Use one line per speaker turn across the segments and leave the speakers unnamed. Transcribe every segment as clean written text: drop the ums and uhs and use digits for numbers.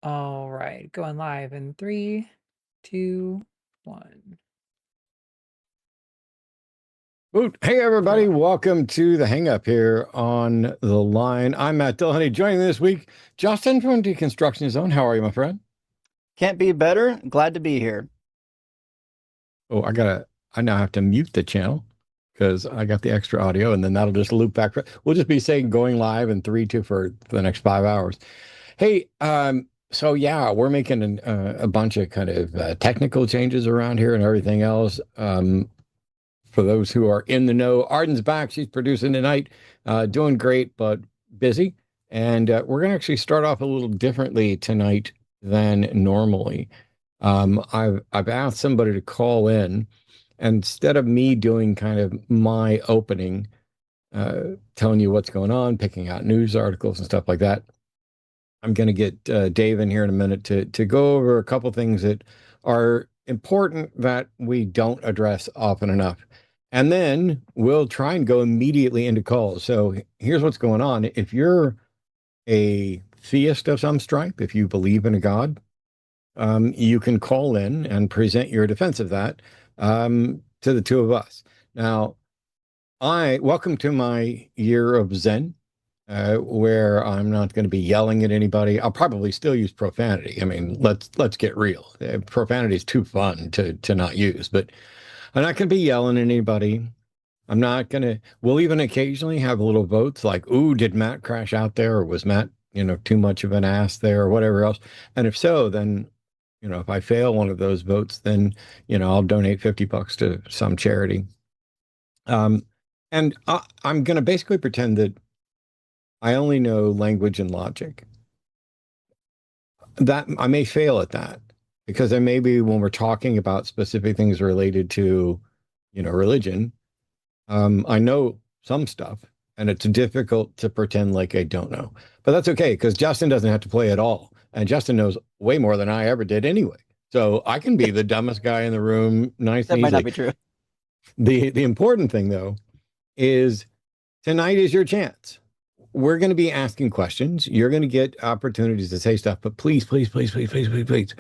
All right, going live in 3, 2, 1.
Hey everybody, welcome to the Hang Up here on the line. I'm Matt Dillahunty. Joining me this week, Justin from Deconstruction Zone. How are you, my friend?
Can't be better. Glad to be here.
Oh, I now have to mute the channel because I got the extra audio, and then that'll just loop back. We'll just be saying going live in 3, 2 for the next 5 hours. Hey, so yeah, we're making a bunch of kind of technical changes around here and everything else. For those who are in the know, Arden's back. She's producing tonight, doing great, but busy. And we're going to actually start off a little differently tonight than normally. I've asked somebody to call in, and instead of me doing kind of my opening, telling you what's going on, picking out news articles and stuff like that, I'm going to get Dave in here in a minute to go over a couple things that are important that we don't address often enough. And then we'll try and go immediately into calls. So here's what's going on. If you're a theist of some stripe, if you believe in a God, you can call in and present your defense of that to the two of us. Now, welcome to my year of Zen, where I'm not going to be yelling at anybody. I'll probably still use profanity. I mean, let's get real. Profanity is too fun to not use, but I'm not going to be yelling at anybody. I'm not going to, we'll even occasionally have little votes like, ooh, did Matt crash out there? Or was Matt, too much of an ass there or whatever else? And if so, then, if I fail one of those votes, then, I'll donate $50 to some charity. And I'm going to basically pretend that I only know language and logic. That I may fail at that because I maybe when we're talking about specific things related to, religion, I know some stuff, and it's difficult to pretend like I don't know. But that's okay because Justin doesn't have to play at all, and Justin knows way more than I ever did anyway. So I can be the dumbest guy in the room, nice
That
and
might
easy.
not be true.
The important thing though is tonight is your chance. We're going to be asking questions. You're going to get opportunities to say stuff, but please, please, please, please, please, please, please.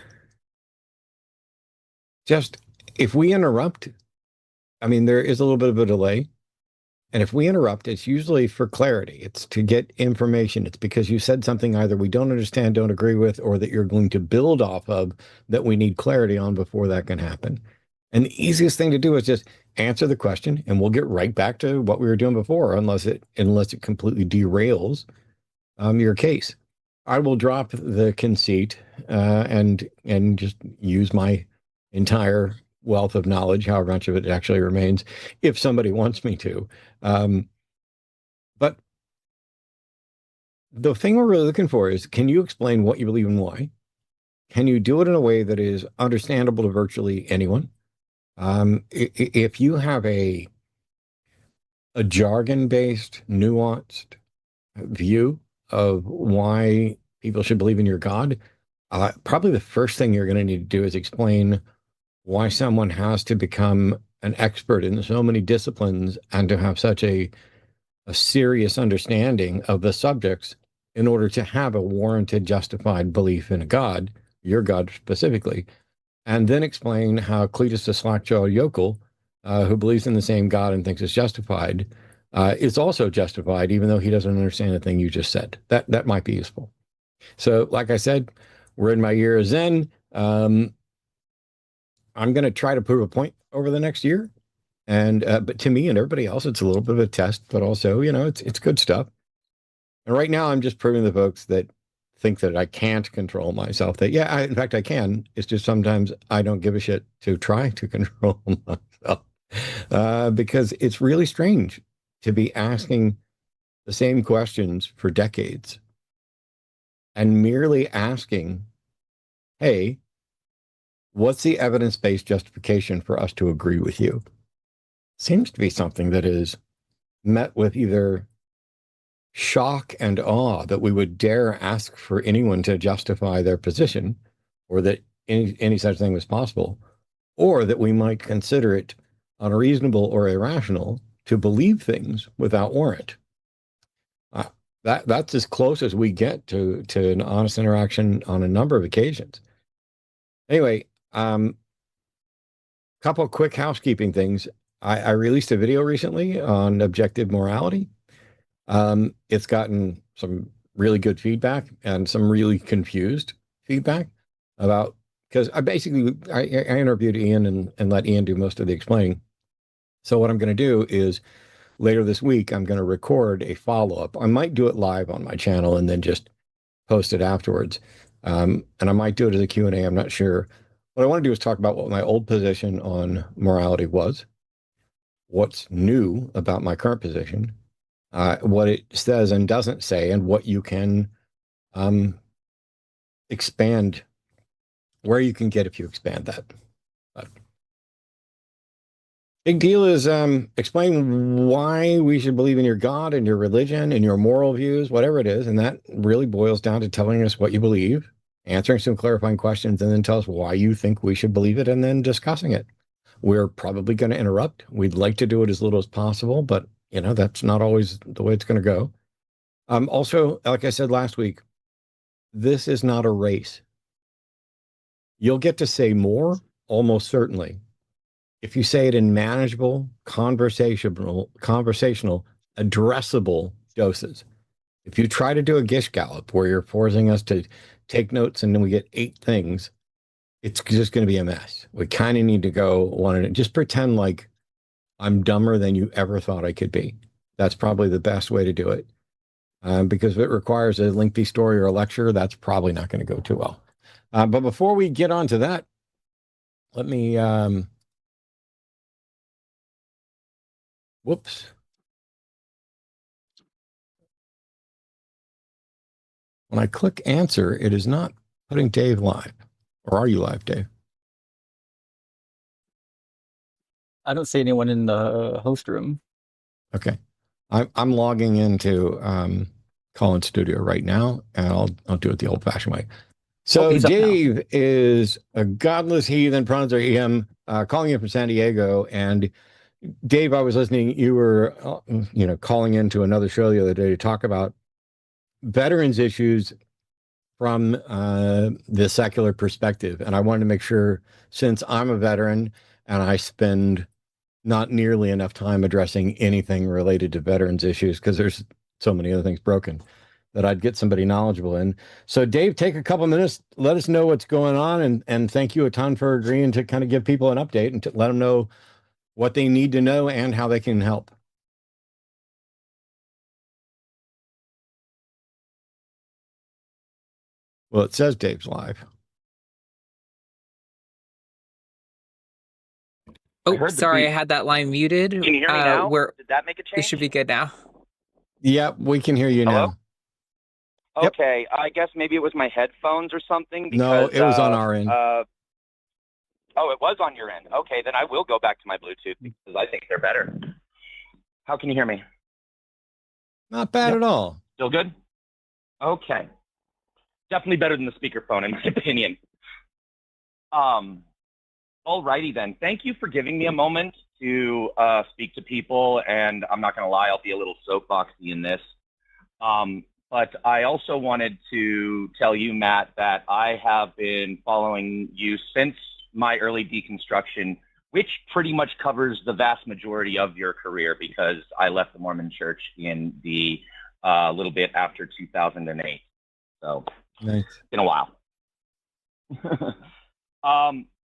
Just if we interrupt, I mean, there is a little bit of a delay. And if we interrupt, it's usually for clarity. It's to get information. It's because you said something either we don't understand, don't agree with, or that you're going to build off of that we need clarity on before that can happen. And the easiest thing to do is just answer the question, and we'll get right back to what we were doing before, unless it completely derails your case. I will drop the conceit and just use my entire wealth of knowledge, however much of it actually remains, if somebody wants me to. But the thing we're really looking for is, can you explain what you believe and why? Can you do it in a way that is understandable to virtually anyone? If you have a jargon-based, nuanced view of why people should believe in your God, probably the first thing you're going to need to do is explain why someone has to become an expert in so many disciplines and to have such a serious understanding of the subjects in order to have a warranted, justified belief in a God, your God specifically, and then explain how Cletus the slackjawed yokel, who believes in the same God and thinks it's justified, is also justified, even though he doesn't understand the thing you just said. That might be useful. So, like I said, we're in my year of Zen. I'm going to try to prove a point over the next year. And but to me and everybody else, it's a little bit of a test, but also, it's good stuff. And right now, I'm just proving to folks that think that I can't control myself. That in fact, I can. It's just sometimes I don't give a shit to try to control myself because it's really strange to be asking the same questions for decades and merely asking, "Hey, what's the evidence-based justification for us to agree with you?" Seems to be something that is met with either shock and awe that we would dare ask for anyone to justify their position, or that any such thing was possible, or that we might consider it unreasonable or irrational to believe things without warrant. That's as close as we get to an honest interaction on a number of occasions. Anyway, couple of quick housekeeping things. I released a video recently on objective morality. It's gotten some really good feedback and some really confused feedback about, because I interviewed Ian and let Ian do most of the explaining. So what I'm going to do is later this week, I'm going to record a follow-up. I might do it live on my channel and then just post it afterwards. And I might do it as a Q&A. I'm not sure. What I want to do is talk about what my old position on morality was, what's new about my current position, what it says and doesn't say, and what you can expand, where you can get if you expand that. But big deal is explain why we should believe in your God and your religion and your moral views, whatever it is. And that really boils down to telling us what you believe, answering some clarifying questions, and then tell us why you think we should believe it, and then discussing it. We're probably going to interrupt. We'd like to do it as little as possible, but you know, that's not always the way it's going to go. Also, like I said last week, this is not a race. You'll get to say more, almost certainly, if you say it in manageable, conversational, addressable doses. If you try to do a Gish Gallop where you're forcing us to take notes and then we get 8 things, it's just going to be a mess. We kind of need to go one at a, just pretend like I'm dumber than you ever thought I could be. That's probably the best way to do it. Because if it requires a lengthy story or a lecture, that's probably not going to go too well. But before we get on to that, let me, whoops. When I click answer, it is not putting Dave live. Or are you live, Dave?
I don't see anyone in the host room.
Okay. I'm logging into Call-in Studio right now, and I'll do it the old-fashioned way. So Dave is a godless heathen, pronouns are him, calling in from San Diego. And Dave, I was listening. You were, calling into another show the other day to talk about veterans issues from the secular perspective. And I wanted to make sure, since I'm a veteran and I spend not nearly enough time addressing anything related to veterans issues, because there's so many other things broken, that I'd get somebody knowledgeable in. So Dave, take a couple minutes, let us know what's going on, and thank you a ton for agreeing to kind of give people an update and to let them know what they need to know and how they can help. Well, it says Dave's live.
Oh, sorry, I had that line muted.
Can you hear me now? Did that make a change?
We should be good now.
Yeah, we can hear you now.
Okay, yep. I guess maybe it was my headphones or something. Because,
no, it was on our end.
Oh, it was on your end. Okay, then I will go back to my Bluetooth because I think they're better. How can you hear me?
Not bad at all.
Still good? Okay. Definitely better than the speakerphone, in my opinion. Alrighty then. Thank you for giving me a moment to speak to people, and I'm not going to lie, I'll be a little soapboxy in this. But I also wanted to tell you, Matt, that I have been following you since my early deconstruction, which pretty much covers the vast majority of your career, because I left the Mormon Church in the little bit after 2008. So
nice.
It's been a while.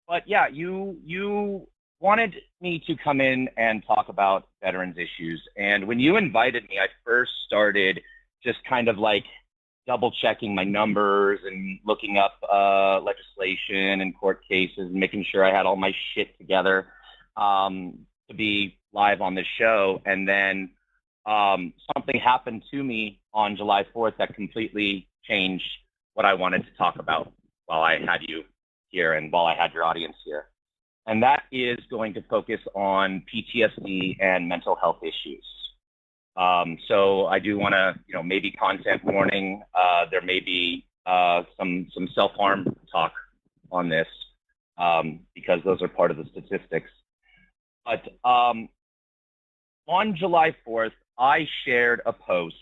But yeah, you wanted me to come in and talk about veterans issues. And when you invited me, I first started just kind of like double checking my numbers and looking up legislation and court cases and making sure I had all my shit together to be live on this show. And then something happened to me on July 4th that completely changed what I wanted to talk about while I had you here and while I had your audience here. And that is going to focus on PTSD and mental health issues. So I do want to, maybe content warning. There may be some self-harm talk on this because those are part of the statistics. But on July 4th, I shared a post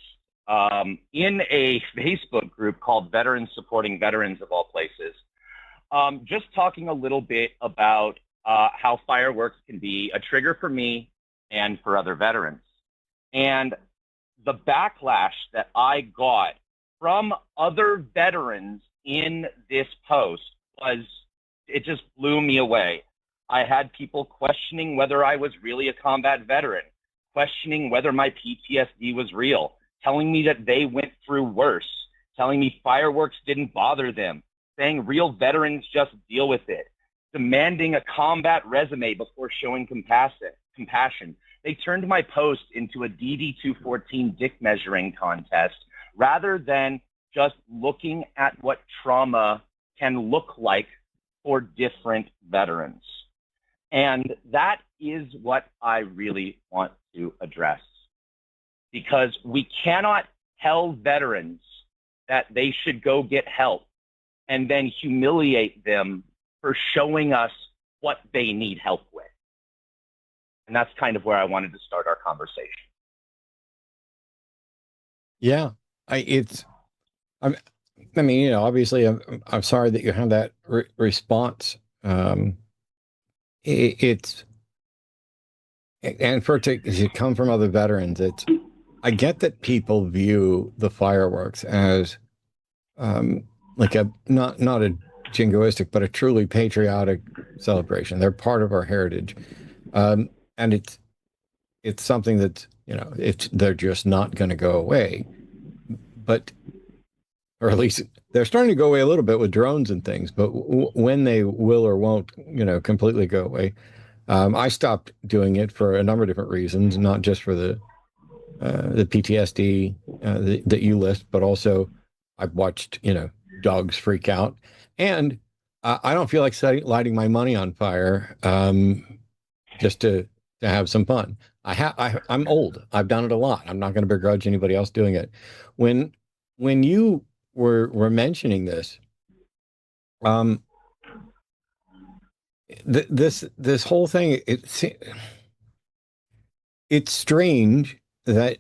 in a Facebook group called Veterans Supporting Veterans of all places, just talking a little bit about how fireworks can be a trigger for me and for other veterans. And the backlash that I got from other veterans in this post it just blew me away. I had people questioning whether I was really a combat veteran, questioning whether my PTSD was real, telling me that they went through worse, telling me fireworks didn't bother them, saying real veterans just deal with it, demanding a combat resume before showing compassion. They turned my post into a DD-214 dick measuring contest rather than just looking at what trauma can look like for different veterans. And that is what I really want to address, because we cannot tell veterans that they should go get help and then humiliate them for showing us what they need help with. And that's kind of where I wanted to start our conversation.
Yeah, I mean, you know, obviously, I'm sorry that you had that response. It's and for it to come from other veterans, I get that people view the fireworks as like a not a jingoistic, but a truly patriotic celebration. They're part of our heritage, and it's something that, you know, they're just not going to go away. But, or at least they're starting to go away a little bit with drones and things, but when they will or won't, you know, completely go away. I stopped doing it for a number of different reasons, not just for the PTSD that you list, but also I've watched, you know, dogs freak out, and I don't feel like lighting my money on fire just to have some fun. I'm old. I've done it a lot. I'm not going to begrudge anybody else doing it. When you were mentioning this, this whole thing, it's strange that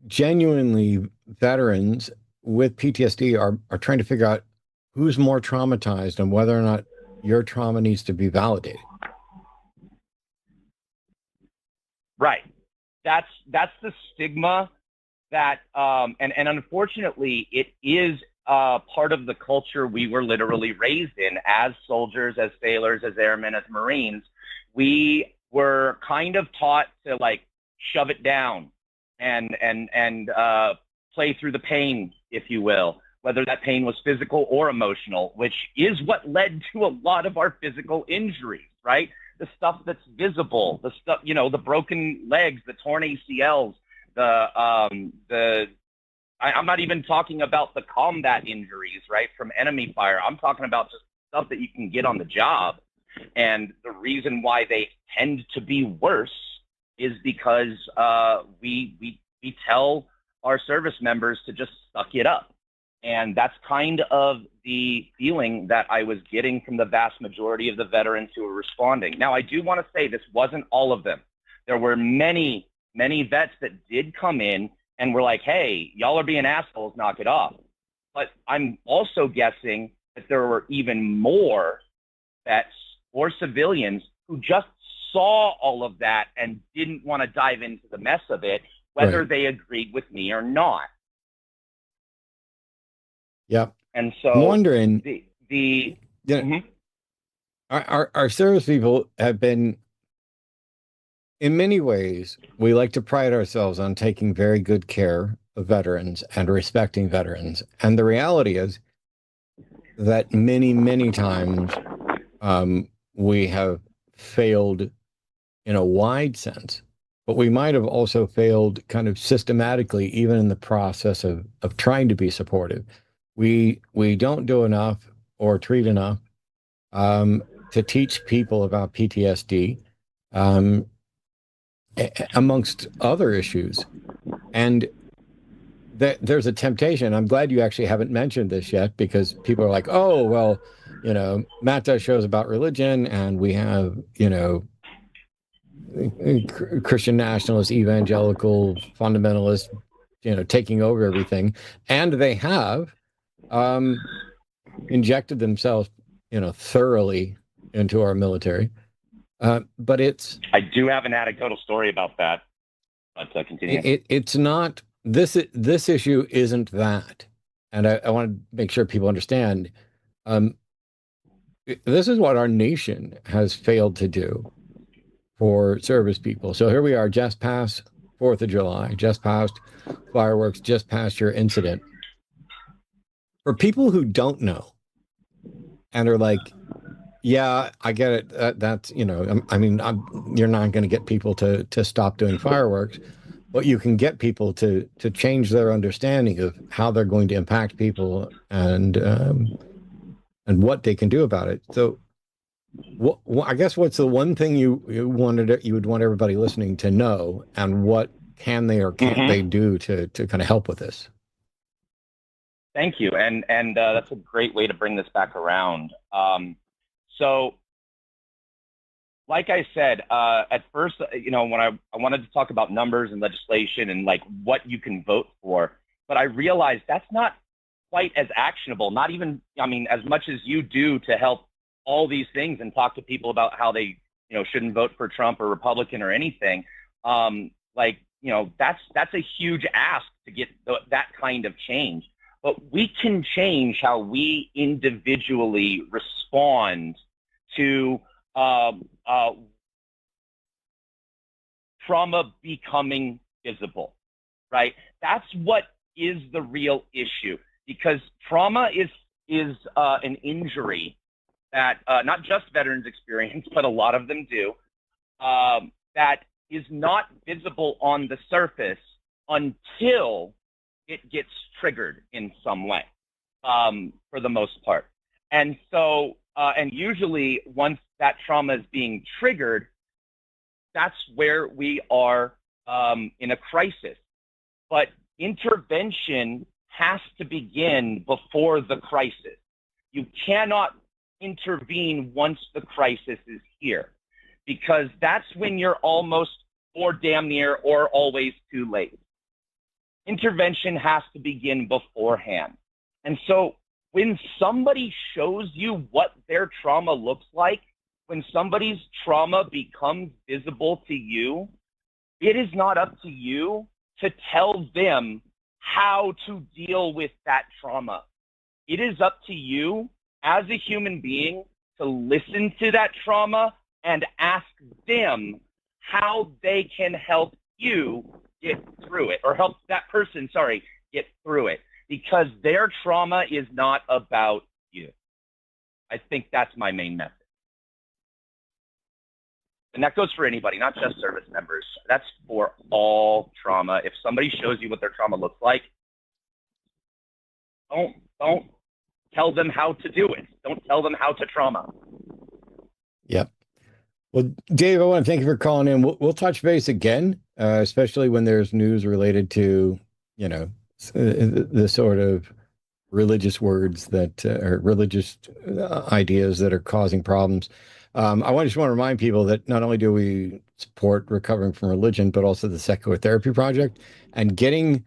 genuinely veterans with PTSD are trying to figure out who's more traumatized and whether or not your trauma needs to be validated.
Right. That's the stigma that, and unfortunately, it is part of the culture we were literally raised in as soldiers, as sailors, as airmen, as Marines. We were kind of taught to like shove it down and play through the pain, if you will, whether that pain was physical or emotional, which is what led to a lot of our physical injuries, right? The stuff that's visible, the stuff, you know, the broken legs, the torn ACLs, I'm not even talking about the combat injuries, right, from enemy fire. I'm talking about just stuff that you can get on the job. And the reason why they tend to be worse is because we tell our service members to just suck it up. And that's kind of the feeling that I was getting from the vast majority of the veterans who were responding. Now, I do want to say this wasn't all of them. There were many, many vets that did come in and were like, hey, y'all are being assholes, knock it off. But I'm also guessing that there were even more vets or civilians who just saw all of that and didn't want to dive into the mess of it, whether
Right.
they agreed with me or not.
Yeah.
And so
I'm wondering,
the
you know, our service people have been, in many ways, we like to pride ourselves on taking very good care of veterans and respecting veterans. And the reality is that many, many times we have failed in a wide sense, but we might have also failed kind of systematically, even in the process of trying to be supportive. We don't do enough or treat enough to teach people about PTSD, amongst other issues. And there's a temptation. I'm glad you actually haven't mentioned this yet, because people are like, oh, well, you know, Matt does shows about religion, and we have, you know, Christian nationalist, evangelical, fundamentalist taking over everything, and they have injected themselves, thoroughly into our military. But
I do have an anecdotal story about that. But continue.
It's not this issue isn't that, and I want to make sure people understand. This is what our nation has failed to do for service people. So here we are, just past 4th of July, just past fireworks, just past your incident. For people who don't know and are like, yeah, I get it. That's, you're not going to get people to stop doing fireworks, but you can get people to change their understanding of how they're going to impact people and what they can do about it. So I guess what's the one thing you would want everybody listening to know, and what can they or can't they do to kind of help with this?
Thank you. And that's a great way to bring this back around. So like I said, at first, when I wanted to talk about numbers and legislation and like what you can vote for, but I realized that's not quite as actionable, not even, as much as you do to help all these things and talk to people about how they, shouldn't vote for Trump or Republican or anything. That's a huge ask to get that kind of change. But we can change how we individually respond to trauma becoming visible, right? That's what is the real issue, because trauma is an injury that not just veterans experience, but a lot of them do, that is not visible on the surface until it gets triggered in some way, for the most part. And so, and usually once that trauma is being triggered, that's where we are in a crisis. But intervention has to begin before the crisis. You cannot intervene once the crisis is here, because that's when you're almost or damn near or always too late. Intervention has to begin beforehand. And so when somebody shows you what their trauma looks like, when somebody's trauma becomes visible to you, it is not up to you to tell them how to deal with that trauma. It is up to you as a human being to listen to that trauma and ask them how they can help you get through it, or help that person, get through it, because their trauma is not about you. I think that's my main message. And that goes for anybody, not just service members. That's for all trauma. If somebody shows you what their trauma looks like, don't tell them how to do it. Don't tell them how to trauma. Yep.
Well, Dave, I want to thank you for calling in. We'll touch base again, especially when there's news related to, the sort of religious words that are religious ideas that are causing problems. I just want to remind people that not only do we support Recovering from Religion, but also the Psychotherapy Project, and getting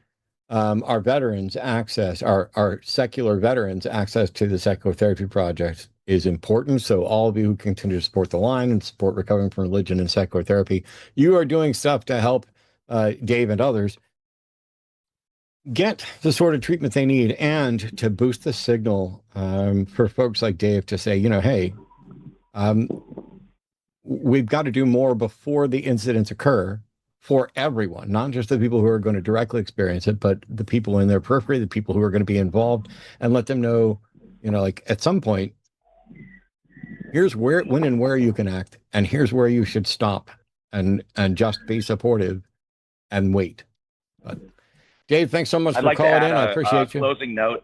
our veterans access, our secular veterans access to the Psychotherapy Project is important. So all of you who continue to support the line and support Recovering from Religion and psychotherapy, you are doing stuff to help Dave and others get the sort of treatment they need, and to boost the signal for folks like Dave to say, hey, we've got to do more before the incidents occur for everyone, not just the people who are going to directly experience it, but the people in their periphery, the people who are going to be involved, and let them know, at some point, here's when and where you can act, and here's where you should stop and just be supportive and wait. But Dave, thanks so much for calling in. I appreciate you.
Closing note.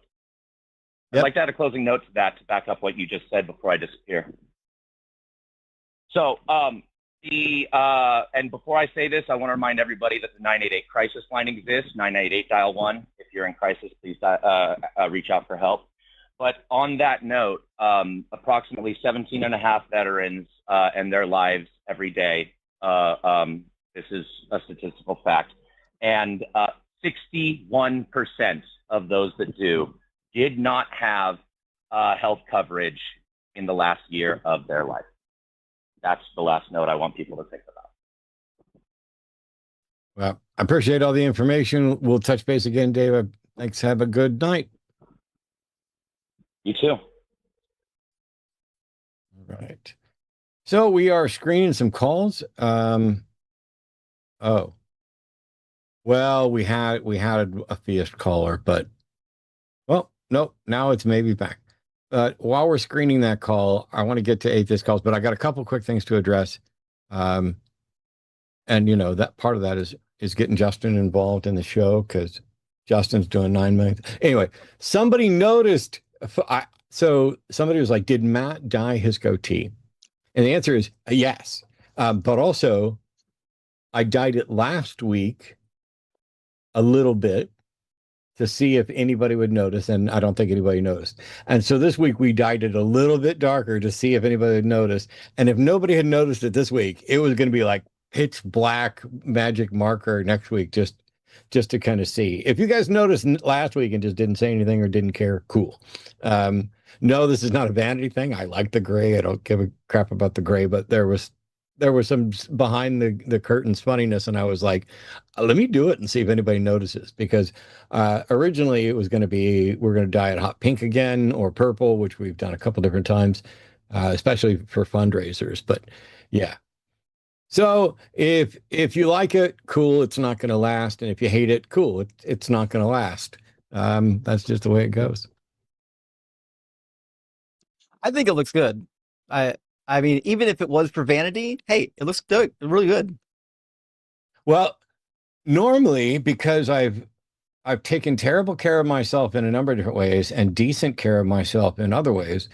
I'd like to add a closing note to that to back up what you just said before I disappear. So, and before I say this, I want to remind everybody that the 988 crisis line exists. 988 dial 1. If you're in crisis, please reach out for help. But on that note, approximately 17.5 veterans end their lives every day. This is a statistical fact. And 61% of those that do did not have health coverage in the last year of their life. That's the last note I want people to think about.
Well, I appreciate all the information. We'll touch base again, Dave. Thanks. Have a good night.
You too.
All right. So we are screening some calls. Oh, well, we had a theist caller, but well, no, now it's maybe back. But while we're screening that call, I want to get to atheist calls, but I got a couple quick things to address. And you know, that part of that is getting Justin involved in the show because Justin's doing 9 million. Anyway, somebody noticed. So somebody was like, "Did Matt dye his goatee?" And the answer is yes. But also, I dyed it last week a little bit to see if anybody would notice, and I don't think anybody noticed. And so this week we dyed it a little bit darker to see if anybody would notice. And if nobody had noticed it this week, it was going to be like pitch black magic marker next week, just to kind of see. If you guys noticed last week and just didn't say anything or didn't care, cool. No, this is not a vanity thing. I like the gray. I don't give a crap about the gray, but there was some behind the curtains funniness, and I was like, let me do it and see if anybody notices, because originally it was going to be, we're going to dye it hot pink again or purple, which we've done a couple different times, especially for fundraisers. But yeah. So if you like it, cool, it's not going to last. And if you hate it, cool, it's not going to last. That's just the way it goes.
I think it looks good. I mean, even if it was for vanity, hey, it looks good, really good.
Well, normally, because I've taken terrible care of myself in a number of different ways and decent care of myself in other ways,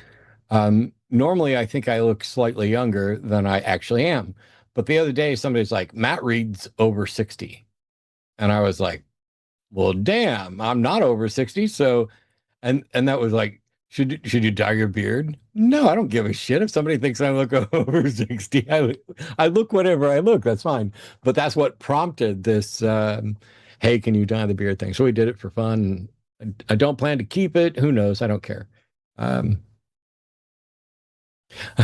normally I think I look slightly younger than I actually am. But the other day, somebody's like, Matt Reed's over 60. And I was like, well, damn, I'm not over 60. So, and that was like, should you dye your beard? No, I don't give a shit if somebody thinks I look over 60. I look whatever I look. That's fine. But that's what prompted this, hey, can you dye the beard thing? So we did it for fun. I don't plan to keep it. Who knows? I don't care.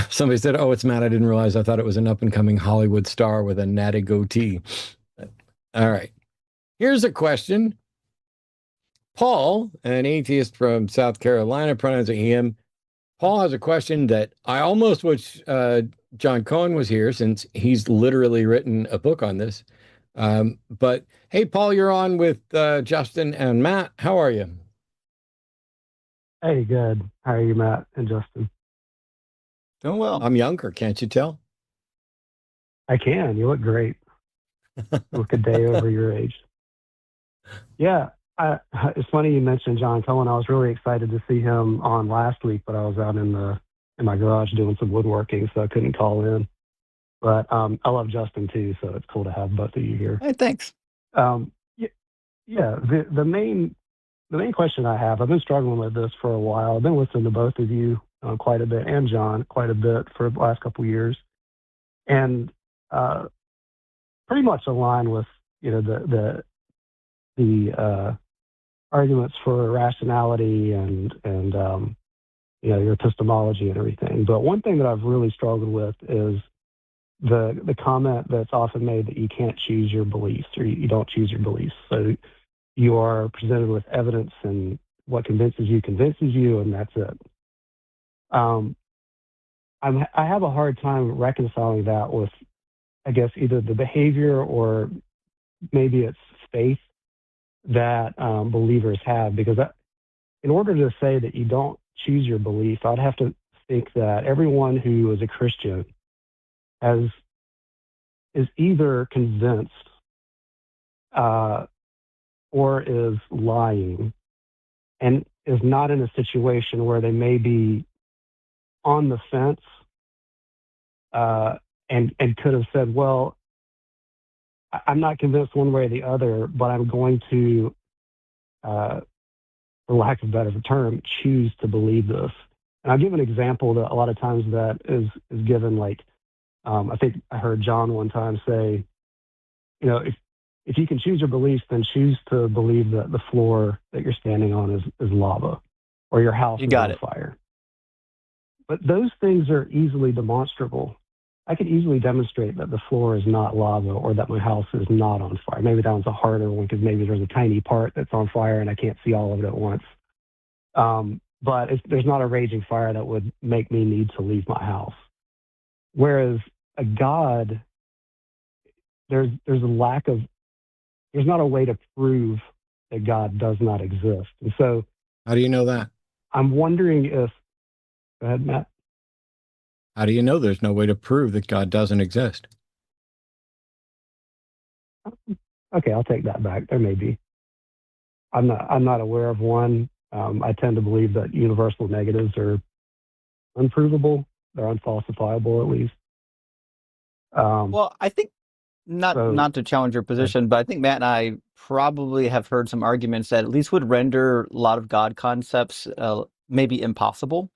Somebody said, oh, it's Matt. I didn't realize. I thought it was an up-and-coming Hollywood star with a natty goatee. All right. Here's a question. Paul, an atheist from South Carolina, pronouns are him. Paul has a question that I almost wish John Cohen was here, since he's literally written a book on this. But hey, Paul, you're on with Justin and Matt. How are you?
Hey, good. How are you, Matt and Justin?
Doing well.
I'm younger, can't you tell?
I can. You look great. You look a day over your age. Yeah. It's funny you mentioned John Cohen. I was really excited to see him on last week, but I was out in my garage doing some woodworking, so I couldn't call in. But I love Justin too, so it's cool to have both of you here.
Hey, thanks.
Yeah. The main question I have, I've been struggling with this for a while. I've been listening to both of you quite a bit, and John quite a bit for the last couple of years, and pretty much aligned with the arguments for rationality and your epistemology and everything. But one thing that I've really struggled with is the comment that's often made that you can't choose your beliefs, or you don't choose your beliefs. So you are presented with evidence, and what convinces you, and that's it. I have a hard time reconciling that with, I guess, either the behavior or maybe it's faith that believers have. Because in order to say that you don't choose your belief, I'd have to think that everyone who is a Christian is either convinced or is lying, and is not in a situation where they may be on the fence and could have said, well, I'm not convinced one way or the other, but I'm going to, for lack of a better term, choose to believe this. And I'll give an example that a lot of times that is given, like, I think I heard John one time say, if if you can choose your beliefs, then choose to believe that the floor that you're standing on is lava, or your house
You
is
got
on
it.
fire. But those things are easily demonstrable. I could easily demonstrate that the floor is not lava, or that my house is not on fire. Maybe that one's a harder one because maybe there's a tiny part that's on fire and I can't see all of it at once. But there's not a raging fire that would make me need to leave my house. Whereas a God, there's not a way to prove that God does not exist. And so
How do you know that?
I'm wondering if, go ahead, Matt.
How do you know there's no way to prove that God doesn't exist?
Okay, I'll take that back. There may be. I'm not aware of one. I tend to believe that universal negatives are unprovable. They're unfalsifiable, at least.
Well, I think not to challenge your position, but I think Matt and I probably have heard some arguments that at least would render a lot of God concepts maybe impossible.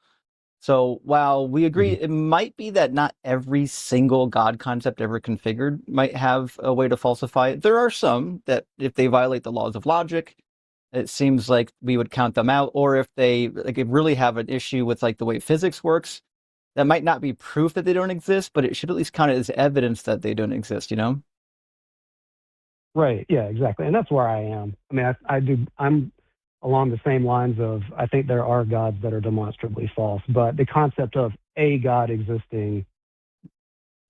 So while we agree, it might be that not every single God concept ever configured might have a way to falsify it. There are some that if they violate the laws of logic, it seems like we would count them out. Or if they really have an issue with like the way physics works, that might not be proof that they don't exist, but it should at least count as evidence that they don't exist, you know?
Right. Yeah, exactly. And that's where I am. I mean, I'm along the same lines of, I think there are gods that are demonstrably false, but the concept of a God existing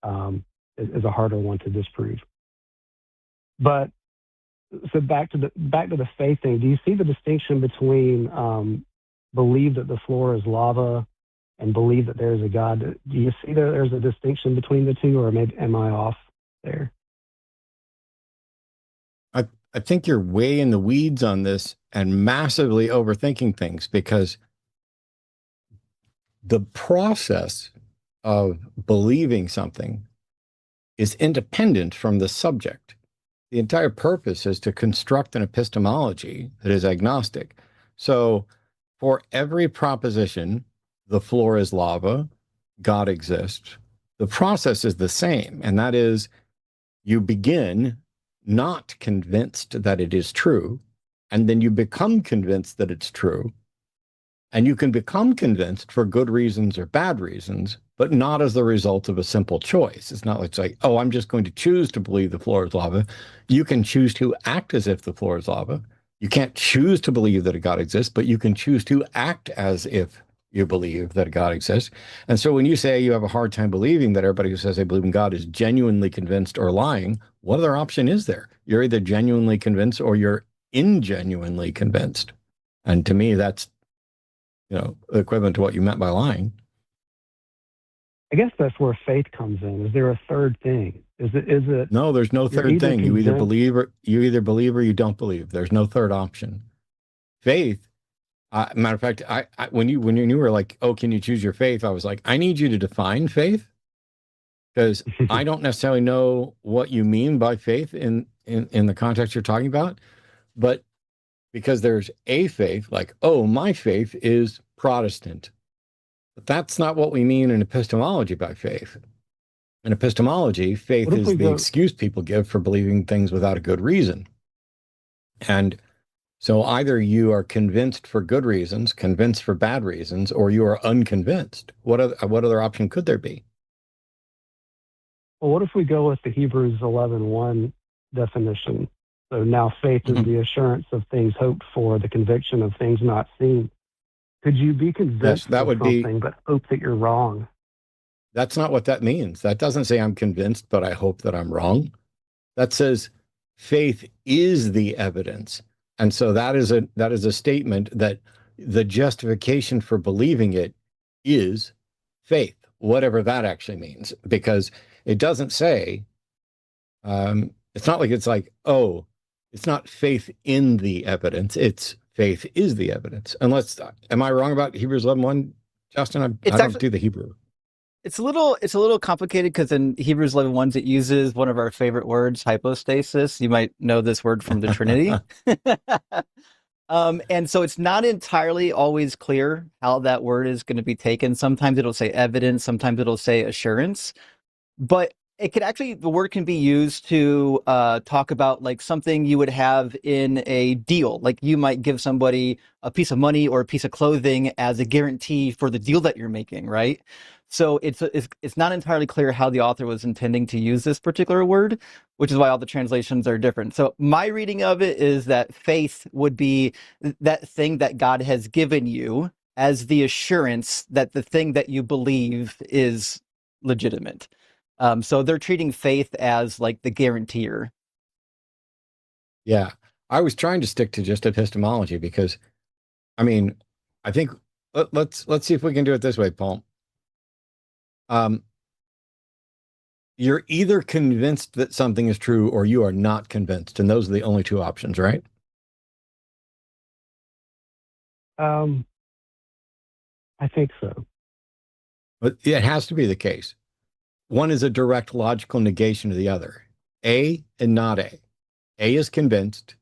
is a harder one to disprove. But so back to the faith thing, do you see the distinction between believe that the floor is lava and believe that there is a God? Do you see there's a distinction between the two, or maybe am I off there?
I think you're way in the weeds on this and massively overthinking things, because the process of believing something is independent from the subject. The entire purpose is to construct an epistemology that is agnostic. So for every proposition, the floor is lava, God exists, the process is the same. And that is, you begin not convinced that it is true, and then you become convinced that it's true. And you can become convinced for good reasons or bad reasons, but not as the result of a simple choice. It's not like, oh, I'm just going to choose to believe the floor is lava. You can choose to act as if the floor is lava. You can't choose to believe that a God exists, but you can choose to act as if you believe that a God exists. And so when you say you have a hard time believing that everybody who says they believe in God is genuinely convinced or lying, what other option is there? You're either genuinely convinced or you're ingenuinely convinced. And to me, that's, equivalent to what you meant by lying.
I guess that's where faith comes in. Is there a third thing? Is it?
No, there's no third thing. You either believe or you don't believe. There's no third option. Faith. Matter of fact, I when you were like, oh, can you choose your faith? I was like, I need you to define faith, because I don't necessarily know what you mean by faith in the context you're talking about. But because there's a faith, like, oh, my faith is Protestant. But that's not what we mean in epistemology by faith. In epistemology, faith is the excuse people give for believing things without a good reason. And so either you are convinced for good reasons, convinced for bad reasons, or you are unconvinced. What other option could there be?
Well, what if we go with the Hebrews 11:1 definition? So now faith is the assurance of things hoped for, the conviction of things not seen. Could you be convinced of something but hope that you're wrong?
That's not what that means. That doesn't say I'm convinced, but I hope that I'm wrong. That says faith is the evidence. And so that is a statement that the justification for believing it is faith, whatever that actually means, because it doesn't say, it's not like it's like, oh, it's not faith in the evidence. It's faith is the evidence. Unless, am I wrong about Hebrews 11:1, Justin? I don't do the Hebrew.
It's a little complicated because in Hebrews 11:1 it uses one of our favorite words, hypostasis. You might know this word from the Trinity. And so it's not entirely always clear how that word is going to be taken. Sometimes it'll say evidence, sometimes it'll say assurance. But it could actually, the word can be used to talk about like something you would have in a deal. Like you might give somebody a piece of money or a piece of clothing as a guarantee for the deal that you're making, right? So it's not entirely clear how the author was intending to use this particular word, which is why all the translations are different. So my reading of it is that faith would be that thing that God has given you as the assurance that the thing that you believe is legitimate. So they're treating faith as like the guarantor.
Yeah. I was trying to stick to just epistemology because, I mean, I think let's see if we can do it this way, Paul. You're either convinced that something is true or you are not convinced, and those are the only two options, right?
I think so.
But it has to be the case. One is a direct logical negation of the other. A and not A. A is convinced.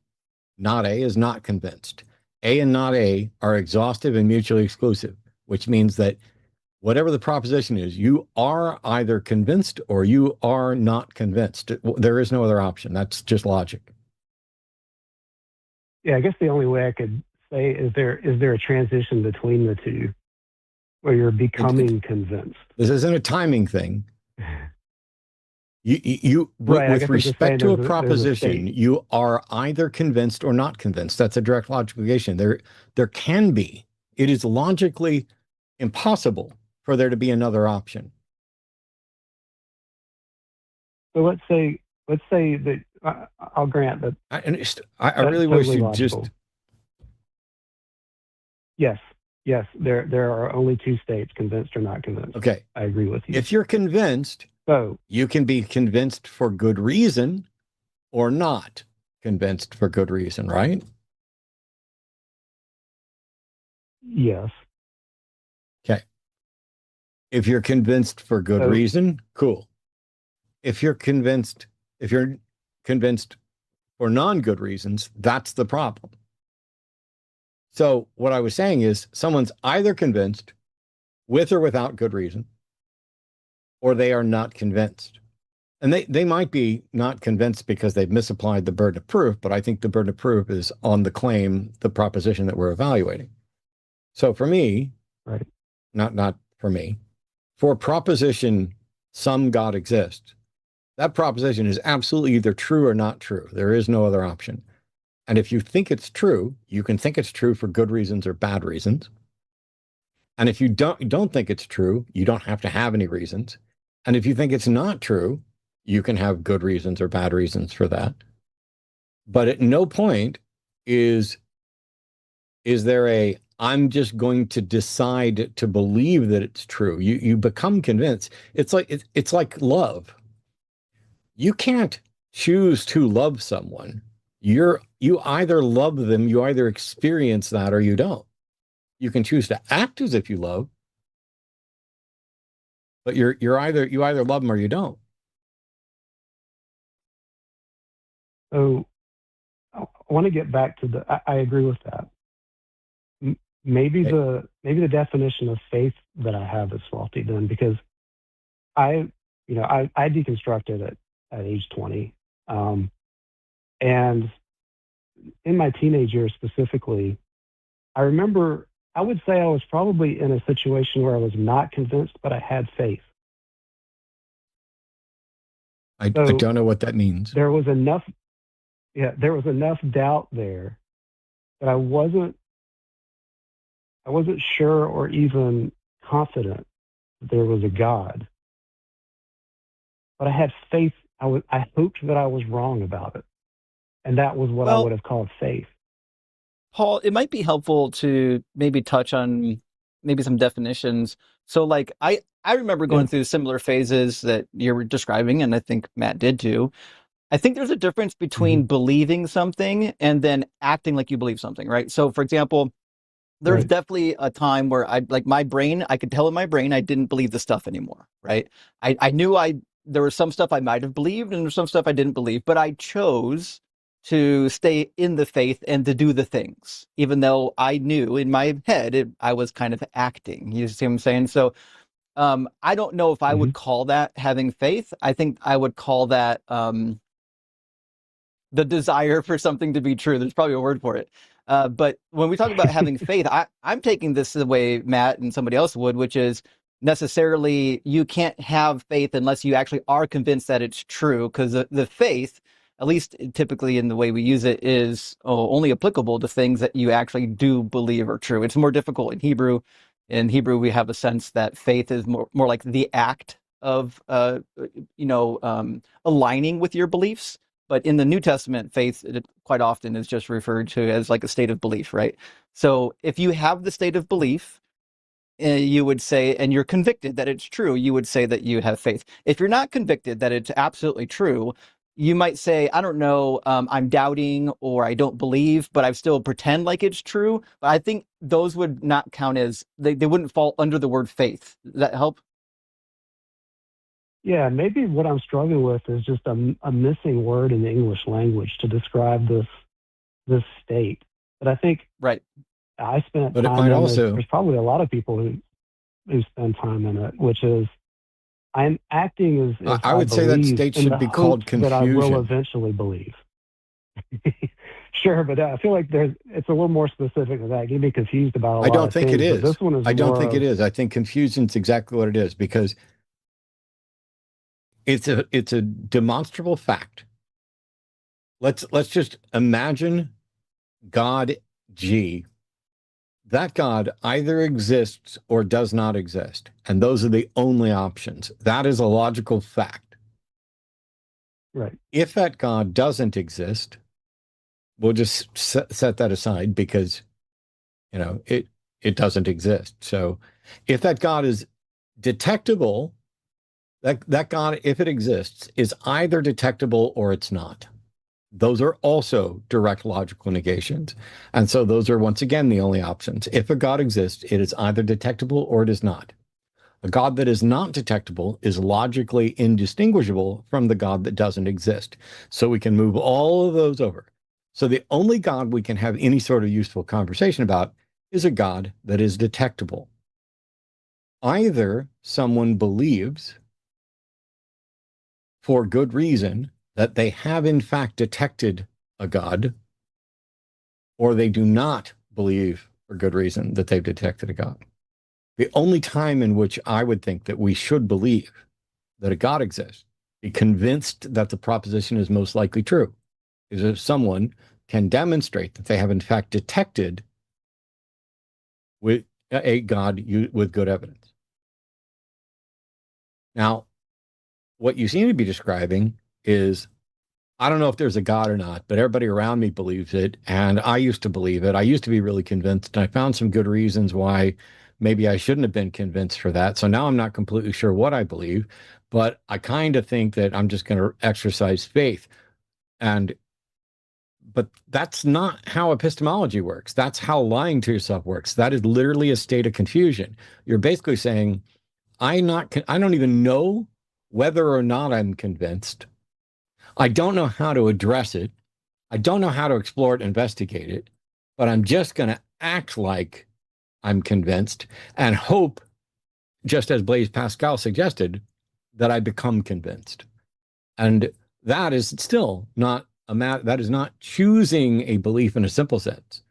Not A is not convinced. A and not A are exhaustive and mutually exclusive, which means that whatever the proposition is, you are either convinced or you are not convinced. There is no other option. That's just logic.
Yeah, I guess the only way I could say is there a transition between the two where you're becoming convinced?
This isn't a timing thing.
Right,
with respect to a proposition, you are either convinced or not convinced. That's a direct logical negation. There can be. It is logically impossible for there to be another option.
So let's say that I'll grant that.
I really wish you'd
logical.
just.
Yes. There are only two states: convinced or not convinced.
Okay,
I agree with you.
if you're convinced,
so
you can be convinced for good reason, or not convinced for good reason, right?
Yes.
Okay. If you're convinced for good reason, cool. If you're convinced for non-good reasons, that's the problem. So what I was saying is someone's either convinced with or without good reason, or they are not convinced. And they might be not convinced because they've misapplied the burden of proof, but I think the burden of proof is on the claim, the proposition that we're evaluating. So for me,
right,
not for me, for proposition, some God exists, that proposition is absolutely either true or not true. There is no other option. And if you think it's true, you can think it's true for good reasons or bad reasons. And if you don't think it's true, you don't have to have any reasons. And if you think it's not true, you can have good reasons or bad reasons for that. But at no point is there I'm just going to decide to believe that it's true. You become convinced. It's like love. You can't choose to love someone. You either love them, you either experience that or you don't. You can choose to act as if you love, but you either love them or you don't.
So I want to get back to I agree with that. Maybe the definition of faith that I have is faulty then, because I deconstructed at age 20. And in my teenage years specifically, I remember, I would say I was probably in a situation where I was not convinced, but I had faith.
I don't know what that means.
There was enough doubt there that I wasn't sure or even confident that there was a God. But I had faith. I hoped that I was wrong about it. And that was what I would have called faith.
Paul, it might be helpful to maybe touch on maybe some definitions. So like I remember going through similar phases that you're describing, and I think Matt did too. I think there's a difference between believing something and then acting like you believe something, right? So for example, there's definitely a time where I could tell in my brain I didn't believe the stuff anymore, right? I knew there was some stuff I might have believed and there's some stuff I didn't believe, but I chose to stay in the faith and to do the things, even though I knew in my head I was kind of acting. You see what I'm saying? So I don't know if I would call that having faith. I think I would call that the desire for something to be true. There's probably a word for it. But when we talk about having faith, I'm taking this the way Matt and somebody else would, which is necessarily you can't have faith unless you actually are convinced that it's true, because the faith, at least typically in the way we use it, is only applicable to things that you actually do believe are true. It's more difficult in Hebrew. In Hebrew, we have a sense that faith is more like the act of, aligning with your beliefs. But in the New Testament, faith quite often is just referred to as like a state of belief, right? So if you have the state of belief, you would say, and you're convicted that it's true, you would say that you have faith. If you're not convicted that it's absolutely true, you might say, I don't know, I'm doubting or I don't believe, but I still pretend like it's true. But I think those would not count as, they wouldn't fall under the word faith. Does that help?
Yeah, maybe what I'm struggling with is just a missing word in the English language to describe this state. But I think
right.
I spent
but
time
it might
in
also...
there's probably a lot of people who spend time in it, which is I'm acting as if
I would say that state should be called confusion.
That I will eventually believe. Sure, but I feel like it's a little more specific than that. Get me confused about a lot of things.
I don't think it is.
This one is
I don't think it is. I think confusion's exactly what it is, because it's a demonstrable fact. Let's just imagine God G. That God either exists or does not exist, and those are the only options. That is a logical fact.
Right.
If that God doesn't exist, we'll just set that aside because, it doesn't exist. So if that God is detectable, that God, if it exists, is either detectable or it's not. Those are also direct logical negations. And so those are, once again, the only options. If a God exists, it is either detectable or it is not. A God that is not detectable is logically indistinguishable from the God that doesn't exist. So we can move all of those over. So the only God we can have any sort of useful conversation about is a God that is detectable. Either someone believes, for good reason, that they have in fact detected a God, or they do not believe for good reason that they've detected a God. The only time in which I would think that we should believe that a God exists, be convinced that the proposition is most likely true, is if someone can demonstrate that they have in fact detected with a God with good evidence. Now, what you seem to be describing is, I don't know if there's a God or not, but everybody around me believes it, and I used to believe it. I used to be really convinced, and I found some good reasons why maybe I shouldn't have been convinced for that. So now I'm not completely sure what I believe, but I kind of think that I'm just going to exercise faith. But that's not how epistemology works. That's how lying to yourself works. That is literally a state of confusion. You're basically saying, I don't even know whether or not I'm convinced. I don't know how to address it. I don't know how to explore it, investigate it, but I'm just going to act like I'm convinced and hope, just as Blaise Pascal suggested, that I become convinced. And that is still not that is not choosing a belief in a simple sense.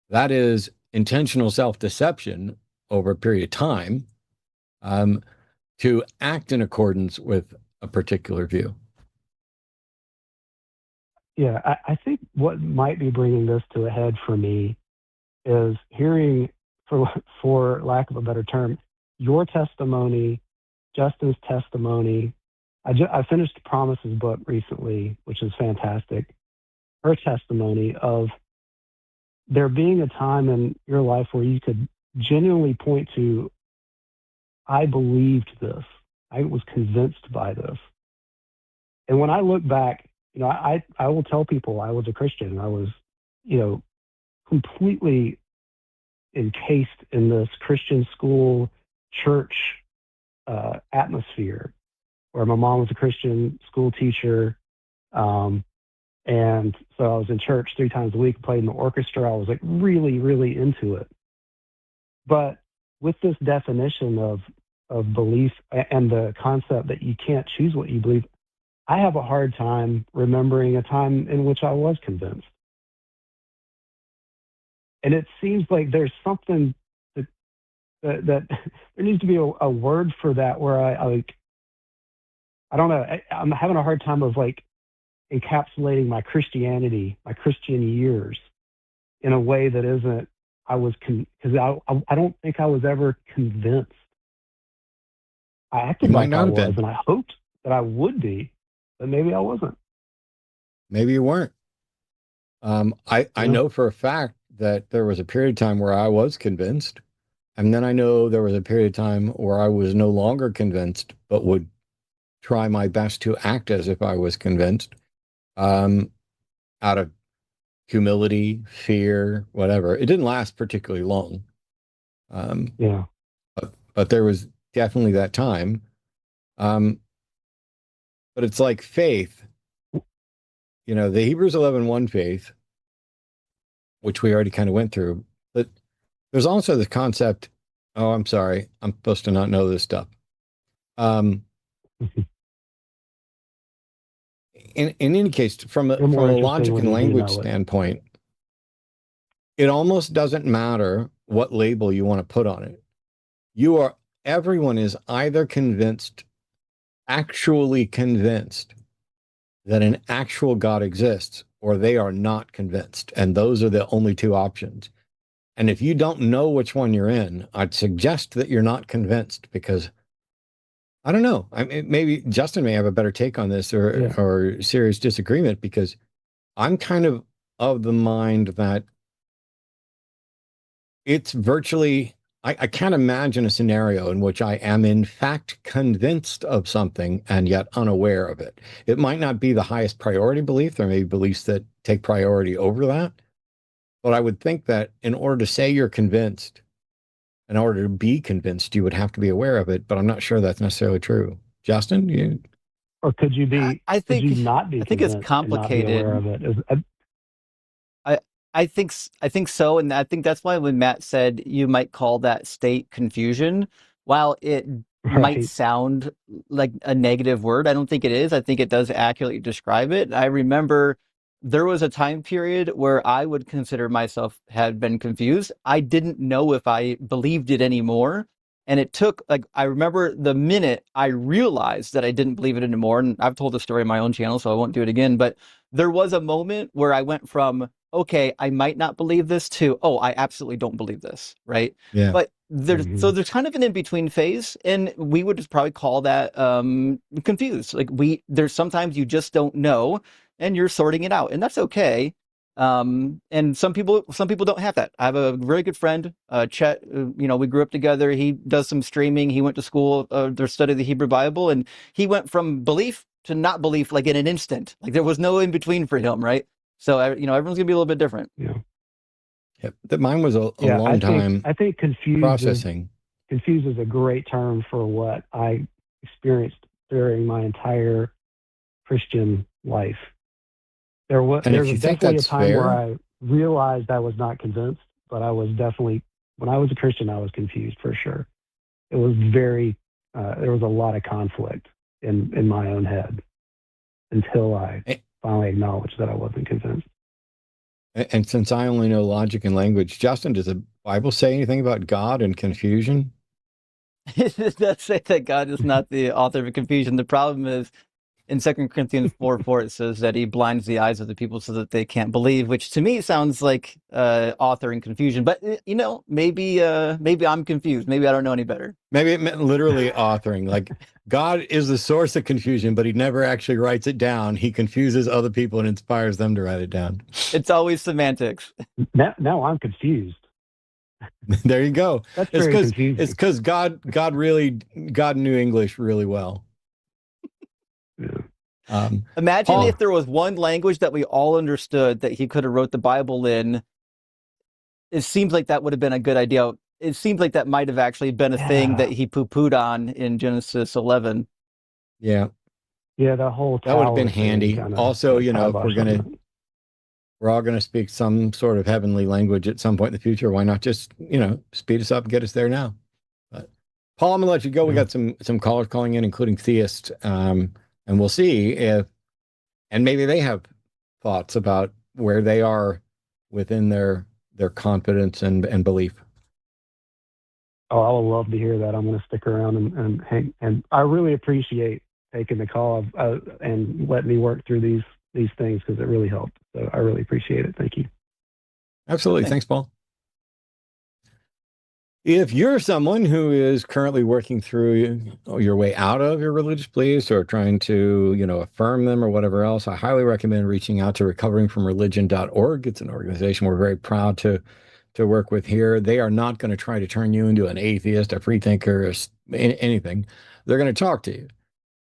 That is intentional self-deception over a period of time to act in accordance with a particular view.
Yeah, I think what might be bringing this to a head for me is hearing, for lack of a better term, your testimony, Justin's testimony. I finished Promise's book recently, which is fantastic. Her testimony of there being a time in your life where you could genuinely point to, I believed this. I was convinced by this. And when I look back, I will tell people I was a Christian. I was, completely encased in this Christian school, church atmosphere, where my mom was a Christian school teacher. And so I was in church 3 times a week, played in the orchestra. I was like really, really into it. But with this definition of of belief and the concept that you can't choose what you believe, I have a hard time remembering a time in which I was convinced. And it seems like there's something that there needs to be a word for that where I don't know. I'm having a hard time of like encapsulating my Christianity, my Christian years in a way that isn't, because I don't think I was ever convinced. I acted like I was, and I hoped that I would be, but maybe I wasn't.
Maybe you weren't. I know for a fact that there was a period of time where I was convinced, and then I know there was a period of time where I was no longer convinced, but would try my best to act as if I was convinced, out of humility, fear, whatever. It didn't last particularly long. But there was definitely that time. But it's like faith, the Hebrews 11:1 faith, which we already kind of went through, but there's also the concept, oh, I'm sorry, I'm supposed to not know this stuff. In any case, from a logic and language standpoint, it almost doesn't matter what label you want to put on it. Everyone is either actually convinced that an actual God exists, or they are not convinced. And those are the only two options. And if you don't know which one you're in, I'd suggest that you're not convinced, because I don't know. I mean, maybe Justin may have a better take on this, or serious disagreement, because I'm kind of the mind that it's virtually, I can't imagine a scenario in which I am in fact convinced of something and yet unaware of it. It might not be the highest priority belief. There may be beliefs that take priority over that. But I would think that in order to say you're convinced, in order to be convinced, you would have to be aware of it. But I'm not sure that's necessarily true. Justin,
or could you be?
I think,
could you not be?
I think it's complicated.
And not be aware of it?
I think so, and I think that's why when Matt said you might call that state confusion, while it might sound like a negative word, I don't think it is. I think it does accurately describe it. I remember there was a time period where I would consider myself had been confused. I didn't know if I believed it anymore. And it took, I remember the minute I realized that I didn't believe it anymore, and I've told the story on my own channel, so I won't do it again, but there was a moment where I went from, okay, I might not believe this, to, oh, I absolutely don't believe this, right?
Yeah.
But so there's kind of an in-between phase, and we would just probably call that confused. There's sometimes you just don't know, and you're sorting it out, and that's okay. And some people don't have that. I have a very good friend, Chet, we grew up together. He does some streaming. He went to school, to study the Hebrew Bible, and he went from belief to not belief, like in an instant. Like there was no in between for him, right? So, everyone's gonna be a little bit different.
Yeah.
That mine was a long time.
I think
processing.
Confused is a great term for what I experienced during my entire Christian life. There was definitely a time where I realized I was not convinced, but I was definitely, when I was a Christian, I was confused for sure. It was there was a lot of conflict in my own head until I finally acknowledged that I wasn't convinced.
And since I only know logic and language, Justin, does the Bible say anything about God and confusion?
It does say that God is not the author of confusion. The problem is, in 2 Corinthians 4:4, it says that he blinds the eyes of the people so that they can't believe, which to me sounds like authoring confusion. But, maybe I'm confused. Maybe I don't know any better.
Maybe it meant literally authoring. Like, God is the source of confusion, but he never actually writes it down. He confuses other people and inspires them to write it down.
It's always semantics.
Now I'm confused.
There you go.
That's very confusing.
It's because God knew English really well.
Yeah.
Imagine if there was one language that we all understood that he could have wrote the Bible in. It seems like that would have been a good idea. It seems like that might have actually been a thing that he poo-pooed on in Genesis 11.
Yeah.
Yeah, that would
have been handy. Also, if we're all going to speak some sort of heavenly language at some point in the future, why not just, speed us up and get us there now? But Paul, I'm gonna let you go. We
Yeah.
got some callers calling in, including theists, and we'll see if, and maybe they have thoughts about where they are within their confidence and belief.
Oh, I would love to hear that. I'm going to stick around and hang. And I really appreciate taking the call and letting me work through these things because it really helped. So I really appreciate it. Thank you.
Absolutely. Thanks, Paul. If you're someone who is currently working through your way out of your religious beliefs or trying to, affirm them or whatever else, I highly recommend reaching out to recoveringfromreligion.org. It's an organization we're very proud to work with here. They are not going to try to turn you into an atheist, a free thinker, or anything. They're going to talk to you.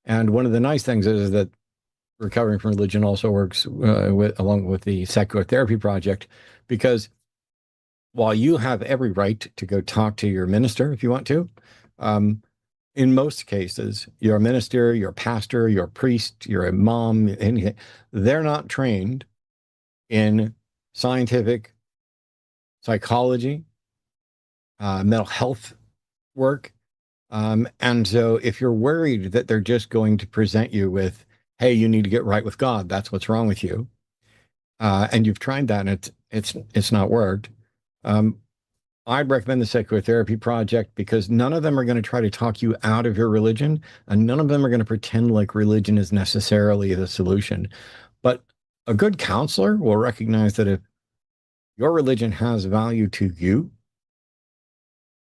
And one of the nice things is that Recovering from Religion also works along with the Secular Therapy Project, because while you have every right to go talk to your minister if you want to, in most cases, your minister, your pastor, your priest, your imam, anything, they're not trained in scientific psychology, mental health work. And so if you're worried that they're just going to present you with, hey, you need to get right with God, that's what's wrong with you, and you've tried that and it's not worked, I'd recommend the Secular Therapy Project, because none of them are going to try to talk you out of your religion, and none of them are going to pretend like religion is necessarily the solution. But a good counselor will recognize that if your religion has value to you,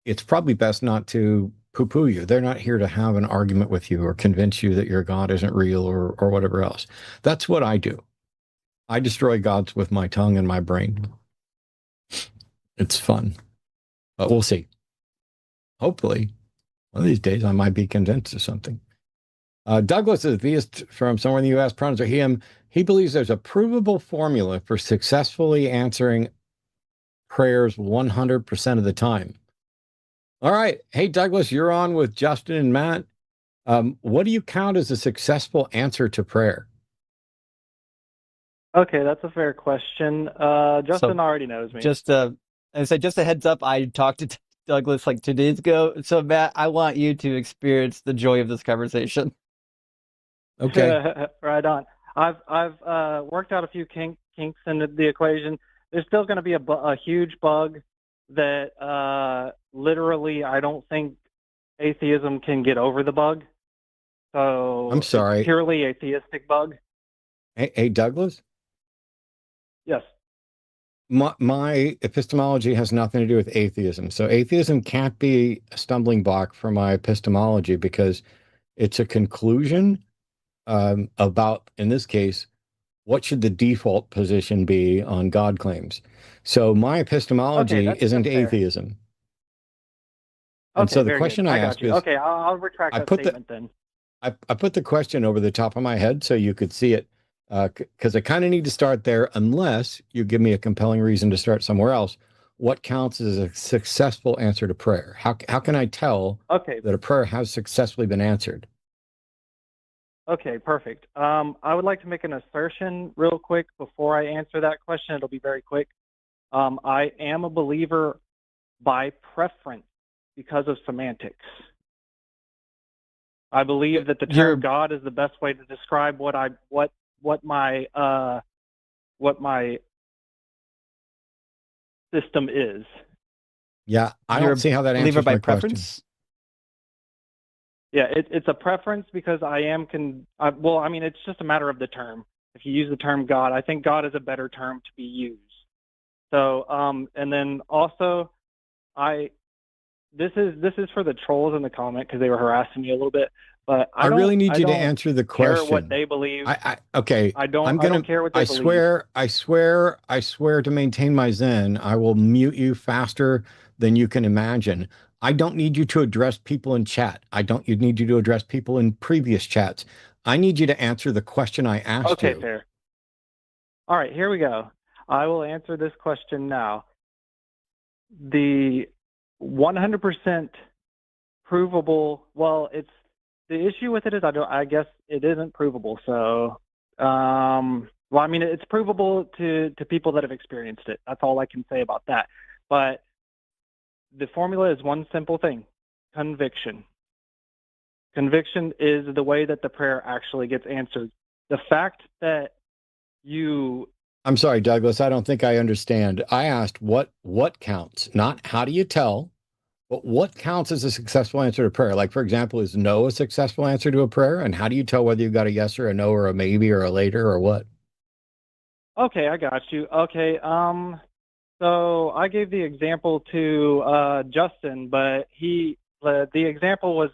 it's probably best not to poo-poo you. They're not here to have an argument with you or convince you that your God isn't real or whatever else. That's what I do. I destroy gods with my tongue and my brain. It's fun. But we'll see. Hopefully, one of these days I might be convinced of something. Douglas is a theist from somewhere in the U.S. Pronouns are he, him. He believes there's a provable formula for successfully answering prayers 100% of the time. All right. Hey, Douglas, you're on with Justin and Matt. What do you count as a successful answer to prayer?
Okay, that's a fair question. Justin already knows me.
Just a heads up, I talked to Douglas like 2 days ago. So Matt, I want you to experience the joy of this conversation.
Okay.
Right on. I've worked out a few kinks in the equation. There's still going to be a huge bug that literally I don't think atheism can get over the bug. So
I'm sorry.
It's purely a theistic bug.
Hey, Douglas?
Yes.
My epistemology has nothing to do with atheism. So atheism can't be a stumbling block for my epistemology, because it's a conclusion about, in this case, what should the default position be on God claims. So my epistemology isn't atheism. And
okay,
so the question I ask is,
okay, I'll retract that statement then.
I put the question over the top of my head so you could see it, because I kind of need to start there unless you give me a compelling reason to start somewhere else. What counts as a successful answer to prayer? How can I tell that a prayer has successfully been answered?
Okay, perfect. I would like to make an assertion real quick before I answer that question. It'll be very quick. I am a believer by preference because of semantics. I believe that the term God is the best way to describe what my system is.
Yeah, I don't see how that answers my question.
Yeah, it's a preference because it's just a matter of the term. If you use the term God, I think God is a better term to be used. So, and then also, this is for the trolls in the comment because they were harassing me a little bit. But I really need you to answer the question. Care what they believe.
Okay.
I don't care what they believe.
I swear to maintain my zen, I will mute you faster than you can imagine. I don't need you to address people in chat. You need you to address people in previous chats. I need you to answer the question I asked you.
Okay, fair. All right, here we go. I will answer this question now. The 100% provable, it's the issue with it is I guess it isn't provable. So, it's provable to people that have experienced it. That's all I can say about that. But the formula is one simple thing. conviction. Conviction is the way that the prayer actually gets answered. The fact that you...
I'm sorry, Douglas, I don't think I understand. I asked what counts, not how do you tell, but what counts as a successful answer to prayer? Like, for example, is no a successful answer to a prayer? And how do you tell whether you got a yes or a no or a maybe or a later or what?
Okay, I got you. Okay, so I gave the example to Justin, but the example was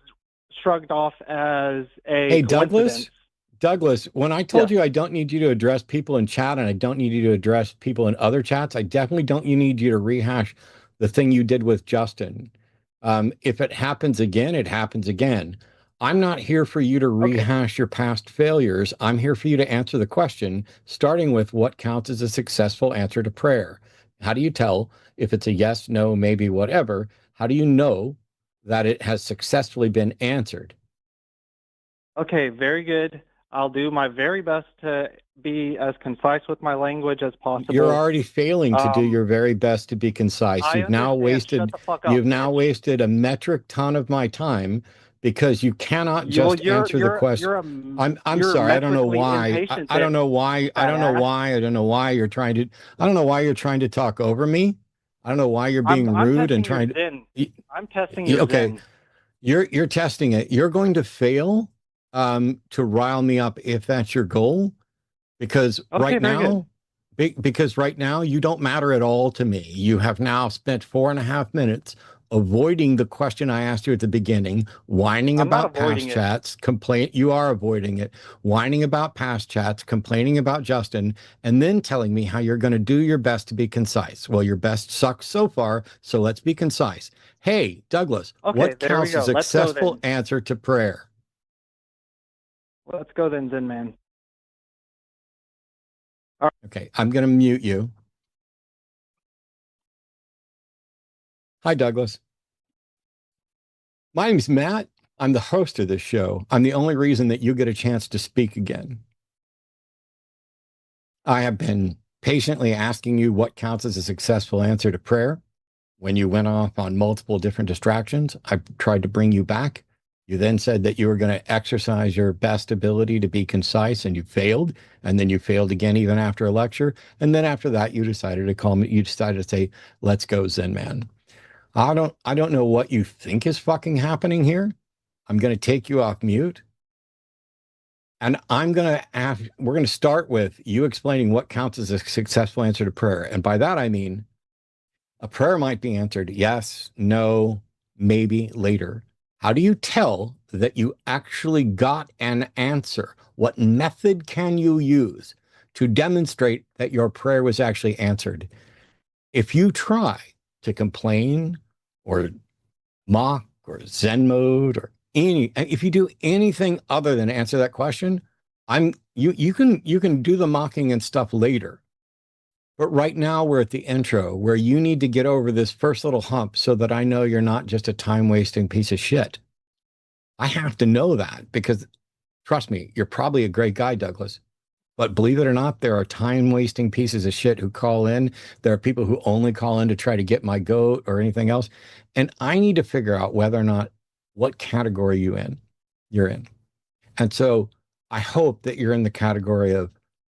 shrugged off as a
Hey,
coincidence.
Douglas, when I told
Yeah.
you I don't need you to address people in chat and I don't need you to address people in other chats, I definitely don't need you to rehash the thing you did with Justin. If it happens again, it happens again. I'm not here for you to rehash your past failures. I'm here for you to answer the question, starting with what counts as a successful answer to prayer. How do you tell if it's a yes, no, maybe, whatever? How do you know that it has successfully been answered?
Okay, very good. I'll do my very best to be as concise with my language as possible.
You're already failing to do your very best to be concise. You've now wasted a metric ton of my time because you cannot just answer the question. I'm sorry. I don't know why. I don't know why. I don't know why. I don't know why you're trying to. I don't know why you're trying to talk over me. I don't know why you're being rude and trying to.
I'm testing your
okay. You're testing it. You're going to fail to rile me up if that's your goal. Because right now you don't matter at all to me. You have now spent 4.5 minutes avoiding the question I asked you at the beginning, whining about past chats, you are avoiding it, whining about past chats, complaining about Justin, and then telling me how you're going to do your best to be concise. Well, your best sucks so far, so let's be concise. Hey, Douglas, what counts as a successful answer to prayer?
Let's go then, Zen Man.
Okay, I'm going to mute you. Hi, Douglas. My name's Matt. I'm the host of this show. I'm the only reason that you get a chance to speak again. I have been patiently asking you what counts as a successful answer to prayer. When you went off on multiple different distractions, I tried to bring you back. You then said that you were going to exercise your best ability to be concise, and you failed. And then you failed again even after a lecture. And then after that, you decided to call me. You decided to say, "Let's go, Zen Man." I don't know what you think is fucking happening here. I'm going to take you off mute. And we're going to start with you explaining what counts as a successful answer to prayer. And by that, I mean, a prayer might be answered yes, no, maybe, later. How do you tell that you actually got an answer? What method can you use to demonstrate that your prayer was actually answered? If you try to complain or mock or Zen mode or if you do anything other than answer that question, you can do the mocking and stuff later. But right now we're at the intro where you need to get over this first little hump so that I know you're not just a time-wasting piece of shit. I have to know that because, trust me, you're probably a great guy, Douglas. But believe it or not, there are time-wasting pieces of shit who call in. There are people who only call in to try to get my goat or anything else. And I need to figure out whether or not what category you're in. And so I hope that you're in the category of,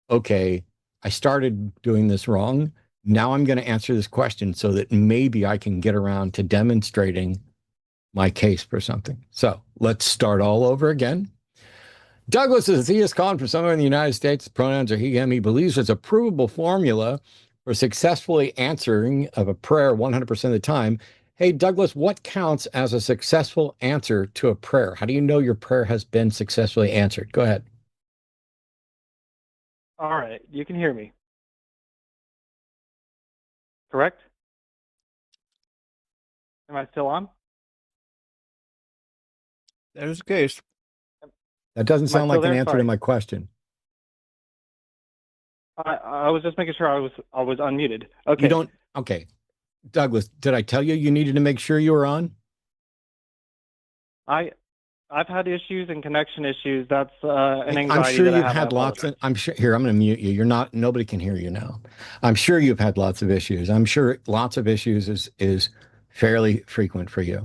okay, I started doing this wrong. Now I'm going to answer this question so that maybe I can get around to demonstrating my case for something. So let's start all over again. Douglas is a theist calling from somewhere in the United States. Pronouns are he, him. He believes there's a provable formula for successfully answering of a prayer 100% of the time. Hey, Douglas, what counts as a successful answer to a prayer? How do you know your prayer has been successfully answered? Go ahead.
All right, you can hear me. Correct? Am I still on?
That is the case.
That doesn't sound like an answer to my question.
I was just making sure I was unmuted. Okay.
You don't. Okay, Douglas, did I tell you needed to make sure you were on?
I've had issues and connection issues. That's an anxiety.
I'm sure you've had lots of. I'm sure. Here, I'm going to mute you. You're not. Nobody can hear you now. I'm sure you've had lots of issues. I'm sure lots of issues is fairly frequent for you.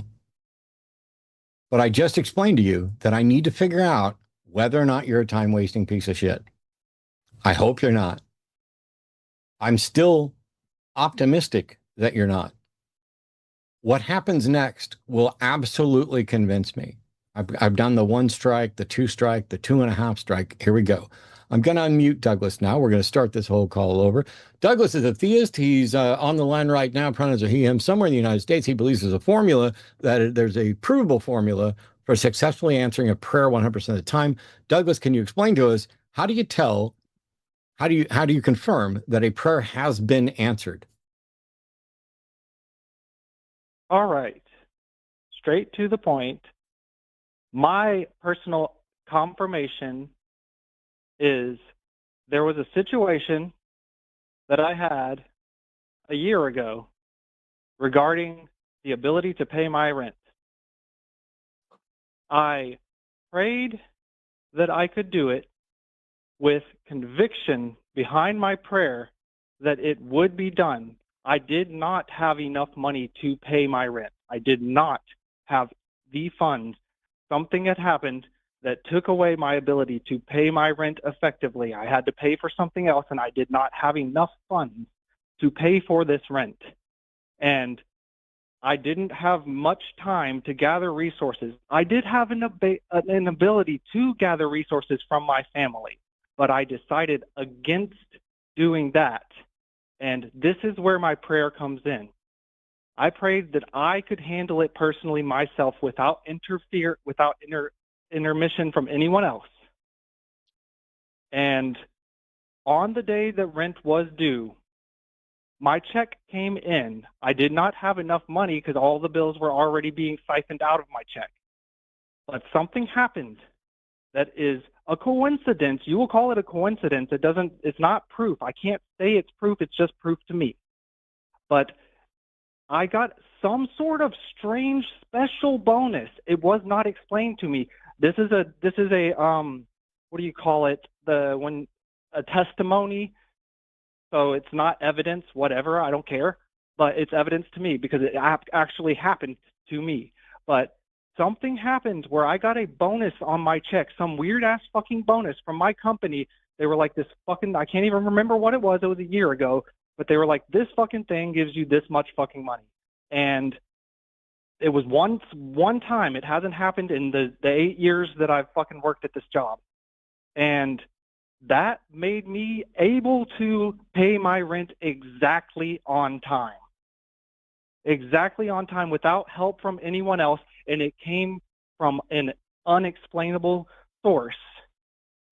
But I just explained to you that I need to figure out whether or not you're a time-wasting piece of shit. I hope you're not. I'm still optimistic that you're not. What happens next will absolutely convince me. I've done the 1 strike, the 2 strike, the 2.5 strike. Here we go. I'm going to unmute Douglas now. We're going to start this whole call over. Douglas is a theist. He's on the line right now. Pronouns are he, him. Somewhere in the United States, he believes there's a formula, that there's a provable formula for successfully answering a prayer 100% of the time. Douglas, can you explain to us, how do you tell, how do you confirm that a prayer has been answered?
All right. Straight to the point. My personal confirmation is there was a situation that I had a year ago regarding the ability to pay my rent. I prayed that I could do it with conviction behind my prayer that it would be done. I did not have enough money to pay my rent. I did not have the funds. Something had happened that took away my ability to pay my rent effectively. I had to pay for something else, and I did not have enough funds to pay for this rent. And I didn't have much time to gather resources. I did have an ability to gather resources from my family, but I decided against doing that. And this is where my prayer comes in. I prayed that I could handle it personally myself without intermission from anyone else. And on the day that rent was due, my check came in. I did not have enough money because all the bills were already being siphoned out of my check. But something happened that is a coincidence. You will call it a coincidence. It's not proof. I can't say it's proof. It's just proof to me. But I got some sort of strange special bonus. It was not explained to me. This is a what do you call it? A testimony. So it's not evidence, whatever, I don't care, but it's evidence to me because it actually happened to me. But something happened where I got a bonus on my check, some weird ass fucking bonus from my company. They were like, this fucking, I can't even remember what it was a year ago, but they were like, this fucking thing gives you this much fucking money. And it was one time. It hasn't happened in the 8 years that I've fucking worked at this job. And that made me able to pay my rent exactly on time. Exactly on time without help from anyone else. And it came from an unexplainable source.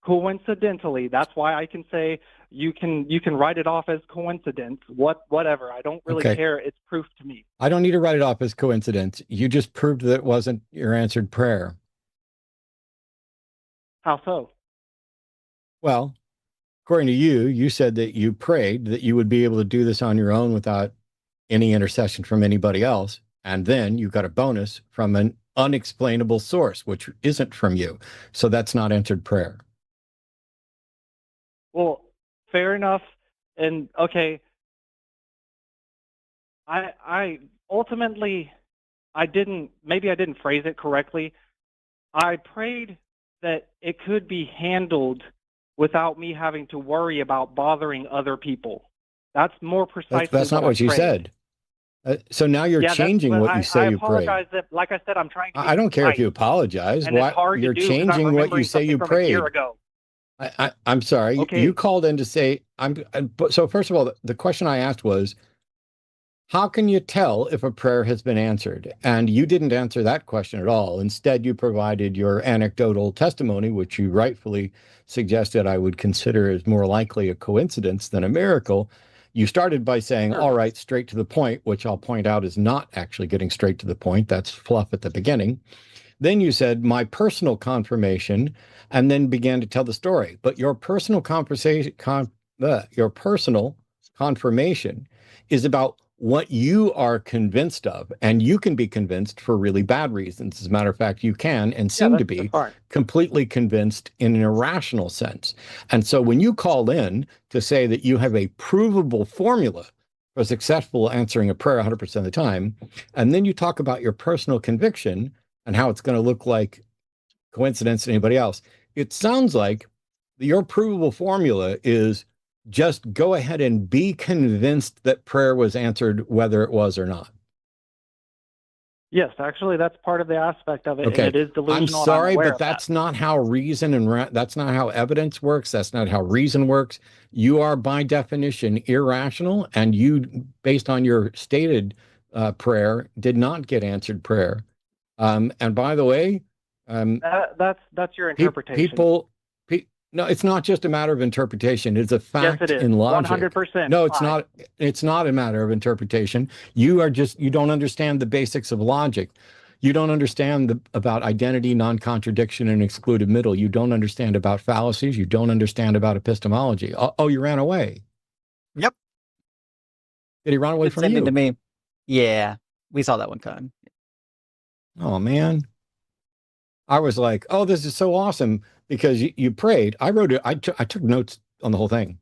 Coincidentally, that's why I can say you can write it off as coincidence, whatever. I don't really care. It's proof to me.
I don't need to write it off as coincidence. You just proved that it wasn't your answered prayer.
How so?
Well, according to you, you said that you prayed that you would be able to do this on your own without any intercession from anybody else. And then you got a bonus from an unexplainable source, which isn't from you. So that's not answered prayer.
Well, fair enough. And okay, I ultimately, maybe I didn't phrase it correctly. I prayed that it could be handled without me having to worry about bothering other people. That's more precisely.
That's not what you said. So now you're changing what you say you prayed.
I apologize. Like I said, I'm trying to.
I don't care if you apologize.
And it's hard
you're
to do
changing what you say you prayed.
A year ago.
I'm sorry.
Okay.
You called in to say so first of all, the question I asked was, how can you tell if a prayer has been answered? And you didn't answer that question at all. Instead, you provided your anecdotal testimony, which you rightfully suggested I would consider as more likely a coincidence than a miracle. You started by saying, all right, straight to the point, which I'll point out is not actually getting straight to the point. That's fluff at the beginning. Then you said, my personal confirmation, and then began to tell the story. But your personal confirmation is about what you are convinced of, and you can be convinced for really bad reasons. As a matter of fact, you can and seem to be completely convinced in an irrational sense. And so when you call in to say that you have a provable formula for successful answering a prayer 100% of the time, and then you talk about your personal conviction, and how it's going to look like coincidence to anybody else. It sounds like your provable formula is just go ahead and be convinced that prayer was answered, whether it was or not.
Yes, actually, that's part of the aspect of it,
Okay.
and it is delusional.
I'm sorry,
and I'm aware
but
of
that's
that.
not how reason that's not how evidence works. That's not how reason works. You are by definition irrational, and you, based on your stated prayer, did not get answered prayer. And by the way,
That's your interpretation.
No, it's not just a matter of interpretation. It's a fact
yes, it is.
in logic.
100%.
No, it's not. It's not a matter of interpretation. You don't understand the basics of logic. You don't understand about identity, non-contradiction, and excluded middle. You don't understand about fallacies. You don't understand about epistemology. Oh, you ran away.
Yep.
Did he run away from you?
To me. Yeah, we saw that one coming.
Oh, man. I was like, oh, this is so awesome because you prayed. I wrote it. I took notes on the whole thing.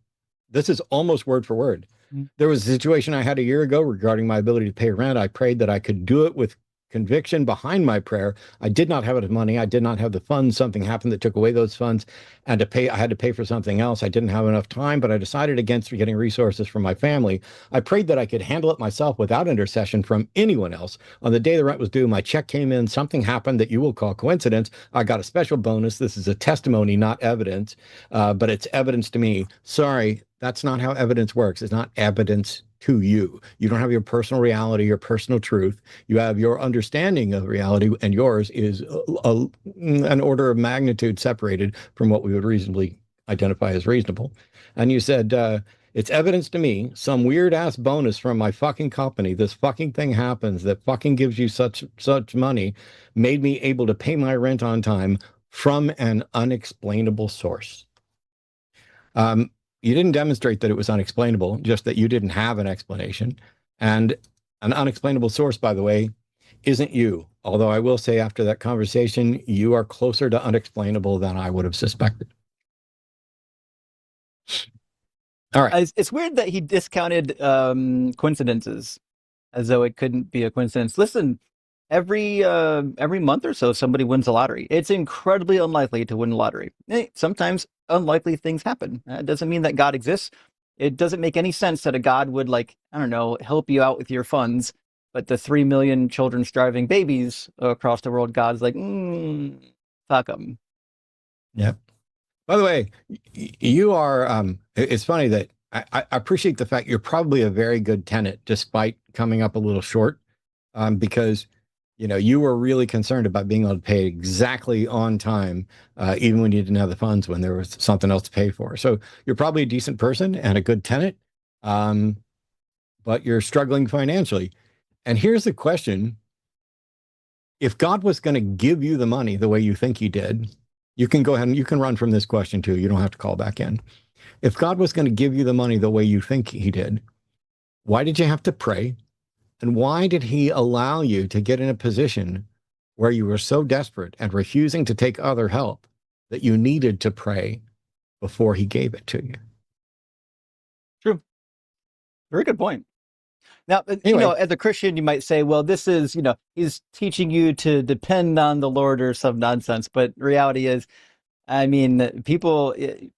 This is almost word for word. Mm-hmm. There was a situation I had a year ago regarding my ability to pay rent. I prayed that I could do it with conviction behind my prayer. I did not have enough money. I did not have the funds. Something happened that took away those funds, and I had to pay for something else. I didn't have enough time, but I decided against getting resources from my family. I prayed that I could handle it myself without intercession from anyone else. On the day the rent was due, my check came in. Something happened that you will call coincidence. I got a special bonus. This is a testimony, not evidence, but it's evidence to me. Sorry, that's not how evidence works. It's not evidence to you. You don't have your personal reality, your personal truth. You have your understanding of reality, and yours is an order of magnitude separated from what we would reasonably identify as reasonable. And you said, it's evidence to me, some weird ass bonus from my fucking company, this fucking thing happens that fucking gives you such money, made me able to pay my rent on time from an unexplainable source. You didn't demonstrate that it was unexplainable, just that you didn't have an explanation. And an unexplainable source, by the way, isn't you. Although I will say after that conversation, you are closer to unexplainable than I would have suspected. All right.
It's weird that he discounted coincidences as though it couldn't be a coincidence. Listen, every month or so, somebody wins the lottery. It's incredibly unlikely to win the lottery. Sometimes unlikely things happen. It doesn't mean that God exists. It doesn't make any sense that a God would, like, I don't know, help you out with your funds, but the 3 million children starving babies across the world, God's like, fuck them.
Yep. By the way, you are, it's funny that I appreciate the fact you're probably a very good tenant, despite coming up a little short, because you were really concerned about being able to pay exactly on time, even when you didn't have the funds, when there was something else to pay for. So you're probably a decent person and a good tenant, but you're struggling financially. And here's the question. If God was going to give you the money the way you think he did, you can go ahead and you can run from this question too. You don't have to call back in. If God was going to give you the money the way you think he did, why did you have to pray? And why did he allow you to get in a position where you were so desperate and refusing to take other help that you needed to pray before he gave it to you?
True. Very good point. Now, anyway, as a Christian, you might say, well, this is, he's teaching you to depend on the Lord or some nonsense. But reality is, I mean, people,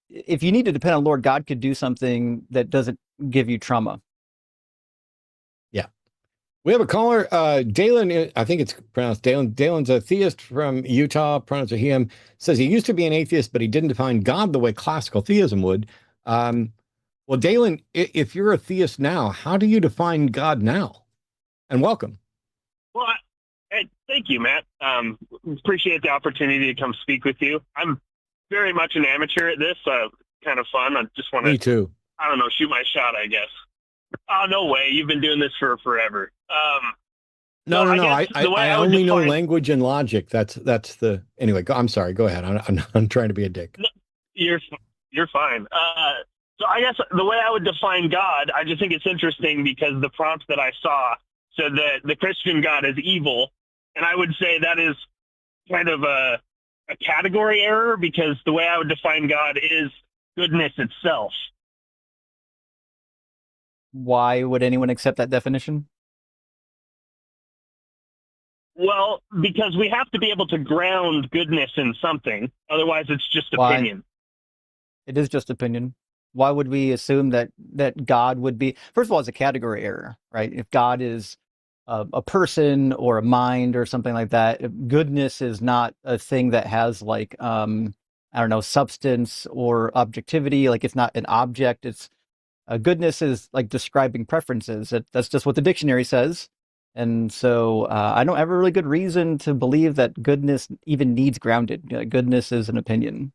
if you need to depend on the Lord, God could do something that doesn't give you trauma.
Yeah. We have a caller, Dalen, I think it's pronounced Dalen. Dalen's a theist from Utah, pronouns are he, him. Says he used to be an atheist, but he didn't define God the way classical theism would. Well, Dalen, if you're a theist now, how do you define God now? And welcome.
Well, thank you, Matt. Appreciate the opportunity to come speak with you. I'm very much an amateur at this, kind of fun. I just want to,
me too.
I don't know, shoot my shot, I guess. Oh, no way. You've been doing this for forever.
No. I only know language and logic. That's the, anyway, I'm sorry. Go ahead. I'm trying to be a dick.
No, you're fine. So I guess the way I would define God, I just think it's interesting because the prompt that I saw said that the Christian God is evil. And I would say that is kind of a category error because the way I would define God is goodness itself.
Why would anyone accept that definition?
Well, because we have to be able to ground goodness in something. Otherwise, it's just opinion.
It is just opinion. Why would we assume that God would be? First of all, it's a category error, right? If God is a person or a mind or something like that, goodness is not a thing that has like I don't know, substance or objectivity. Like it's not an object. It's goodness is like describing preferences. That's just what the dictionary says. And so I don't have a really good reason to believe that goodness even needs grounded. Goodness is an opinion.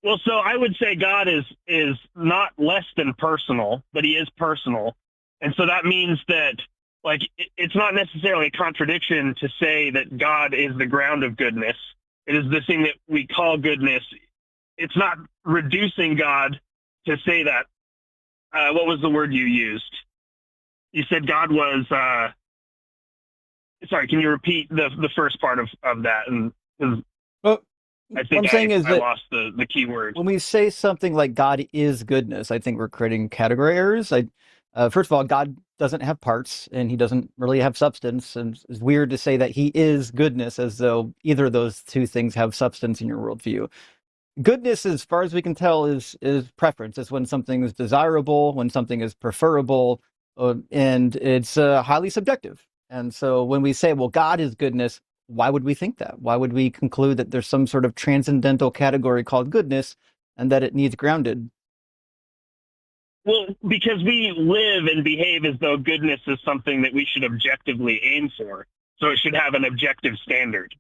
Well, so I would say God is not less than personal, but he is personal. And so that means that, like, it's not necessarily a contradiction to say that God is the ground of goodness. It is the thing that we call goodness. It's not reducing God to say that. What was the word you used? You said God was, sorry, can you repeat the first part of that? And
well,
I think I lost the key word.
When we say something like God is goodness, I think we're creating category errors. First of all, God doesn't have parts and he doesn't really have substance. And it's weird to say that he is goodness as though either of those two things have substance in your worldview. Goodness, as far as we can tell, is preference. It's when something is desirable, when something is preferable, and it's highly subjective. And so when we say, well, God is goodness, why would we think that? Why would we conclude that there's some sort of transcendental category called goodness and that it needs grounded?
Well, because we live and behave as though goodness is something that we should objectively aim for. So it should have an objective standard.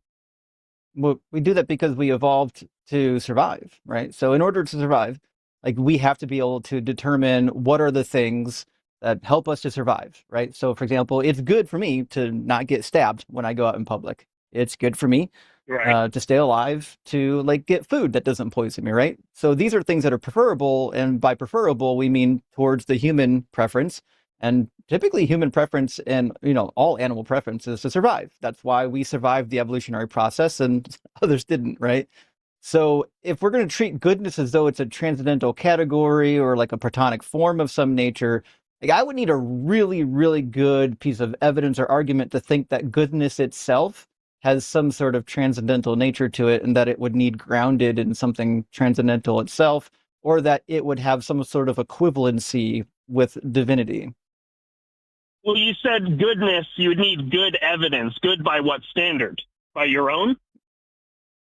Well, we do that because we evolved to survive, right? So in order to survive, like we have to be able to determine what are the things that help us to survive, right? So for example, it's good for me to not get stabbed when I go out in public. It's good for me to stay alive, to like get food that doesn't poison me, right? So these are things that are preferable, and by preferable we mean towards the human preference. And typically human preference and, all animal preference is to survive. That's why we survived the evolutionary process and others didn't, right? So if we're going to treat goodness as though it's a transcendental category or like a platonic form of some nature, like I would need a really, really good piece of evidence or argument to think that goodness itself has some sort of transcendental nature to it and that it would need grounded in something transcendental itself, or that it would have some sort of equivalency with divinity.
Well, you said goodness, you would need good evidence. Good by what standard? By your own?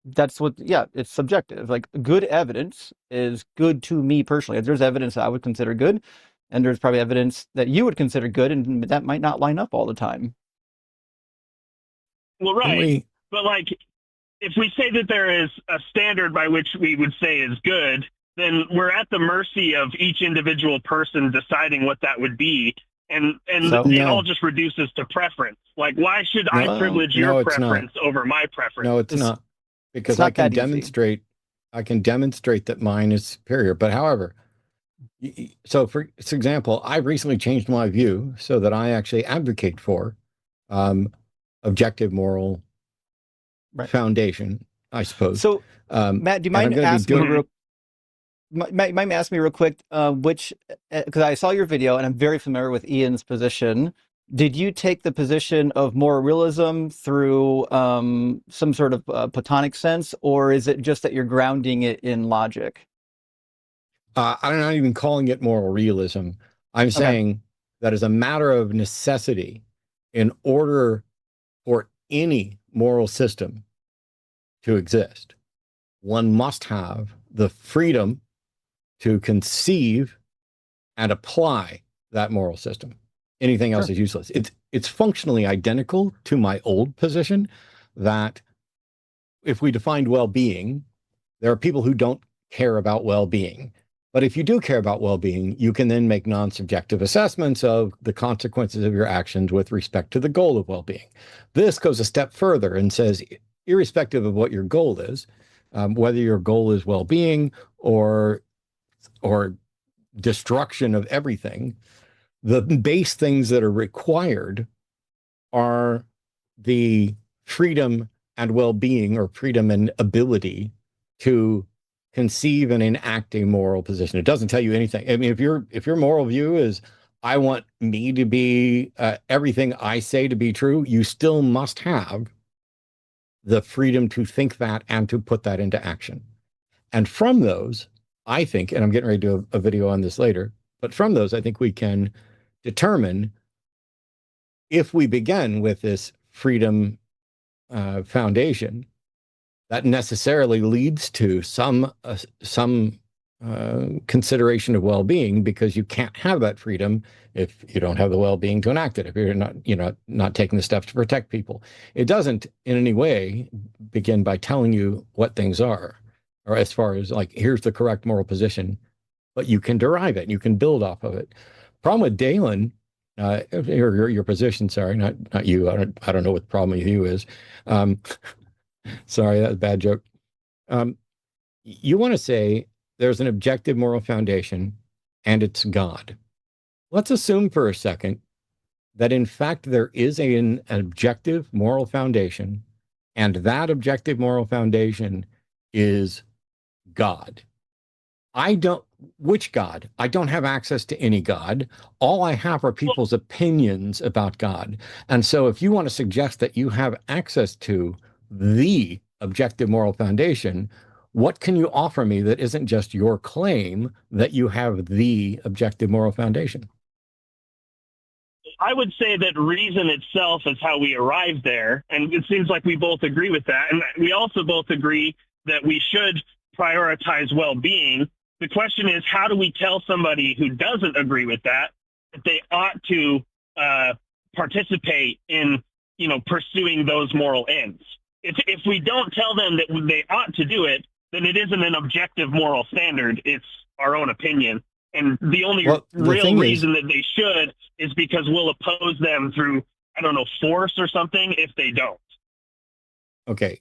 That's what, it's subjective. Like good evidence is good to me personally. There's evidence that I would consider good, and there's probably evidence that you would consider good, and that might not line up all the time.
Well, right. But like, if we say that there is a standard by which we would say is good, then we're at the mercy of each individual person deciding what that would be. And it all just reduces to preference. Like, why should I privilege your preference over my preference?
No, it's not. Because I can demonstrate that mine is superior. But however, so for example, I've recently changed my view so that I actually advocate for objective moral foundation, I suppose.
So, Matt, do you mind asking might ask me real quick, which, because I saw your video and I'm very familiar with Ian's position. Did you take the position of moral realism through some sort of platonic sense, or is it just that you're grounding it in logic?
I'm not even calling it moral realism. I'm saying that as a matter of necessity, in order for any moral system to exist, one must have the freedom to conceive and apply that moral system. Anything else is useless. It's functionally identical to my old position that if we defined well-being, there are people who don't care about well-being. But if you do care about well-being, you can then make non-subjective assessments of the consequences of your actions with respect to the goal of well-being. This goes a step further and says, irrespective of what your goal is, whether your goal is well-being or destruction of everything, the base things that are required are the freedom and well-being, or freedom and ability to conceive and enact a moral position. It doesn't tell you anything. I mean, if your moral view is I want me to be everything I say to be true, you still must have the freedom to think that and to put that into action. And from those, I think, and I'm getting ready to do a video on this later, but from those, I think we can determine if we begin with this freedom foundation, that necessarily leads to some consideration of well-being, because you can't have that freedom if you don't have the well-being to enact it, if you're not taking the steps to protect people. It doesn't in any way begin by telling you what things are, or as far as like, here's the correct moral position, but you can derive it and you can build off of it. Problem with Dalen, your position, sorry, not you. I don't know what the problem with you is. Sorry, that was a bad joke. You want to say there's an objective moral foundation and it's God. Let's assume for a second that in fact there is an objective moral foundation, and that objective moral foundation is God. Which God? I don't have access to any God. All I have are people's opinions about God. And so if you want to suggest that you have access to the objective moral foundation, what can you offer me that isn't just your claim that you have the objective moral foundation?
I would say that reason itself is how we arrive there. And it seems like we both agree with that. And we also both agree that we should prioritize well-being. The question is, how do we tell somebody who doesn't agree with that they ought to participate in, pursuing those moral ends? If we don't tell them that they ought to do it, then it isn't an objective moral standard. It's our own opinion. And the only real reason that they should is because we'll oppose them through, force or something if they don't.
Okay.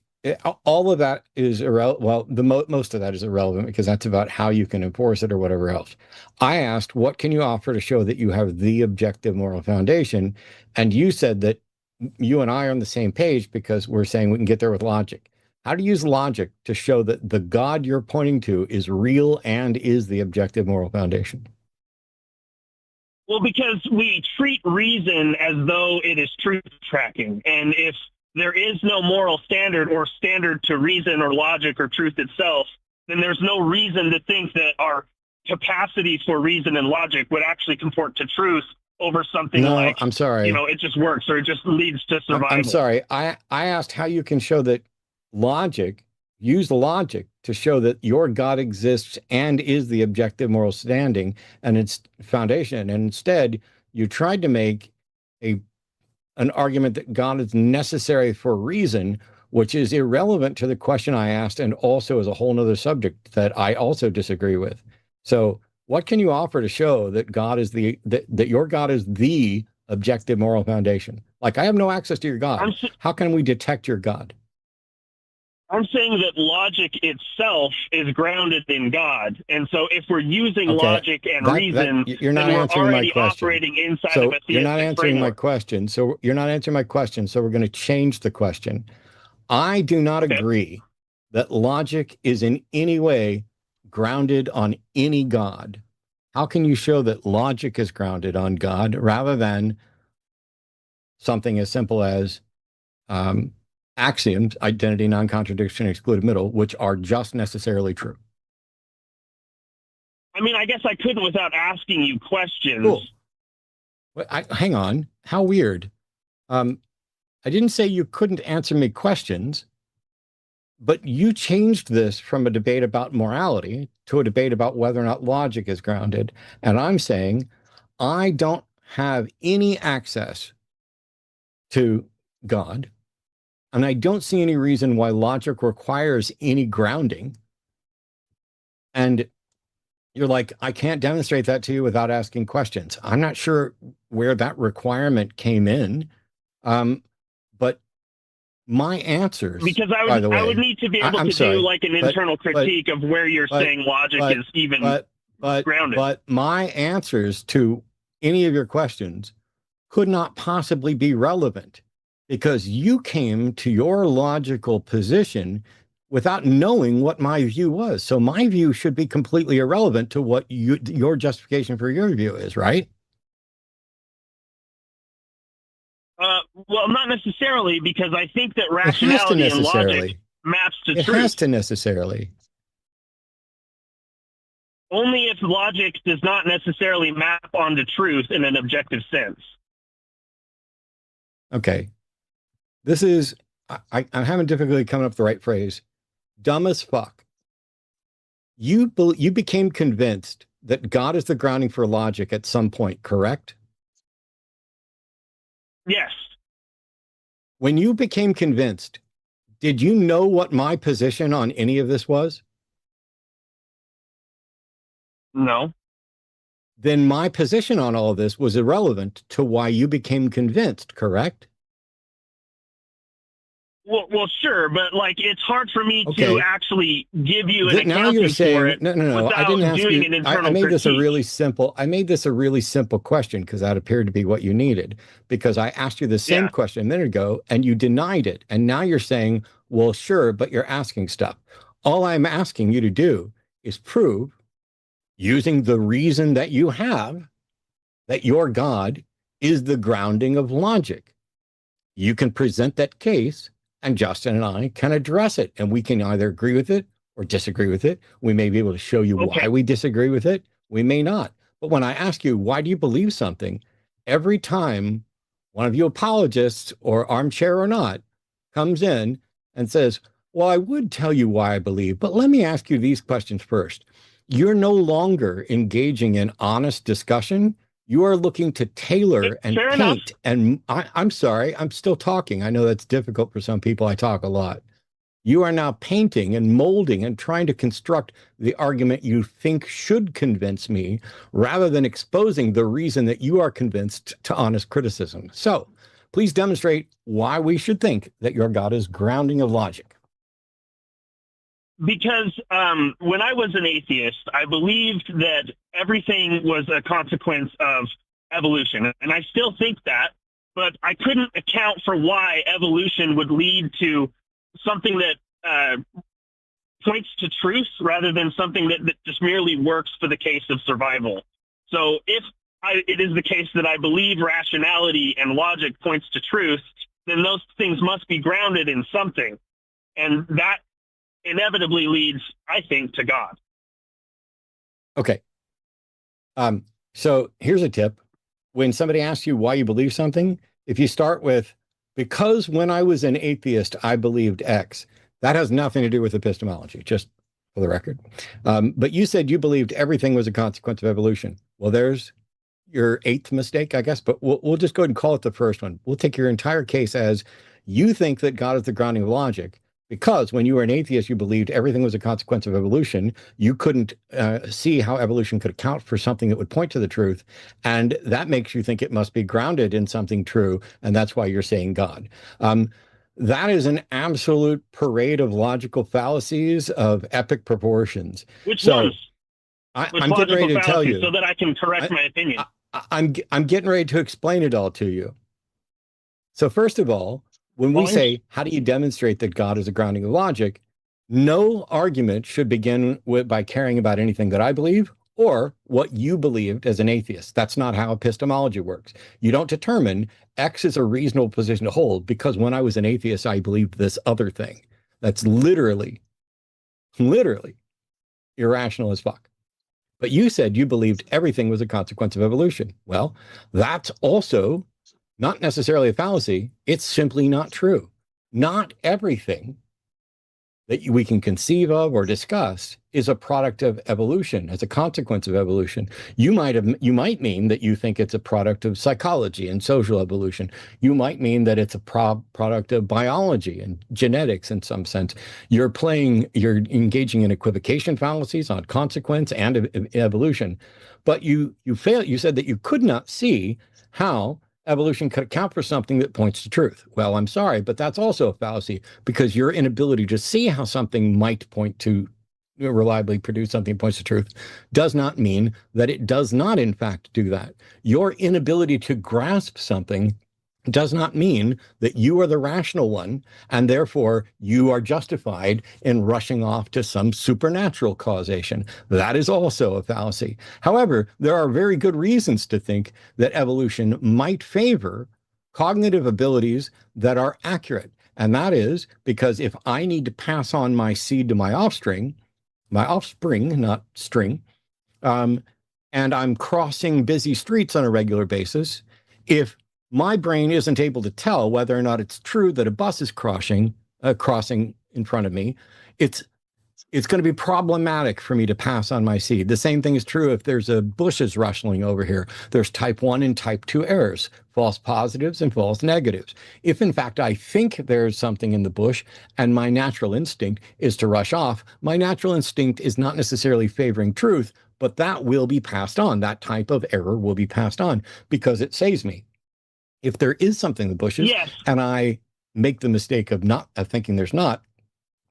All of that is irrelevant. Well, most of that is irrelevant because that's about how you can enforce it or whatever else. I asked, what can you offer to show that you have the objective moral foundation? And you said that you and I are on the same page because we're saying we can get there with logic. How do you use logic to show that the God you're pointing to is real and is the objective moral foundation?
Well, because we treat reason as though it is truth tracking. And if there is no moral standard or standard to reason or logic or truth itself, then there's no reason to think that our capacity for reason and logic would actually comport to truth over something like,
I'm sorry,
it just works or it just leads to survival.
I'm sorry. I asked how you can show that use logic to show that your God exists and is the objective moral standing and its foundation. And instead, you tried to make an argument that God is necessary for reason, which is irrelevant to the question I asked, and also is a whole nother subject that I also disagree with. So what can you offer to show that God is that your God is the objective moral foundation? Like, I have no access to your God. How can we detect your God?
I'm saying that logic itself is grounded in God. And so if we're using logic and reason,
you're not answering my question.
Operating inside
so
of a
you're not answering
framework.
my question. So you're not answering my question. So we're going to change the question. I do not agree that logic is in any way grounded on any God. How can you show that logic is grounded on God rather than something as simple as axioms, identity, non-contradiction, excluded middle, which are just necessarily true?
I mean, I guess I couldn't without asking you questions.
Cool. Hang on. How weird. I didn't say you couldn't answer me questions, but you changed this from a debate about morality to a debate about whether or not logic is grounded. And I'm saying I don't have any access to God. And I don't see any reason why logic requires any grounding. And you're like, I can't demonstrate that to you without asking questions. I'm not sure where that requirement came in. But my answers,
because I would need to be able to do like an internal critique of where you're saying logic is even grounded.
But my answers to any of your questions could not possibly be relevant, because you came to your logical position without knowing what my view was. So my view should be completely irrelevant to what your justification for your view is, right?
Well, not necessarily, because I think that rationality and logic maps to truth.
It has to necessarily.
Only if logic does not necessarily map onto truth in an objective sense.
Okay. This is, I'm having difficulty coming up with the right phrase. Dumb as fuck. You became convinced that God is the grounding for logic at some point, correct?
Yes.
When you became convinced, did you know what my position on any of this was?
No.
Then my position on all of this was irrelevant to why you became convinced, correct?
Well, sure, but like it's hard for me to actually give you an
now you're saying,
for it.
No. I didn't ask you. I made this a really simple. I made this a really simple question because that appeared to be what you needed. Because I asked you the same question a minute ago and you denied it, and now you're saying, well, sure, but you're asking stuff. All I'm asking you to do is prove, using the reason that you have, that your God is the grounding of logic. You can present that case. And Justin and I can address it, and we can either agree with it or disagree with it. We may be able to show you why we disagree with it. We may not. But when I ask you, why do you believe something? Every time one of you apologists, or armchair or not, comes in and says, well, I would tell you why I believe, but let me ask you these questions first. You're no longer engaging in honest discussion. You are looking to tailor and paint.
Enough.
And I'm sorry, I'm still talking. I know that's difficult for some people. I talk a lot. You are now painting and molding and trying to construct the argument you think should convince me, rather than exposing the reason that you are convinced to honest criticism. So please demonstrate why we should think that your God is grounding of logic.
Because when I was an atheist, I believed that everything was a consequence of evolution. And I still think that, but I couldn't account for why evolution would lead to something that points to truth rather than something that just merely works for the case of survival. So if it is the case that I believe rationality and logic points to truth, then those things must be grounded in something. And that inevitably leads, I think, to God.
Okay. So here's a tip. When somebody asks you why you believe something, if you start with, because when I was an atheist, I believed X, that has nothing to do with epistemology, just for the record. But you said you believed everything was a consequence of evolution. Well, there's your eighth mistake, I guess, but we'll just go ahead and call it the first one. We'll take your entire case as you think that God is the grounding of logic. Because when you were an atheist, you believed everything was a consequence of evolution. You couldn't see how evolution could account for something that would point to the truth. And that makes you think it must be grounded in something true. And that's why you're saying God. That is an absolute parade of logical fallacies of epic proportions.
Which ones?
I'm getting ready to tell you.
So that I can correct my opinion.
I'm getting ready to explain it all to you. So first of all, when we say, how do you demonstrate that God is a grounding of logic? No argument should begin by caring about anything that I believe or what you believed as an atheist. That's not how epistemology works. You don't determine X is a reasonable position to hold because when I was an atheist, I believed this other thing. That's literally irrational as fuck. But you said you believed everything was a consequence of evolution. Well, that's also not necessarily a fallacy. It's simply not true. Not everything that we can conceive of or discuss is a product of evolution, as a consequence of evolution. You might mean that you think it's a product of psychology and social evolution. You might mean that it's a product of biology and genetics in some sense. You're engaging in equivocation fallacies on consequence and evolution. But you said that you could not see how evolution could account for something that points to truth. Well, I'm sorry, but that's also a fallacy because your inability to see how something might point to reliably produce something that points to truth does not mean that it does not in fact do that. Your inability to grasp something does not mean that you are the rational one and therefore you are justified in rushing off to some supernatural causation. That is also a fallacy. However, there are very good reasons to think that evolution might favor cognitive abilities that are accurate. And that is because if I need to pass on my seed to my offspring, not string, and I'm crossing busy streets on a regular basis, if my brain isn't able to tell whether or not it's true that a bus is crossing in front of me, it's going to be problematic for me to pass on my seed. The same thing is true if there's a bushes rustling over here. There's type 1 and type 2 errors, false positives and false negatives. If in fact I think there's something in the bush and my natural instinct is to rush off, my natural instinct is not necessarily favoring truth, but that will be passed on. That type of error will be passed on because it saves me. If there is something in the bushes and I make the mistake of thinking there's not,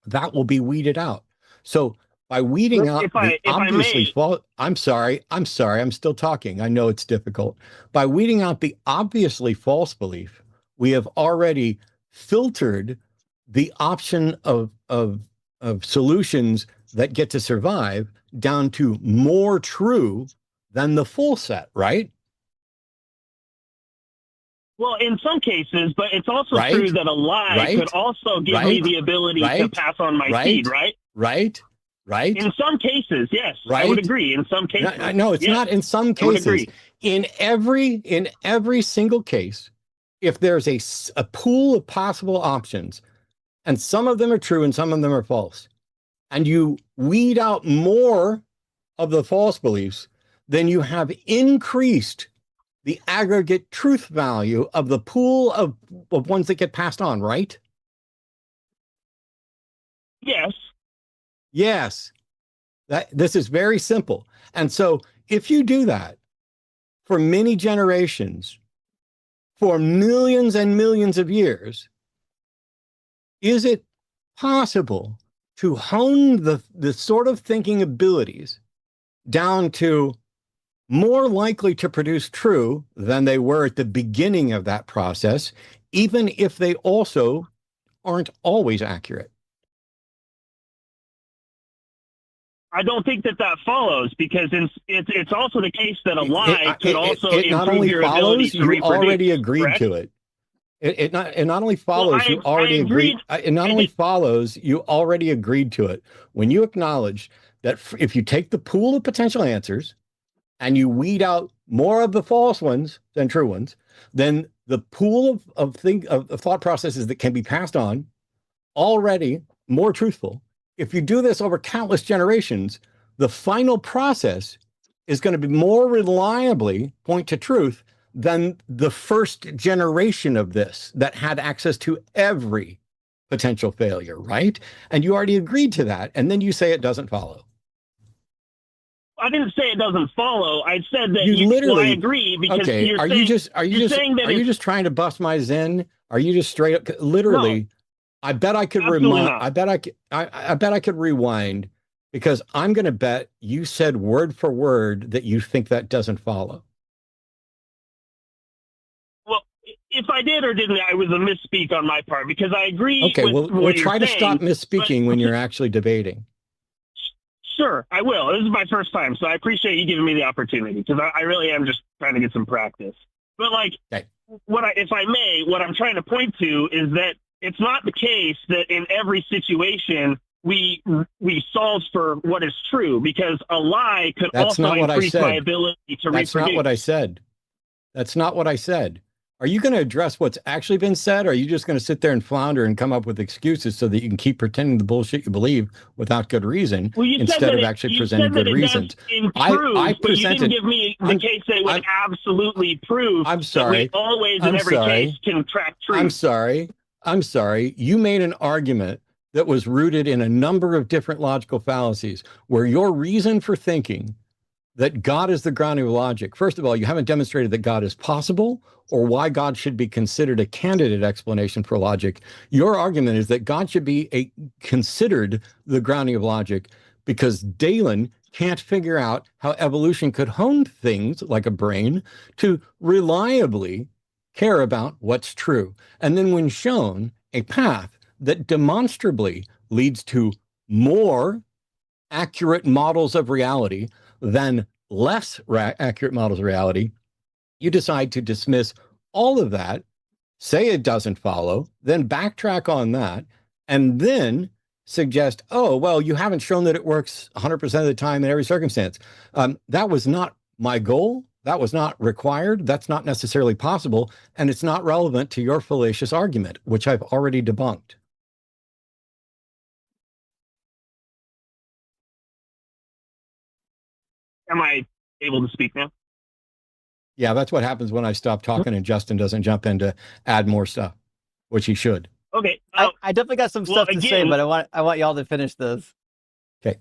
that will be weeded out. So by weeding out the obviously false, I'm sorry, I'm still talking. I know it's difficult. By weeding out the obviously false belief, we have already filtered the option of solutions that get to survive down to more true than the full set, right?
Well, in some cases, but it's also true that a lie could also give me the ability to pass on my seed, right?
Right.
In some cases, yes, I would agree. In some cases,
no, it's not. In some cases, in every single case, if there's a pool of possible options, and some of them are true and some of them are false, and you weed out more of the false beliefs, then you have increased the aggregate truth value of the pool of ones that get passed on, right?
Yes.
Yes. This is very simple. And so if you do that for many generations, for millions and millions of years, is it possible to hone the sort of thinking abilities down to more likely to produce true than they were at the beginning of that process, even if they also aren't always accurate?
I don't think that follows, because it's also the case that a lie could also
it not
improve
only
your
follows,
ability to
you
reproduce,
already agreed
correct?
to it. It not only follows,
Well,
you already agreed. It not only
did.
follows, you already agreed to it. When you acknowledge that if you take the pool of potential answers and you weed out more of the false ones than true ones, then the pool of thought processes that can be passed on already more truthful. If you do this over countless generations, the final process is going to be more reliably point to truth than the first generation of this that had access to every potential failure, right? And you already agreed to that, and then you say it doesn't follow.
I didn't say it doesn't follow. I said that
you literally.
Well, I agree, because
okay,
you're
are
saying,
you just trying to bust my zen? Are you just straight up literally?
No,
I bet I could
absolutely not.
I bet I could rewind, because I'm going to bet you said word for word that you think that doesn't follow.
Well, if I did or didn't, I was a misspeak on my part, because I agree.
Okay,
with
we'll
what
try
you're
to stop misspeaking when you're actually debating.
Sure, I will. This is my first time, so I appreciate you giving me the opportunity, because I really am just trying to get some practice. But
okay.
If I may, what I'm trying to point to is that it's not the case that in every situation we solve for what is true, because a lie could also increase my ability to reproduce.
That's not what I said. That's not what I said. Are you going to address what's actually been said, or are you just going to sit there and flounder and come up with excuses so that you can keep pretending the bullshit you believe without good reason, instead of actually presenting good reasons?
I presented, but you didn't give me the case that would absolutely prove that we always in every case can track truth.
I'm sorry. You made an argument that was rooted in a number of different logical fallacies, where your reason for thinking that God is the grounding of logic, first of all, you haven't demonstrated that God is possible or why God should be considered a candidate explanation for logic. Your argument is that God should be considered the grounding of logic because Dillahunty can't figure out how evolution could hone things like a brain to reliably care about what's true. And then when shown a path that demonstrably leads to more accurate models of reality than less accurate models of reality, you decide to dismiss all of that say it doesn't follow, then backtrack on that, and then suggest, oh, well, you haven't shown that it works 100% of the time in every circumstance. That was not my goal. That was not required. That's not necessarily possible. And it's not relevant to your fallacious argument, which I've already debunked.
Am I able to speak now?
Yeah, that's what happens when I stop talking and Justin doesn't jump in to add more stuff, which he should.
Okay.
I definitely got some stuff to say, but I want y'all to finish this.
Okay.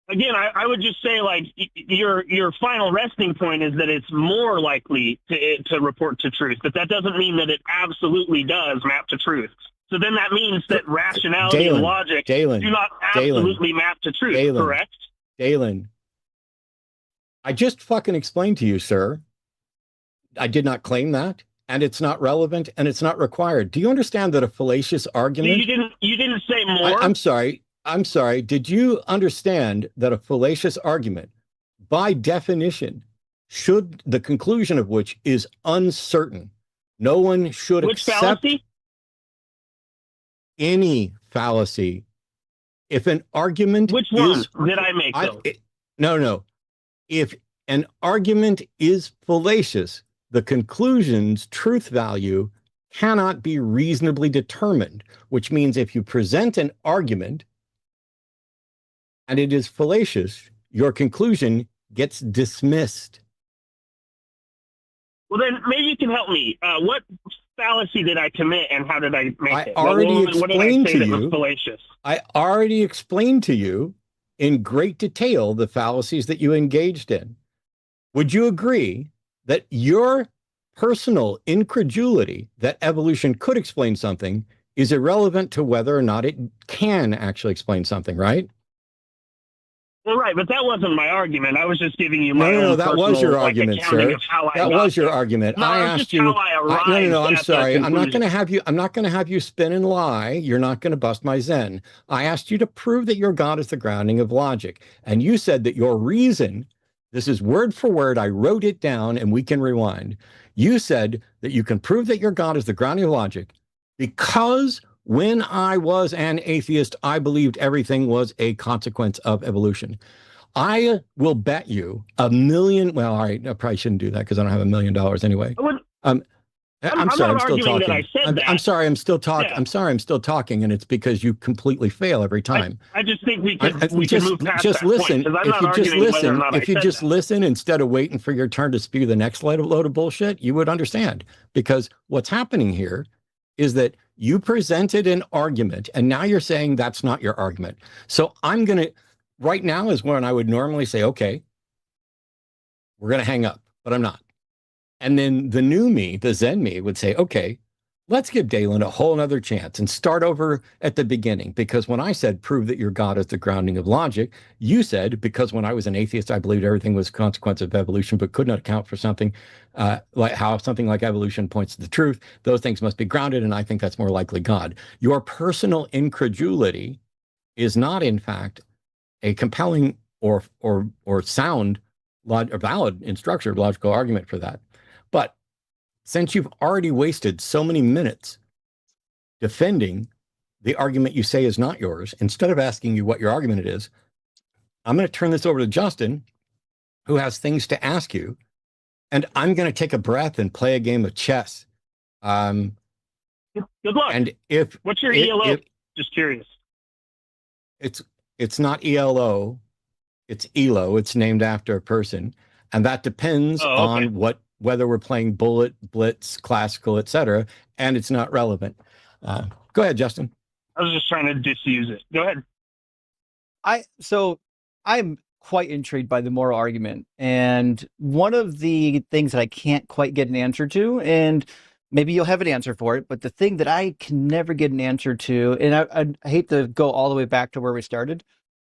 Again, I would just say, like, your final resting point is that it's more likely to report to truth, but that doesn't mean that it absolutely does map to truth. So then that means that rationality and logic do not absolutely map to truth, correct?
Dalen, I just fucking explained to you, sir. I did not claim that, and it's not relevant, and it's not required. Do you understand that a fallacious argument?
You didn't say more.
I'm sorry. Did you understand that a fallacious argument, by definition, should the conclusion of which is uncertain? No one should accept
fallacy?
Any fallacy. If an argument
Which one did I make, though?
No. If an argument is fallacious, the conclusion's truth value cannot be reasonably determined, which means if you present an argument and it is fallacious, your conclusion gets dismissed.
Well, then maybe you can help me. What fallacy did I commit, and how did I make it?
What did I say
that was fallacious?
I already explained to you in great detail the fallacies that you engaged in. Would you agree that your personal incredulity that evolution could explain something is irrelevant to whether or not it can actually explain something, right?
Well, right, but that wasn't my argument. I was just giving you my own
No, that was your argument, sir.
That
was your argument. I asked you. No, I'm sorry. I'm not going to have you spin and lie. You're not going to bust my Zen. I asked you to prove that your God is the grounding of logic, and you said that your reason. This is word for word. I wrote it down, and we can rewind. You said that you can prove that your God is the grounding of logic because when I was an atheist, I believed everything was a consequence of evolution. I will bet you $1 million. Well, all right, I probably shouldn't do that because I don't have $1 million anyway. I'm sorry, I'm still talking. I'm sorry, I'm still talking. I'm sorry, I'm still talking, and it's because you completely fail every time.
I just think we can move past
just
that
listen.
Point,
if you just listen instead of waiting for your turn to spew the next load of bullshit, you would understand. Because what's happening here is that you presented an argument, and now you're saying that's not your argument. So right now is when I would normally say, okay, we're going to hang up, but I'm not. And then the new me, the Zen me, would say, okay, let's give Dalen a whole nother chance and start over at the beginning. Because when I said, prove that your God is the grounding of logic, you said, because when I was an atheist, I believed everything was a consequence of evolution, but could not account for something like how something like evolution points to the truth. Those things must be grounded, and I think that's more likely God. Your personal incredulity is not, in fact, a compelling or sound or valid in structure logical argument for that. But since you've already wasted so many minutes defending the argument you say is not yours, instead of asking you what your argument is, I'm going to turn this over to Justin, who has things to ask you, and I'm going to take a breath and play a game of chess.
Good luck.
And
what's your ELO? Just curious.
It's not ELO, it's ELO. It's named after a person, and that depends on whether we're playing bullet, blitz, classical, etc., and it's not relevant. Go ahead, Justin.
I was just trying to disuse it. Go ahead.
I'm quite intrigued by the moral argument, and one of the things that I can't quite get an answer to, and maybe you'll have an answer for it, but the thing that I can never get an answer to, and I hate to go all the way back to where we started,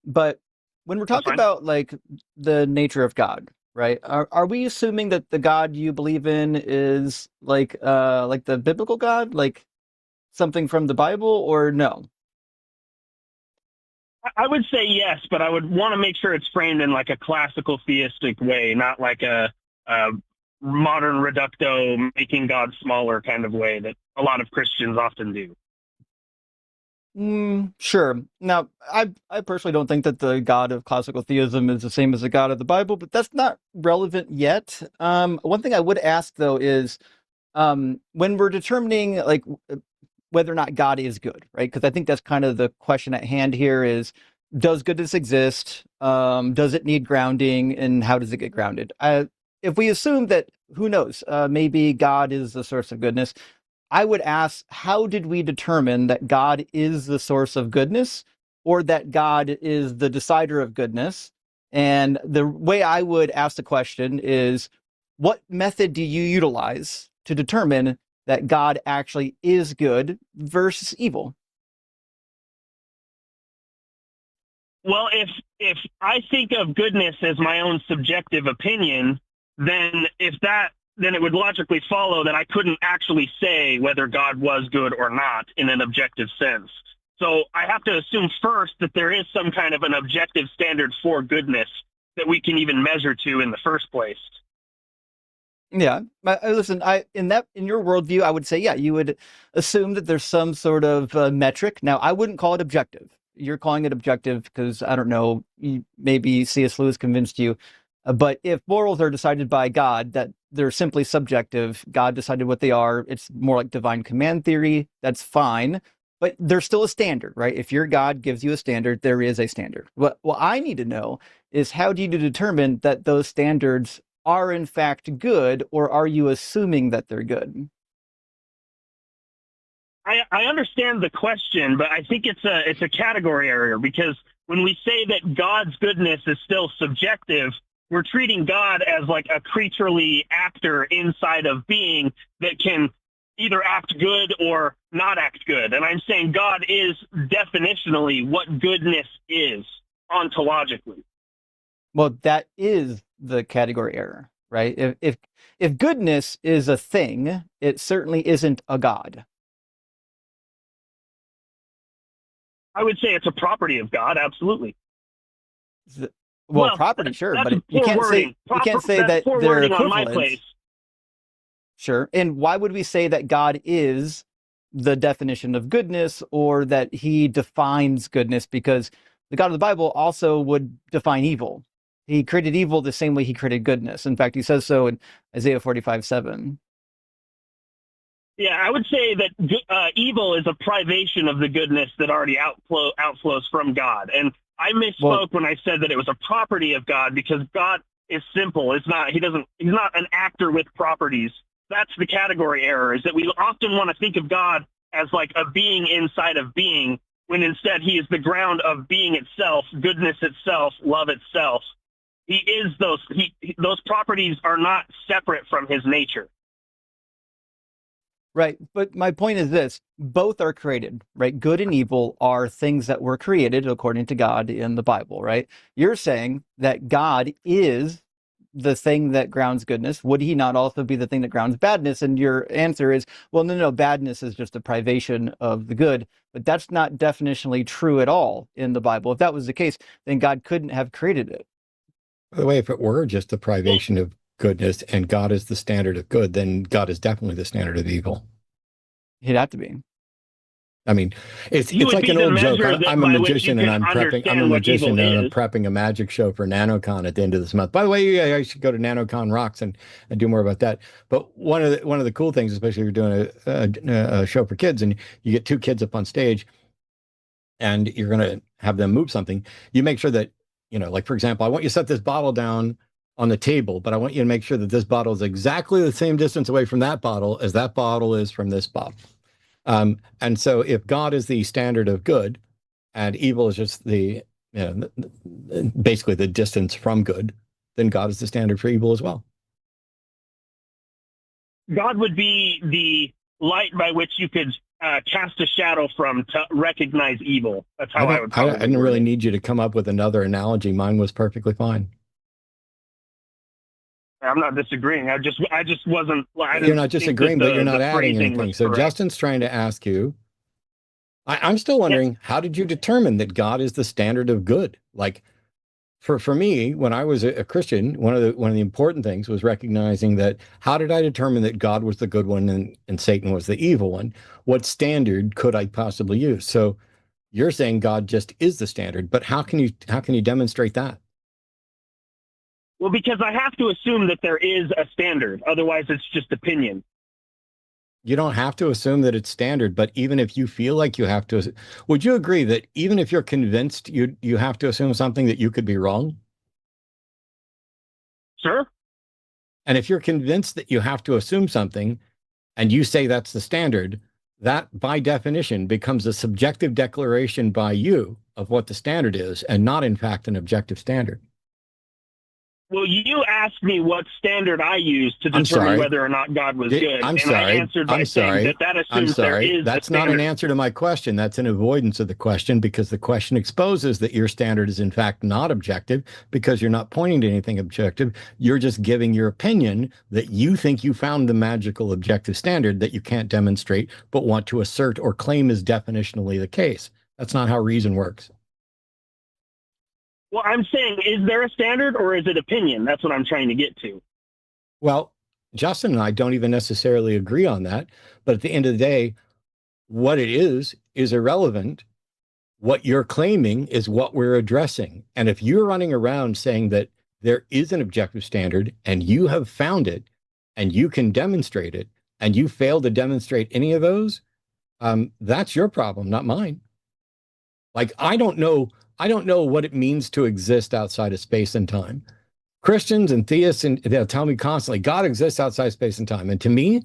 but when we're talking about like the nature of God, right? Are we assuming that the God you believe in is like the biblical God, like something from the Bible, or no?
I would say yes, but I would want to make sure it's framed in like a classical theistic way, not like a modern reducto, making God smaller kind of way that a lot of Christians often do.
Sure. Now, I personally don't think that the God of classical theism is the same as the God of the Bible, but that's not relevant yet. One thing I would ask though is, when we're determining like whether or not God is good, right? Because I think that's kind of the question at hand here is, does goodness exist? Does it need grounding, and how does it get grounded? If we assume that, who knows, maybe God is the source of goodness, I would ask, how did we determine that God is the source of goodness, or that God is the decider of goodness? And the way I would ask the question is, what method do you utilize to determine that God actually is good versus evil?
Well, if I think of goodness as my own subjective opinion, then then it would logically follow that I couldn't actually say whether God was good or not in an objective sense. So I have to assume first that there is some kind of an objective standard for goodness that we can even measure to in the first place.
Yeah, listen, in your worldview, I would say, yeah, you would assume that there's some sort of metric. Now, I wouldn't call it objective. You're calling it objective because, I don't know, maybe C.S. Lewis convinced you. But if morals are decided by God, that they're simply subjective, God decided what they are, it's more like divine command theory, that's fine. But there's still a standard, right? If your God gives you a standard, there is a standard. What I need to know is, how do you determine that those standards are in fact good, or are you assuming that they're good?
I understand the question, but I think it's a category error, because when we say that God's goodness is still subjective, we're treating God as like a creaturely actor inside of being that can either act good or not act good. And I'm saying God is definitionally what goodness is ontologically.
Well, that is the category error, right? If goodness is a thing, it certainly isn't a God.
I would say it's a property of God, absolutely.
Well, property, sure, but you can't say that they're equivalent. Sure. And why would we say that God is the definition of goodness, or that he defines goodness? Because the God of the Bible also would define evil. He created evil the same way he created goodness. In fact, he says so in Isaiah 45:7.
Yeah, I would say that evil is a privation of the goodness that already outflows from God. And I misspoke when I said that it was a property of God, because God is simple. He's not an actor with properties. That's the category error, is that we often want to think of God as like a being inside of being, when instead he is the ground of being itself, goodness itself, love itself. He is those properties are not separate from his nature.
Right. But my point is this, both are created, right? Good and evil are things that were created according to God in the Bible, right? You're saying that God is the thing that grounds goodness. Would he not also be the thing that grounds badness? And your answer is, well, no, badness is just a privation of the good. But that's not definitionally true at all in the Bible. If that was the case, then God couldn't have created it.
By the way, if it were just a privation of goodness and God is the standard of good, then God is definitely the standard of evil.
He'd have to be.
I mean, it's like an old joke. I'm a magician and I'm prepping a magic show for NanoCon at the end of this month. By the way, I should go to NanoCon Rocks and do more about that. But one of the cool things, especially if you're doing a show for kids and you get two kids up on stage and you're going to have them move something, you make sure that, like, for example, I want you to set this bottle down on the table, but I want you to make sure that this bottle is exactly the same distance away from that bottle as that bottle is from this bottle. And so if God is the standard of good and evil is just basically the distance from good, then God is the standard for evil as well.
God would be the light by which you could cast a shadow from to recognize evil. That's how I would probably
I didn't really need you to come up with another analogy. Mine was perfectly fine.
I'm not disagreeing. I just wasn't.
You're not disagreeing, but you're not adding anything. So Justin's trying to ask you. I'm still wondering, how did you determine that God is the standard of good? Like, for me, when I was a Christian, one of the important things was recognizing that how did I determine that God was the good one and Satan was the evil one? What standard could I possibly use? So you're saying God just is the standard, but how can you demonstrate that?
Well, because I have to assume that there is a standard. Otherwise, it's just opinion.
You don't have to assume that it's standard, but even if you feel like you have to, would you agree that even if you're convinced you have to assume something, that you could be wrong?
Sure.
And if you're convinced that you have to assume something and you say that's the standard, that by definition becomes a subjective declaration by you of what the standard is and not in fact an objective standard.
Well, you asked me what standard I used to determine whether or not God was good.
I answered by saying
that assumes there is
That's not an answer to my question. That's an avoidance of the question, because the question exposes that your standard is in fact not objective, because you're not pointing to anything objective. You're just giving your opinion that you think you found the magical objective standard that you can't demonstrate, but want to assert or claim is definitionally the case. That's not how reason works.
Well, I'm saying, is there a standard or is it opinion? That's what I'm trying to get to.
Well, Justin and I don't even necessarily agree on that. But at the end of the day, what it is irrelevant. What you're claiming is what we're addressing. And if you're running around saying that there is an objective standard and you have found it and you can demonstrate it and you fail to demonstrate any of those, that's your problem, not mine. Like, I don't know what it means to exist outside of space and time. Christians and theists, and they'll tell me constantly, God exists outside space and time. And to me,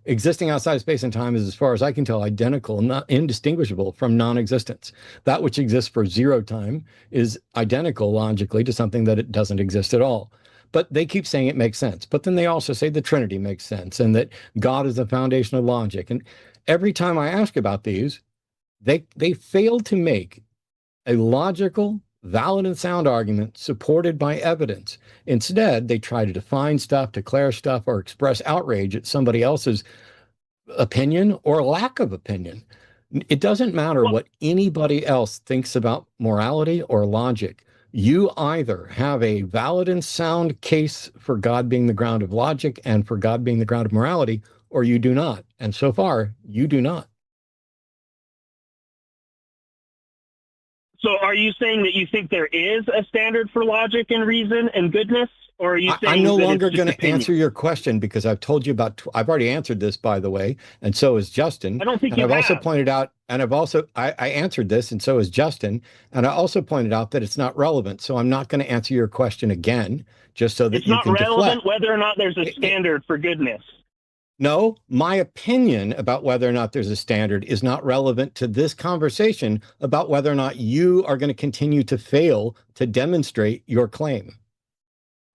existing outside space and time is, as far as I can tell, identical, not indistinguishable from non-existence. That which exists for zero time is identical logically to something that it doesn't exist at all. But they keep saying it makes sense. But then they also say the Trinity makes sense and that God is the foundation of logic. And every time I ask about these, they fail to make a logical, valid, and sound argument supported by evidence. Instead, they try to define stuff, declare stuff, or express outrage at somebody else's opinion or lack of opinion. It doesn't matter what anybody else thinks about morality or logic. You either have a valid and sound case for God being the ground of logic and for God being the ground of morality, or you do not. And so far, you do not.
So are you saying that you think there is a standard for logic and reason and goodness? Or are you saying
I'm no longer going to answer your question, because I've told you about, I've already answered this, by the way, and so is Justin.
I don't think
you have. Also pointed out, and I answered this, and so is Justin, and I also pointed out that it's not relevant. So I'm not going to answer your question again, just so that you can deflect.
It's not relevant whether or not there's a standard for goodness.
No, my opinion about whether or not there's a standard is not relevant to this conversation about whether or not you are going to continue to fail to demonstrate your claim.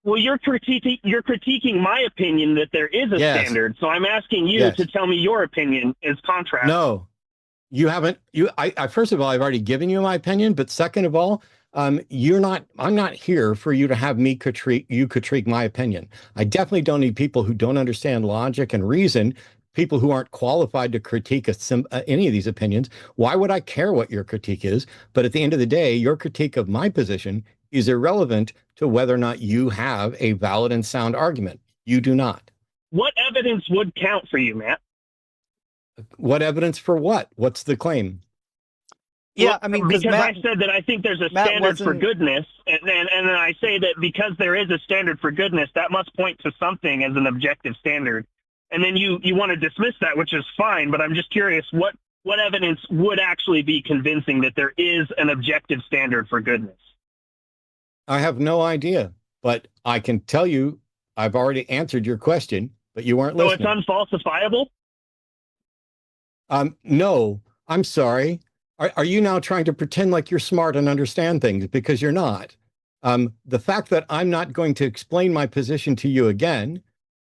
Well, you're critiquing my opinion that there is a standard. So I'm asking you to tell me your opinion is contrary.
No, you haven't. I first of all, I've already given you my opinion, but second of all, I'm not here for you to have me critique my opinion. I definitely don't need people who don't understand logic and reason, people who aren't qualified to critique any of these opinions. Why would I care what your critique is? But at the end of the day, your critique of my position is irrelevant to whether or not you have a valid and sound argument. You do not.
What evidence would count for you, Matt?
What evidence for what? What's the claim?
Yeah, I mean,
because I said that I think there's a standard for goodness, and then I say that because there is a standard for goodness, that must point to something as an objective standard. And then you want to dismiss that, which is fine, but I'm just curious, what evidence would actually be convincing that there is an objective standard for goodness?
I have no idea, but I can tell you I've already answered your question, but you weren't listening.
So it's unfalsifiable?
No, I'm sorry. Are you now trying to pretend like you're smart and understand things? Because you're not. The fact that I'm not going to explain my position to you again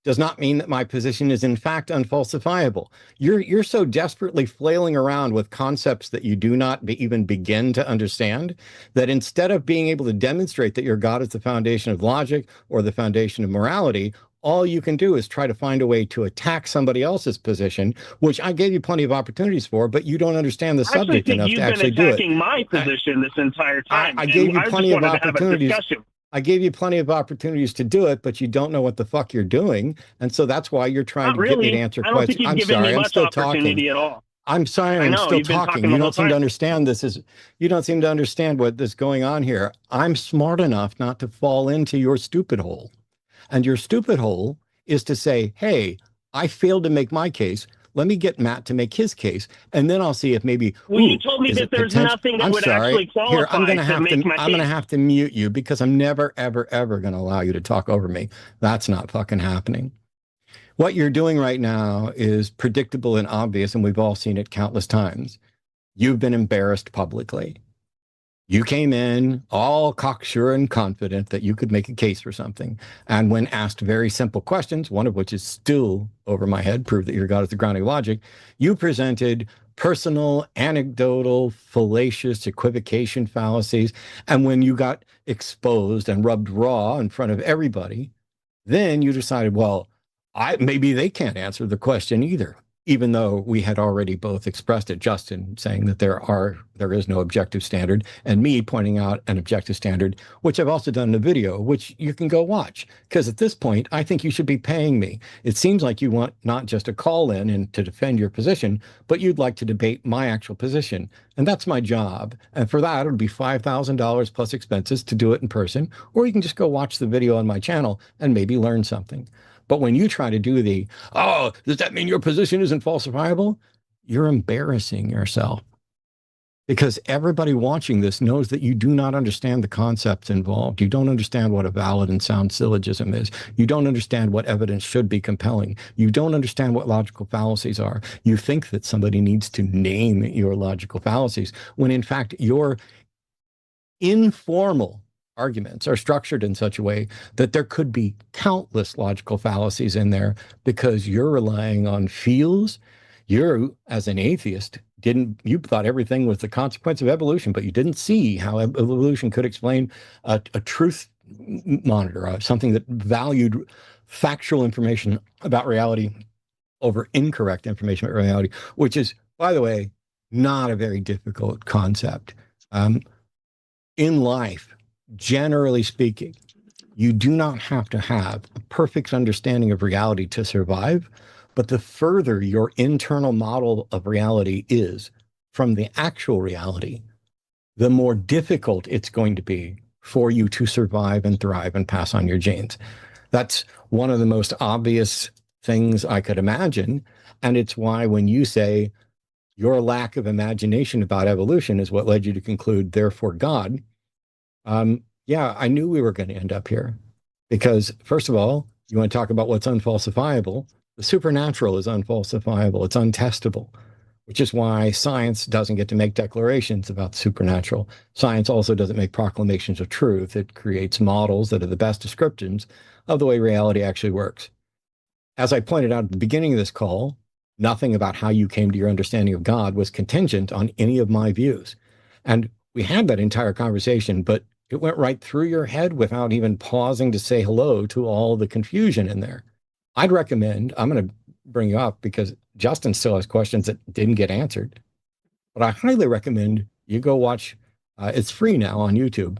does not mean that my position is in fact unfalsifiable. You're so desperately flailing around with concepts that you do not even begin to understand, that instead of being able to demonstrate that your God is the foundation of logic or the foundation of morality, all you can do is try to find a way to attack somebody else's position, which I gave you plenty of opportunities for, but you don't understand the subject enough to actually do it.
You've been attacking my position this entire time.
I gave you plenty of opportunities. I gave you plenty of opportunities to do it, but you don't know what the fuck you're doing. And so that's why you're trying to get me to answer questions. I'm sorry, I'm still talking.
At all.
I'm sorry, I'm still talking. You don't seem to understand you don't seem to understand what is going on here. I'm smart enough not to fall into your stupid hole. And your stupid hole is to say, hey, I failed to make my case. Let me get Matt to make his case, and then I'll see if maybe.
Well, you told me that there's nothing that would actually qualify.
Here, I'm going to have to mute you because I'm never, ever, ever going to allow you to talk over me. That's not fucking happening. What you're doing right now is predictable and obvious, and we've all seen it countless times. You've been embarrassed publicly. You came in all cocksure and confident that you could make a case for something. And when asked very simple questions, one of which is still over my head, prove that your God is the grounding of logic, you presented personal, anecdotal, fallacious equivocation fallacies. And when you got exposed and rubbed raw in front of everybody, then you decided, well, maybe they can't answer the question either. Even though we had already both expressed it, Justin saying that there is no objective standard, and me pointing out an objective standard, which I've also done in a video, which you can go watch. Because at this point, I think you should be paying me. It seems like you want not just a call in and to defend your position, but you'd like to debate my actual position. And that's my job. And for that, it would be $5,000 plus expenses to do it in person, or you can just go watch the video on my channel and maybe learn something. But when you try to do does that mean your position isn't falsifiable? You're embarrassing yourself. Because everybody watching this knows that you do not understand the concepts involved. You don't understand what a valid and sound syllogism is. You don't understand what evidence should be compelling. You don't understand what logical fallacies are. You think that somebody needs to name your logical fallacies, when in fact your informal arguments are structured in such a way that there could be countless logical fallacies in there because you're relying on feels. You, as an atheist, you thought everything was the consequence of evolution, but you didn't see how evolution could explain a truth monitor, something that valued factual information about reality over incorrect information about reality, which is, by the way, not a very difficult concept. In life, generally speaking, you do not have to have a perfect understanding of reality to survive, but the further your internal model of reality is from the actual reality, the more difficult it's going to be for you to survive and thrive and pass on your genes. That's one of the most obvious things I could imagine. And it's why when you say your lack of imagination about evolution is what led you to conclude, therefore God, yeah, I knew we were going to end up here because, first of all, you want to talk about what's unfalsifiable. The supernatural is unfalsifiable. It's untestable, which is why science doesn't get to make declarations about the supernatural. Science also doesn't make proclamations of truth. It creates models that are the best descriptions of the way reality actually works. As I pointed out at the beginning of this call, nothing about how you came to your understanding of God was contingent on any of my views. And we had that entire conversation, but it went right through your head without even pausing to say hello to all the confusion in there. I'd recommend, I'm going to bring you up because Justin still has questions that didn't get answered, but I highly recommend you go watch, it's free now on YouTube.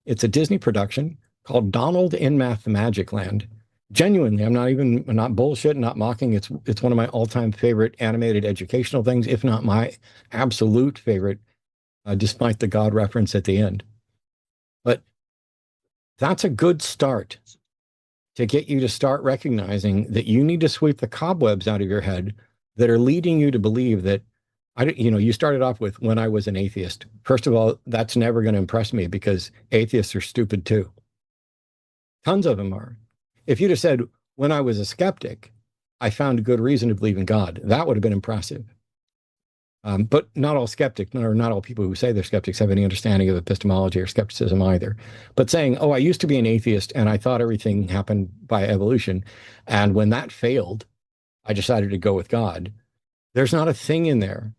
It's a Disney production called Donald in Magic Land. Genuinely, I'm not bullshit, not mocking. It's one of my all-time favorite animated educational things, if not my absolute favorite, despite the God reference at the end. But that's a good start to get you to start recognizing that you need to sweep the cobwebs out of your head that are leading you to believe that, you started off with when I was an atheist. First of all, that's never going to impress me because atheists are stupid too. Tons of them are. If you'd have said, when I was a skeptic, I found a good reason to believe in God, that would have been impressive. But not all skeptics, or not all people who say they're skeptics have any understanding of epistemology or skepticism either. But saying, oh, I used to be an atheist and I thought everything happened by evolution. And when that failed, I decided to go with God. There's not a thing in there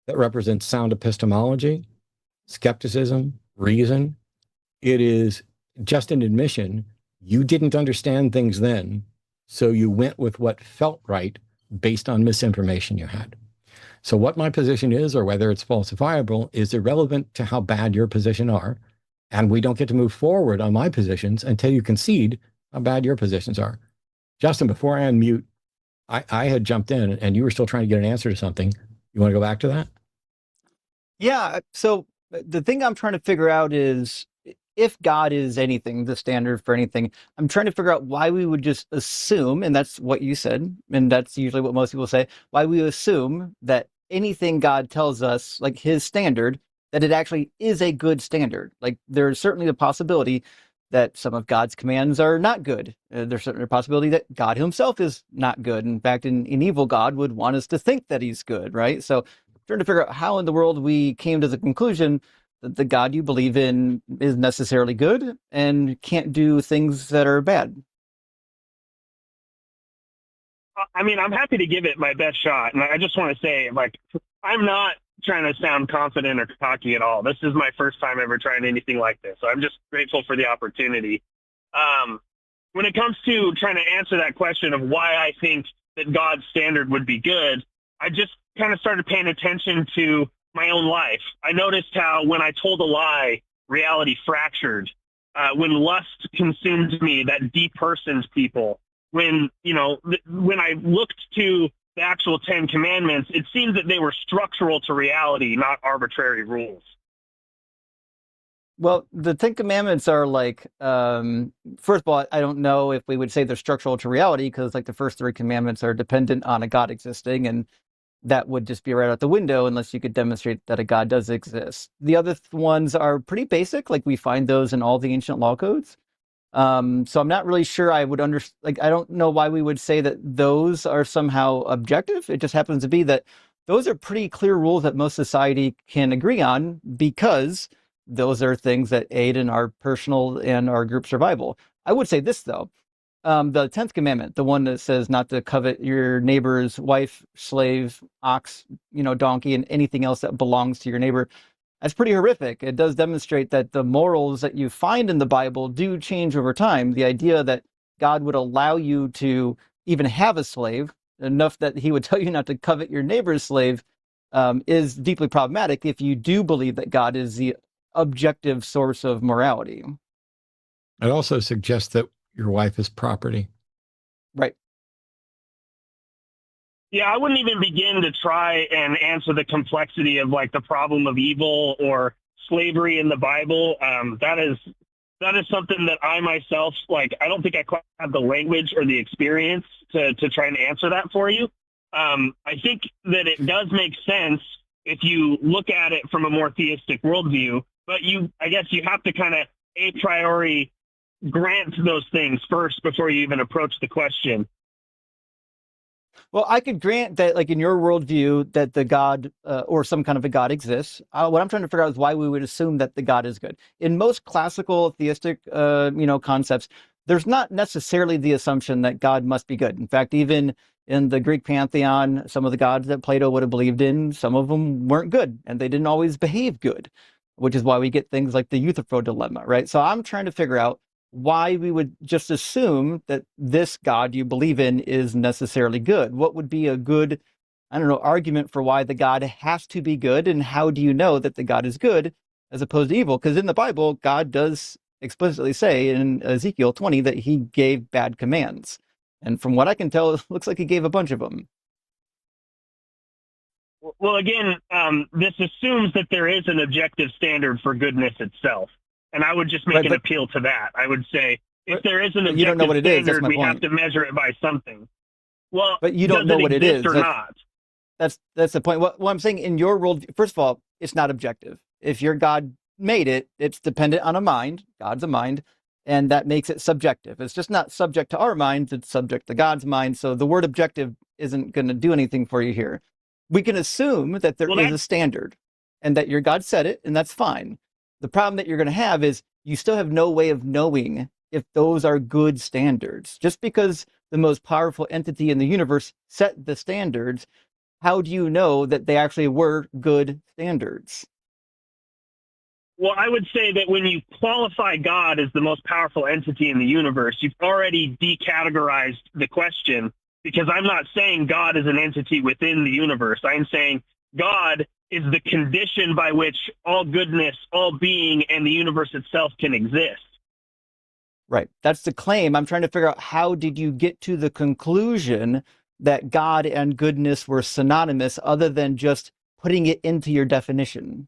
that represents sound epistemology, skepticism, reason. It is just an admission. You didn't understand things then, So you went with what felt right based on misinformation you had. So what my position is, or whether it's falsifiable, is irrelevant to how bad your position are. And we don't get to move forward on my positions until you concede how bad your positions are. Justin, before I unmute, I had jumped in and you were still trying to get an answer to something. You want to go back to that?
Yeah. So the thing I'm trying to figure out is, if God is anything, the standard for anything, I'm trying to figure out why we would just assume, and that's what you said, and that's usually what most people say, why we assume that anything God tells us, like his standard, that it actually is a good standard. Like there's certainly the possibility that some of God's commands are not good. There's certainly a possibility that God himself is not good. In fact, an evil God would want us to think that he's good, right? So trying to figure out how in the world we came to the conclusion that the God you believe in is necessarily good and can't do things that are bad.
I mean, I'm happy to give it my best shot. And I just want to say, like, I'm not trying to sound confident or cocky at all. This is my first time ever trying anything like this. So I'm just grateful for the opportunity. When it comes to trying to answer that question of why I think that God's standard would be good, I just kind of started paying attention to my own life. I noticed how when I told a lie, reality fractured. When lust consumed me, that depersoned people. When I looked to the actual 10 Commandments, it seemed that they were structural to reality, not arbitrary rules.
Well, the 10 Commandments are like, first of all, I don't know if we would say they're structural to reality, because like the first 3 commandments are dependent on a God existing, and that would just be right out the window unless you could demonstrate that a God does exist. The other ones are pretty basic, like we find those in all the ancient law codes. So I'm not really sure I would I don't know why we would say that those are somehow objective. It just happens to be that those are pretty clear rules that most society can agree on, because those are things that aid in our personal and our group survival. I would say this, though. The 10th commandment, the one that says not to covet your neighbor's wife, slave, ox, donkey, and anything else that belongs to your neighbor, that's pretty horrific. It does demonstrate that the morals that you find in the Bible do change over time. The idea that God would allow you to even have a slave, enough that he would tell you not to covet your neighbor's slave, is deeply problematic if you do believe that God is the objective source of morality.
It also suggests that your wife is property.
Right.
Yeah, I wouldn't even begin to try and answer the complexity of like the problem of evil or slavery in the Bible. That is something that I myself, I don't think I quite have the language or the experience to try and answer that for you. I think that it does make sense if you look at it from a more theistic worldview, but I guess you have to kind of a priori grant those things first before you even approach the question.
Well, I could grant that, like in your worldview, that the God or some kind of a God exists. What I'm trying to figure out is why we would assume that the God is good. In most classical theistic, concepts, there's not necessarily the assumption that God must be good. In fact, even in the Greek pantheon, some of the gods that Plato would have believed in, some of them weren't good, and they didn't always behave good, which is why we get things like the Euthyphro dilemma, right? So I'm trying to figure out why we would just assume that this God you believe in is necessarily good. What would be a good, argument for why the God has to be good, and how do you know that the God is good as opposed to evil? Because in the Bible, God does explicitly say in Ezekiel 20 that he gave bad commands. And from what I can tell, it looks like he gave a bunch of them.
Well, again, this assumes that there is an objective standard for goodness itself. And I would just make an appeal to that. I would say, if there is an objective standard, we have to measure it by something. Well,
but you don't know what it is
or not.
That's the point. What I'm saying, in your world, first of all, it's not objective. If your God made it, it's dependent on a mind. God's a mind, and that makes it subjective. It's just not subject to our minds, it's subject to God's mind. So the word objective isn't going to do anything for you here. We can assume that there is a standard and that your God said it, and that's fine. The problem that you're going to have is you still have no way of knowing if those are good standards. Just because the most powerful entity in the universe set the standards, how do you know that they actually were good standards?
Well, I would say that when you qualify God as the most powerful entity in the universe, you've already decategorized the question, because I'm not saying God is an entity within the universe. I'm saying God is the condition by which all goodness, all being, and the universe itself can exist.
Right. That's the claim. I'm trying to figure out, how did you get to the conclusion that God and goodness were synonymous, other than just putting it into your definition?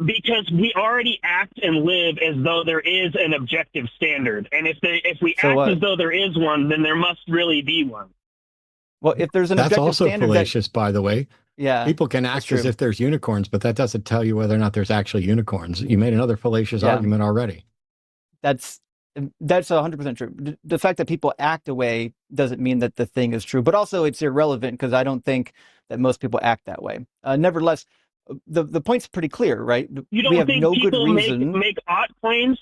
Because we already act and live as though there is an objective standard. And if we act as though there is one, then there must really be one.
Well, if there's an
That's
objective
also
standard,
fallacious, by the way.
Yeah.
People can act as if there's unicorns, but that doesn't tell you whether or not there's actually unicorns. You made another fallacious argument already.
That's 100% true. The fact that people act a way doesn't mean that the thing is true, but also it's irrelevant, because I don't think that most people act that way. Nevertheless, the point's pretty clear, right?
You don't
we have
think
no
people
good reason.
make ought claims?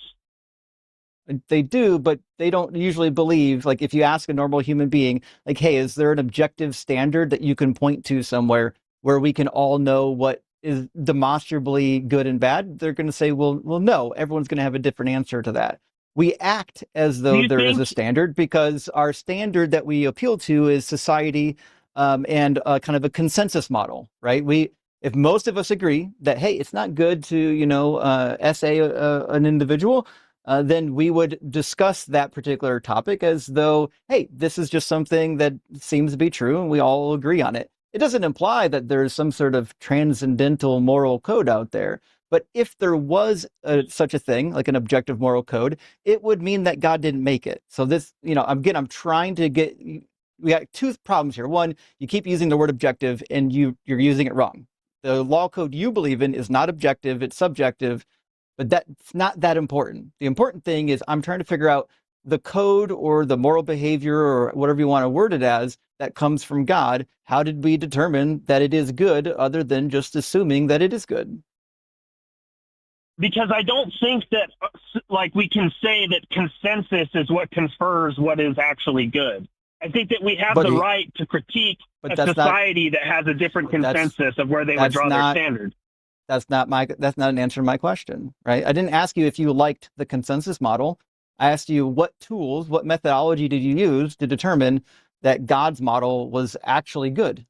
They do, but they don't usually believe, like, if you ask a normal human being, like, hey, is there an objective standard that you can point to somewhere where we can all know what is demonstrably good and bad? They're going to say, well, no. Everyone's going to have a different answer to that. We act as though there is a standard, because our standard that we appeal to is society, and kind of a consensus model, right? If most of us agree that, hey, it's not good to, essay an individual, then we would discuss that particular topic as though, hey, this is just something that seems to be true and we all agree on it. It doesn't imply that there's some sort of transcendental moral code out there. But if there was such a thing, like an objective moral code, it would mean that God didn't make it. So this, I'm trying to get, we got two problems here. One, you keep using the word objective and you're using it wrong. The law code you believe in is not objective, it's subjective, but that's not that important. The important thing is, I'm trying to figure out the code or the moral behavior or whatever you want to word it as that comes from God. How did we determine that it is good, other than just assuming that it is good?
Because I don't think that, we can say that consensus is what confers what is actually good. I think that we have the right to critique a society that has a different consensus of where they would draw their standard.
That's not an answer to my question, right? I didn't ask you if you liked the consensus model. I asked you what tools, what methodology did you use to determine that God's model was actually good?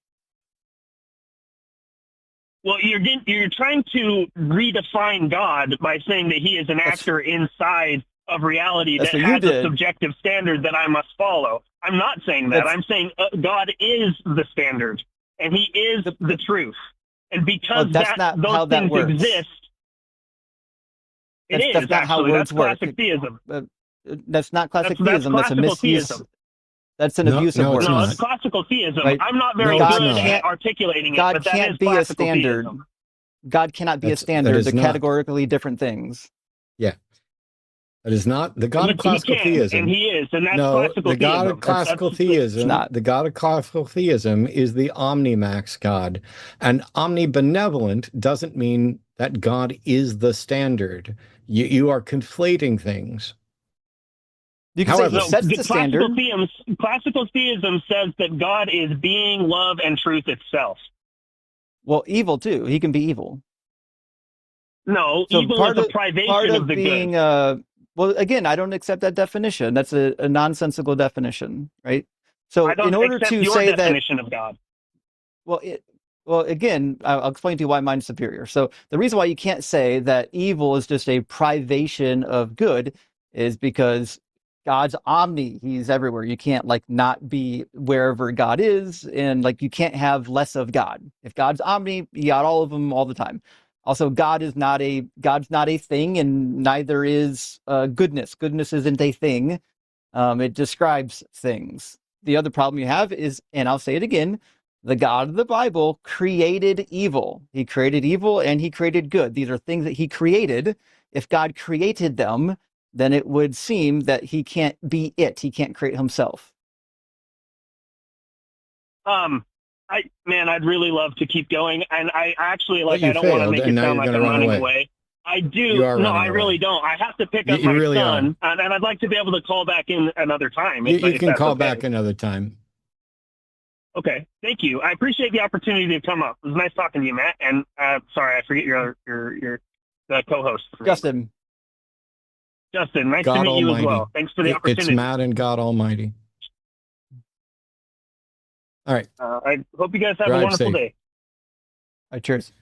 Well, you're trying to redefine God by saying that he is an actor inside of reality that has a subjective standard that I must follow. I'm not saying that. I'm saying God is the standard, and he is the truth. And because those things exist,
that's not how words work.
Classic theism.
That's not classic theism. That's a misuse.
Theism.
That's an abuse of words.
No, it's classical theism. Right? I'm not very good at articulating
God
it, but
can't be a standard.
Theism.
God cannot be a standard. They're categorically different things.
Yeah. It is not the God of classical theism.
And he is, and that's classical theism.
The God of classical theism, the God of classical theism is the omnimax God. And omnibenevolent doesn't mean that God is the standard. You are conflating things.
You can say he sets the standard.
Classical theism says that God is being, love, and truth itself.
Well, evil too. He can be evil.
No, so evil is a privation of the good.
Well, again, I don't accept that definition. That's a nonsensical definition, right? So in order to say that
definition of God.
Well, again, I'll explain to you why mine's superior. So the reason why you can't say that evil is just a privation of good is because God's omni, he's everywhere. You can't not be wherever God is, and you can't have less of God. If God's omni, you got all of them all the time. Also, God's not a thing, and neither is goodness. Goodness isn't a thing. It describes things. The other problem you have is, and I'll say it again, the God of the Bible created evil. He created evil and he created good. These are things that he created. If God created them, then it would seem that he can't be it. He can't create himself.
I'd really love to keep going, and I actually I don't want to make it sound like I'm running away. I do. No, I really don't. I have to pick up my son, and I'd like to be able to call back in another time.
You can call back another time.
Okay, thank you. I appreciate the opportunity to come up. It was nice talking to you, Matt. And sorry, I forget your the co-host.
Justin.
Justin, nice
God
to meet you
Almighty.
as well. Thanks for the
It's
opportunity.
Matt and God Almighty. All right.
I hope you guys have a
Drive
wonderful
safe.
day.
All right, cheers.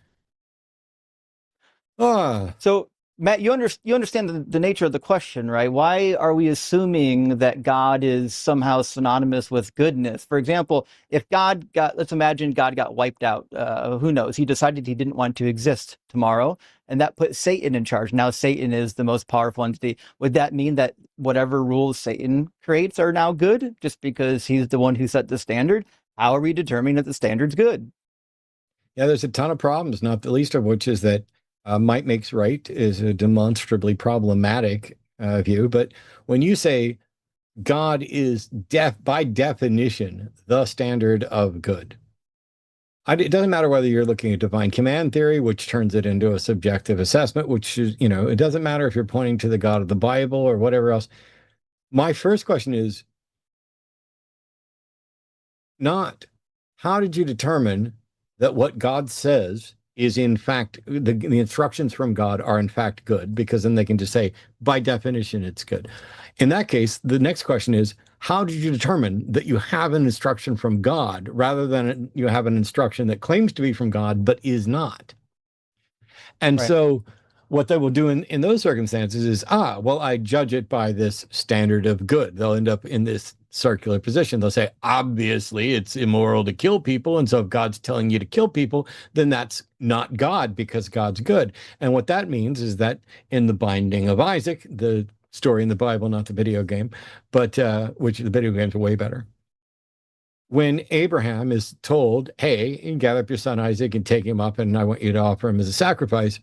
Ah,
So, Matt, you understand the nature of the question, right? Why are we assuming that God is somehow synonymous with goodness? For example, if let's imagine God got wiped out. Who knows? He decided he didn't want to exist tomorrow, and that put Satan in charge. Now Satan is the most powerful entity. Would that mean that whatever rules Satan creates are now good just because he's the one who set the standard? How are we determining that the standard's good?
yeah, there's a ton of problems, not the least of which is that might makes right is a demonstrably problematic view. But when you say God is by definition the standard of good, it doesn't matter whether you're looking at divine command theory, which turns it into a subjective assessment, which is, it doesn't matter if you're pointing to the God of the Bible or whatever else. My first question is not how did you determine that what God says is in fact, the instructions from God are in fact good, because then they can just say, by definition, it's good. In that case, the next question is, how did you determine that you have an instruction from God rather than you have an instruction that claims to be from God but is not? And
Right.
so what they will do in those circumstances is, well, I judge it by this standard of good. They'll end up in this circular position. They'll say, obviously, it's immoral to kill people. And so if God's telling you to kill people, then that's not God because God's good. And what that means is that in the binding of Isaac, the story in the Bible, not the video game, but which the video games are way better. When Abraham is told, hey, you can gather up your son Isaac and take him up, and I want you to offer him as a sacrifice,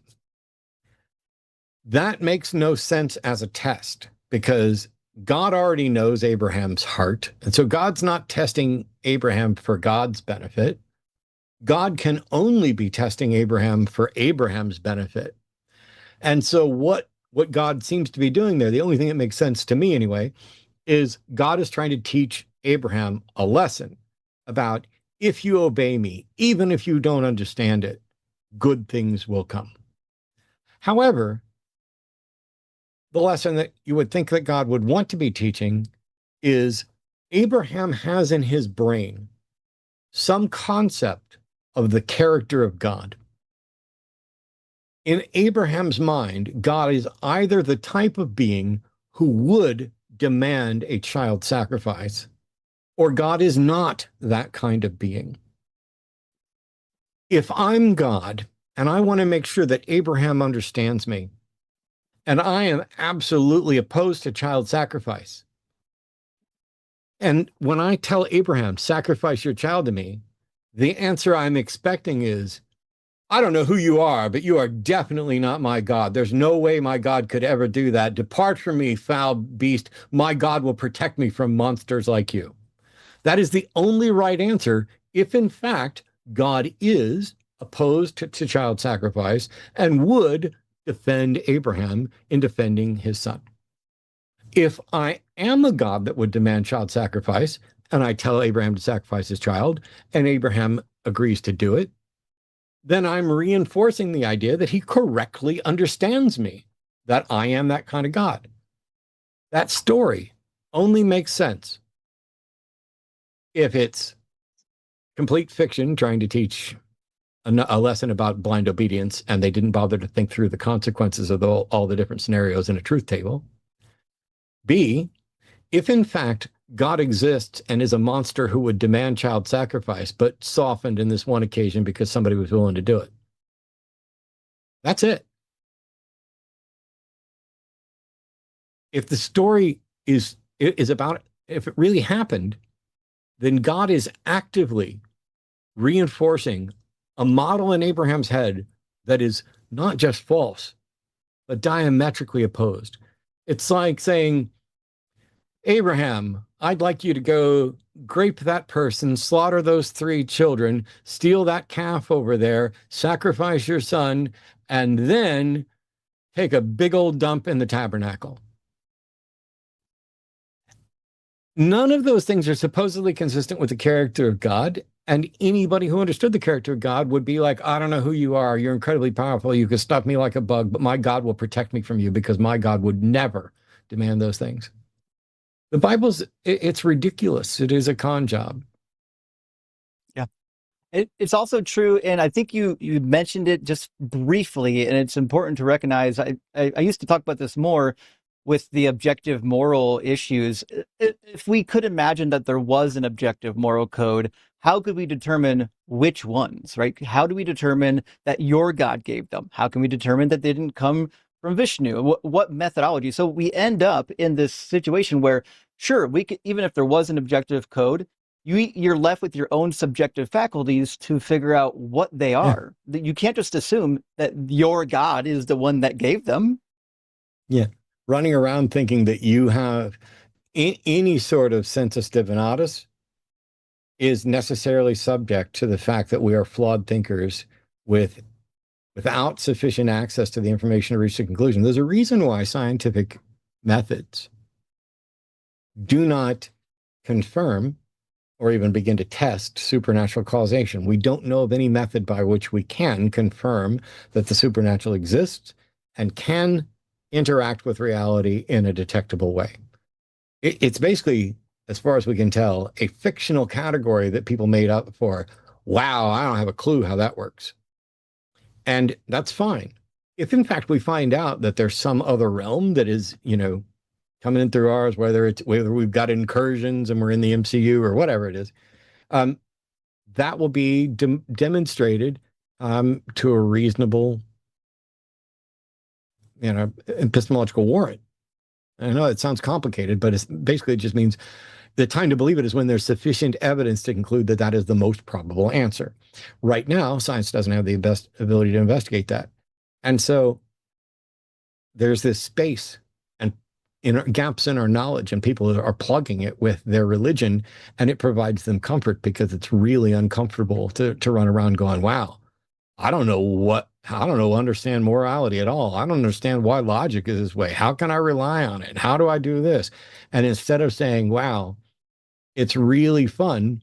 that makes no sense as a test because God already knows Abraham's heart. And so God's not testing Abraham for God's benefit. God can only be testing Abraham for Abraham's benefit. And so what God seems to be doing there, the only thing that makes sense to me anyway, is God is trying to teach Abraham a lesson about if you obey me, even if you don't understand it, good things will come. However, the lesson that you would think that God would want to be teaching is Abraham has in his brain some concept of the character of God. In Abraham's mind, God is either the type of being who would demand a child sacrifice, or God is not that kind of being. If I'm God and I want to make sure that Abraham understands me, and I am absolutely opposed to child sacrifice. And when I tell Abraham, sacrifice your child to me, the answer I'm expecting is, I don't know who you are, but you are definitely not my God. There's no way my God could ever do that. Depart from me, foul beast. My God will protect me from monsters like you. That is the only right answer if, in fact, God is opposed to child sacrifice and would defend Abraham in defending his son. If I am a God that would demand child sacrifice, and I tell Abraham to sacrifice his child, and Abraham agrees to do it, then I'm reinforcing the idea that he correctly understands me, that I am that kind of God. That story only makes sense if it's complete fiction trying to teach a lesson about blind obedience, and they didn't bother to think through the consequences of all the different scenarios in a truth table. B, if in fact God exists and is a monster who would demand child sacrifice, but softened in this one occasion because somebody was willing to do it. That's it. If the story is about, if it really happened, then God is actively reinforcing a model in Abraham's head that is not just false, but diametrically opposed. It's like saying, Abraham, I'd like you to go grape that person, slaughter those 3 children, steal that calf over there, sacrifice your son, and then take a big old dump in the tabernacle. None of those things are supposedly consistent with the character of God, And anybody who understood the character of God would be like, I don't know who you are. You're incredibly powerful. You can stuff me like a bug, but my God will protect me from you because my God would never demand those things. The Bible's, it's ridiculous. It is a con job.
Yeah. It's also true, and I think you mentioned it just briefly, and it's important to recognize. I used to talk about this more with the objective moral issues. If we could imagine that there was an objective moral code, how could we determine which ones, right? How do we determine that your God gave them? How can we determine that they didn't come from Vishnu? What methodology? So we end up in this situation where, sure, we could, even if there was an objective code, you're left with your own subjective faculties to figure out what they are. Yeah. You can't just assume that your God is the one that gave them.
Yeah. Running around thinking that you have any sort of sensus divinatus is necessarily subject to the fact that we are flawed thinkers without sufficient access to the information to reach a conclusion. There's a reason why scientific methods do not confirm or even begin to test supernatural causation. We don't know of any method by which we can confirm that the supernatural exists and can interact with reality in a detectable way. It's basically, as far as we can tell, a fictional category that people made up for, wow, I don't have a clue how that works. And that's fine. If in fact we find out that there's some other realm that is, coming in through ours, whether we've got incursions and we're in the MCU or whatever it is, that will be demonstrated to a reasonable, epistemological warrant. I know it sounds complicated, but it just means the time to believe it is when there's sufficient evidence to conclude that that is the most probable answer. Right now, science doesn't have the best ability to investigate that. And so there's this space and gaps in our knowledge, and people are plugging it with their religion, and it provides them comfort because it's really uncomfortable to run around going, wow, I don't understand morality at all. I don't understand why logic is this way. How can I rely on it? How do I do this? And instead of saying, wow, it's really fun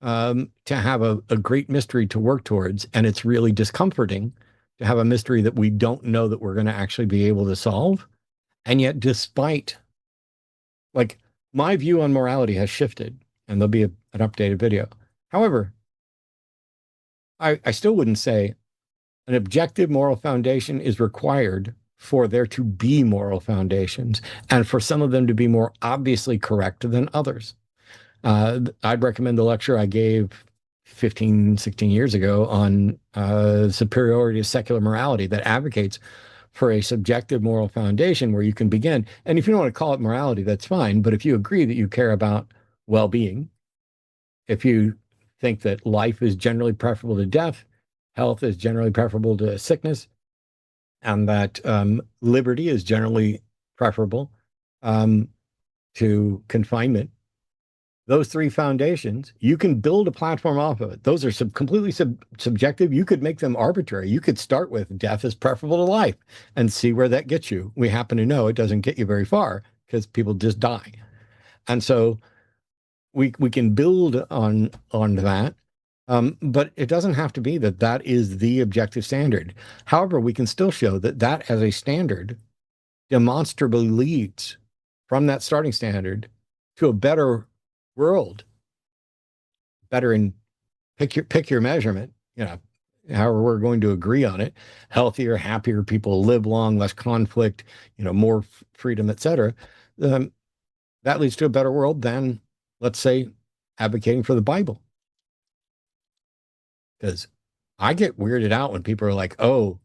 to have a great mystery to work towards, and it's really discomforting to have a mystery that we don't know that we're going to actually be able to solve. And yet, despite, my view on morality has shifted, and there'll be an updated video. However, I still wouldn't say an objective moral foundation is required for there to be moral foundations, and for some of them to be more obviously correct than others. I'd recommend the lecture I gave 15, 16 years ago on superiority of secular morality that advocates for a subjective moral foundation where you can begin. And if you don't want to call it morality, that's fine. But if you agree that you care about well-being, if you think that life is generally preferable to death, health is generally preferable to sickness, and that liberty is generally preferable to confinement, those three foundations, you can build a platform off of it. Those are completely subjective. You could make them arbitrary. You could start with death is preferable to life and see where that gets you. We happen to know it doesn't get you very far because people just die. And so we can build on that. But it doesn't have to be that is the objective standard. However, we can still show that as a standard demonstrably leads from that starting standard to a better world, better in pick your measurement, however we're going to agree on it, healthier, happier people, live long, less conflict, more freedom, etc. That leads to a better world than, let's say, advocating for the Bible. Because I get weirded out when people are like, oh,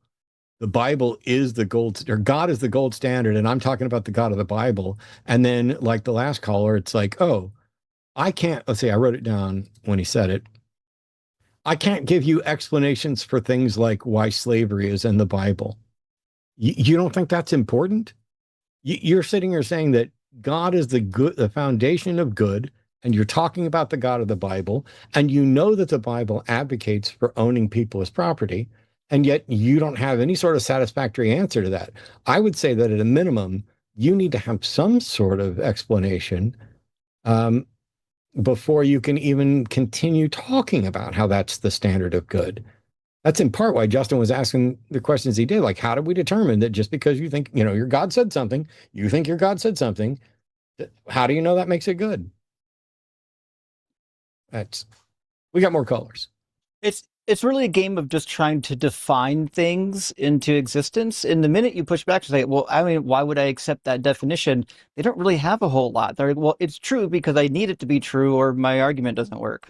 the Bible is the gold, or God is the gold standard, and I'm talking about the God of the Bible. And then, like the last caller, it's like, oh, let's see, I wrote it down when he said it. I can't give you explanations for things like why slavery is in the Bible. You don't think that's important? You're sitting here saying that God is the foundation of good, and you're talking about the God of the Bible, and you know that the Bible advocates for owning people as property, and yet you don't have any sort of satisfactory answer to that. I would say that at a minimum, you need to have some sort of explanation before you can even continue talking about how that's the standard of good. That's in part why Justin was asking the questions he did. Like, how do we determine that just because you think, your God said something, you think your God said something, how do you know that makes it good? We got more colors.
It's really a game of just trying to define things into existence. And the minute you push back to say, well, I mean, why would I accept that definition? They don't really have a whole lot. They're like, well, it's true because I need it to be true or my argument doesn't work.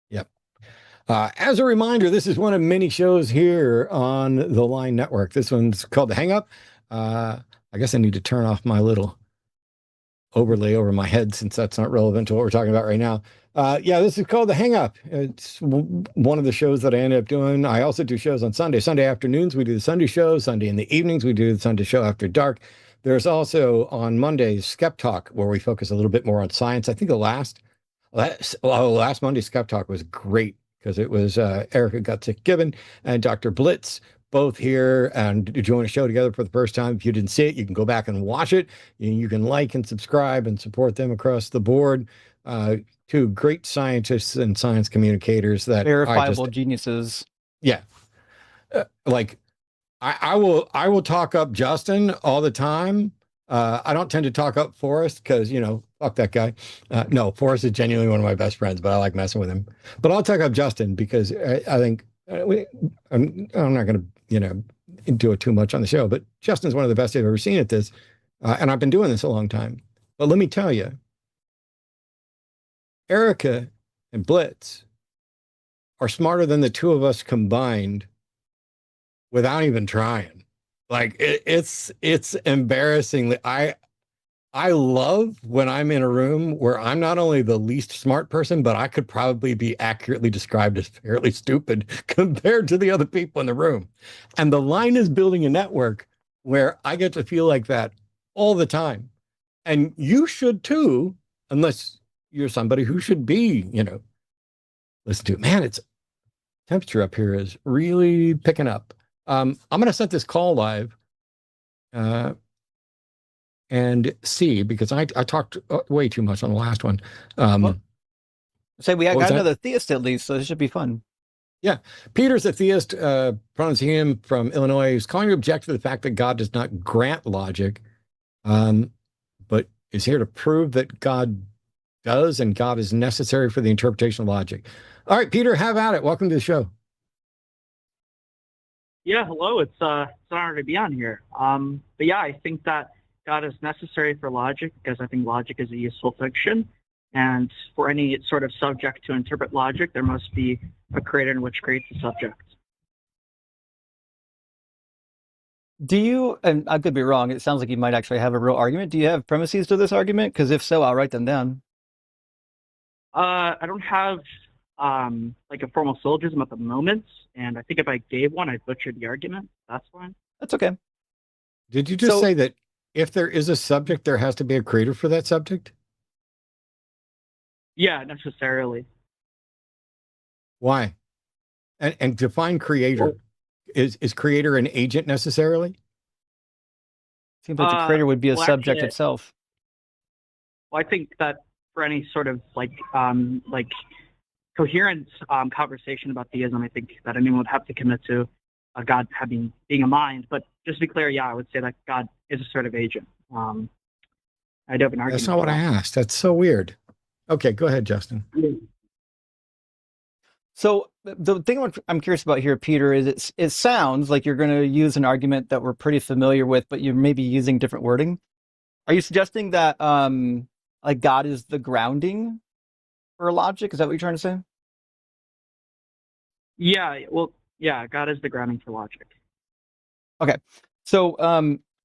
Yep. As a reminder, this is one of many shows here on the Line Network. This one's called The Hang Up. I guess I need to turn off my little overlay over my head since that's not relevant to what we're talking about right now. This is called The Hang Up. It's one of the shows that I ended up doing. I also do shows on Sunday. Sunday afternoons, we do the Sunday show. Sunday in the evenings, we do the Sunday show after dark. There's also on Mondays, Skeptalk, where we focus a little bit more on science. I think the last Monday Skeptalk was great because it was Erica Gutsick-Gibbon and Dr. Blitz both here and join a show together for the first time. If you didn't see it, you can go back and watch it. You can like and subscribe and support them across the board. Two great scientists and science communicators that
verifiable geniuses.
Yeah. I will talk up Justin all the time. I don't tend to talk up Forrest because, fuck that guy. No, Forrest is genuinely one of my best friends, but I like messing with him. But I'll talk up Justin because I think I'm not going to, do it too much on the show, but Justin's one of the best I've ever seen at this. And I've been doing this a long time. But let me tell you, Erica and Blitz are smarter than the two of us combined without even trying. Like it's embarrassingly. I love when I'm in a room where I'm not only the least smart person, but I could probably be accurately described as fairly stupid compared to the other people in the room. And the Line is building a network where I get to feel like that all the time. And you should too, unless you're somebody who should be, listen to it. Man, it's temperature up here is really picking up. I'm going to set this call live and see, because I talked way too much on the last one.
We got another theist at least, so this should be fun.
Yeah. Peter's a theist, pronouncing him from Illinois. He's calling to object to the fact that God does not grant logic, but is here to prove that God does, and God is necessary for the interpretation of logic. All right, Peter, have at it. Welcome to the show.
Yeah, hello. It's an honor to be on here. But yeah, I think that God is necessary for logic because I think logic is a useful fiction. And for any sort of subject to interpret logic, there must be a creator in which creates the subject.
Do you, and I could be wrong, it sounds like you might actually have a real argument. Do you have premises to this argument? Because if so, I'll write them down.
I don't have like a formal syllogism at the moment, and I think if I gave one, I'd butcher the argument. That's fine.
That's okay.
Did you just say that if there is a subject, there has to be a creator for that subject?
Yeah, necessarily.
Why? And define creator. Well, is creator an agent necessarily?
Seems like the creator would be a subject itself.
Well, I think that for any sort of like coherent conversation about theism, I think that anyone would have to commit to God being a mind. But just to be clear, yeah, I would say that God is a sort of agent. I do have an argument.
That's not what I asked. That's so weird. Okay, go ahead, Justin.
So the thing I'm curious about here, Peter, is it sounds like you're going to use an argument that we're pretty familiar with, but you're maybe using different wording. Are you suggesting that like God is the grounding for logic? Is that what you're trying to say?
Yeah, well, yeah, God is the grounding for logic.
Okay. So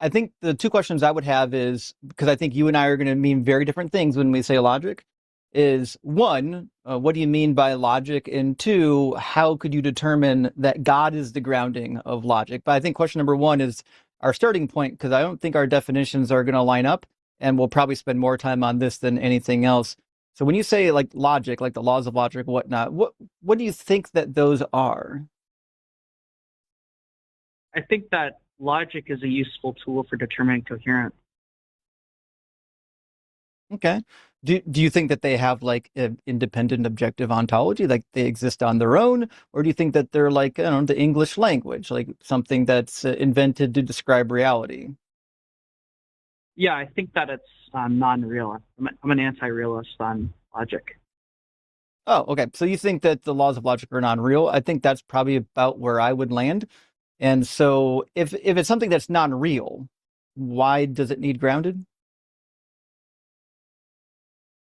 I think the two questions I would have is, because I think you and I are going to mean very different things when we say logic, is one, what do you mean by logic? And two, how could you determine that God is the grounding of logic? But I think question number one is our starting point, because I don't think our definitions are going to line up, and we'll probably spend more time on this than anything else. So when you say like logic, like the laws of logic, whatnot, what do you think that those are?
I think that logic is a useful tool for determining coherence.
Okay. do you think that they have like an independent objective ontology, like they exist on their own, or do you think that they're like, I don't know, the English language, like something that's invented to describe reality?
Yeah, I think that it's non-real. I'm an anti-realist on logic.
Oh, okay. So you think that the laws of logic are non-real? I think that's probably about where I would land. And so if it's something that's non-real, why does it need grounded?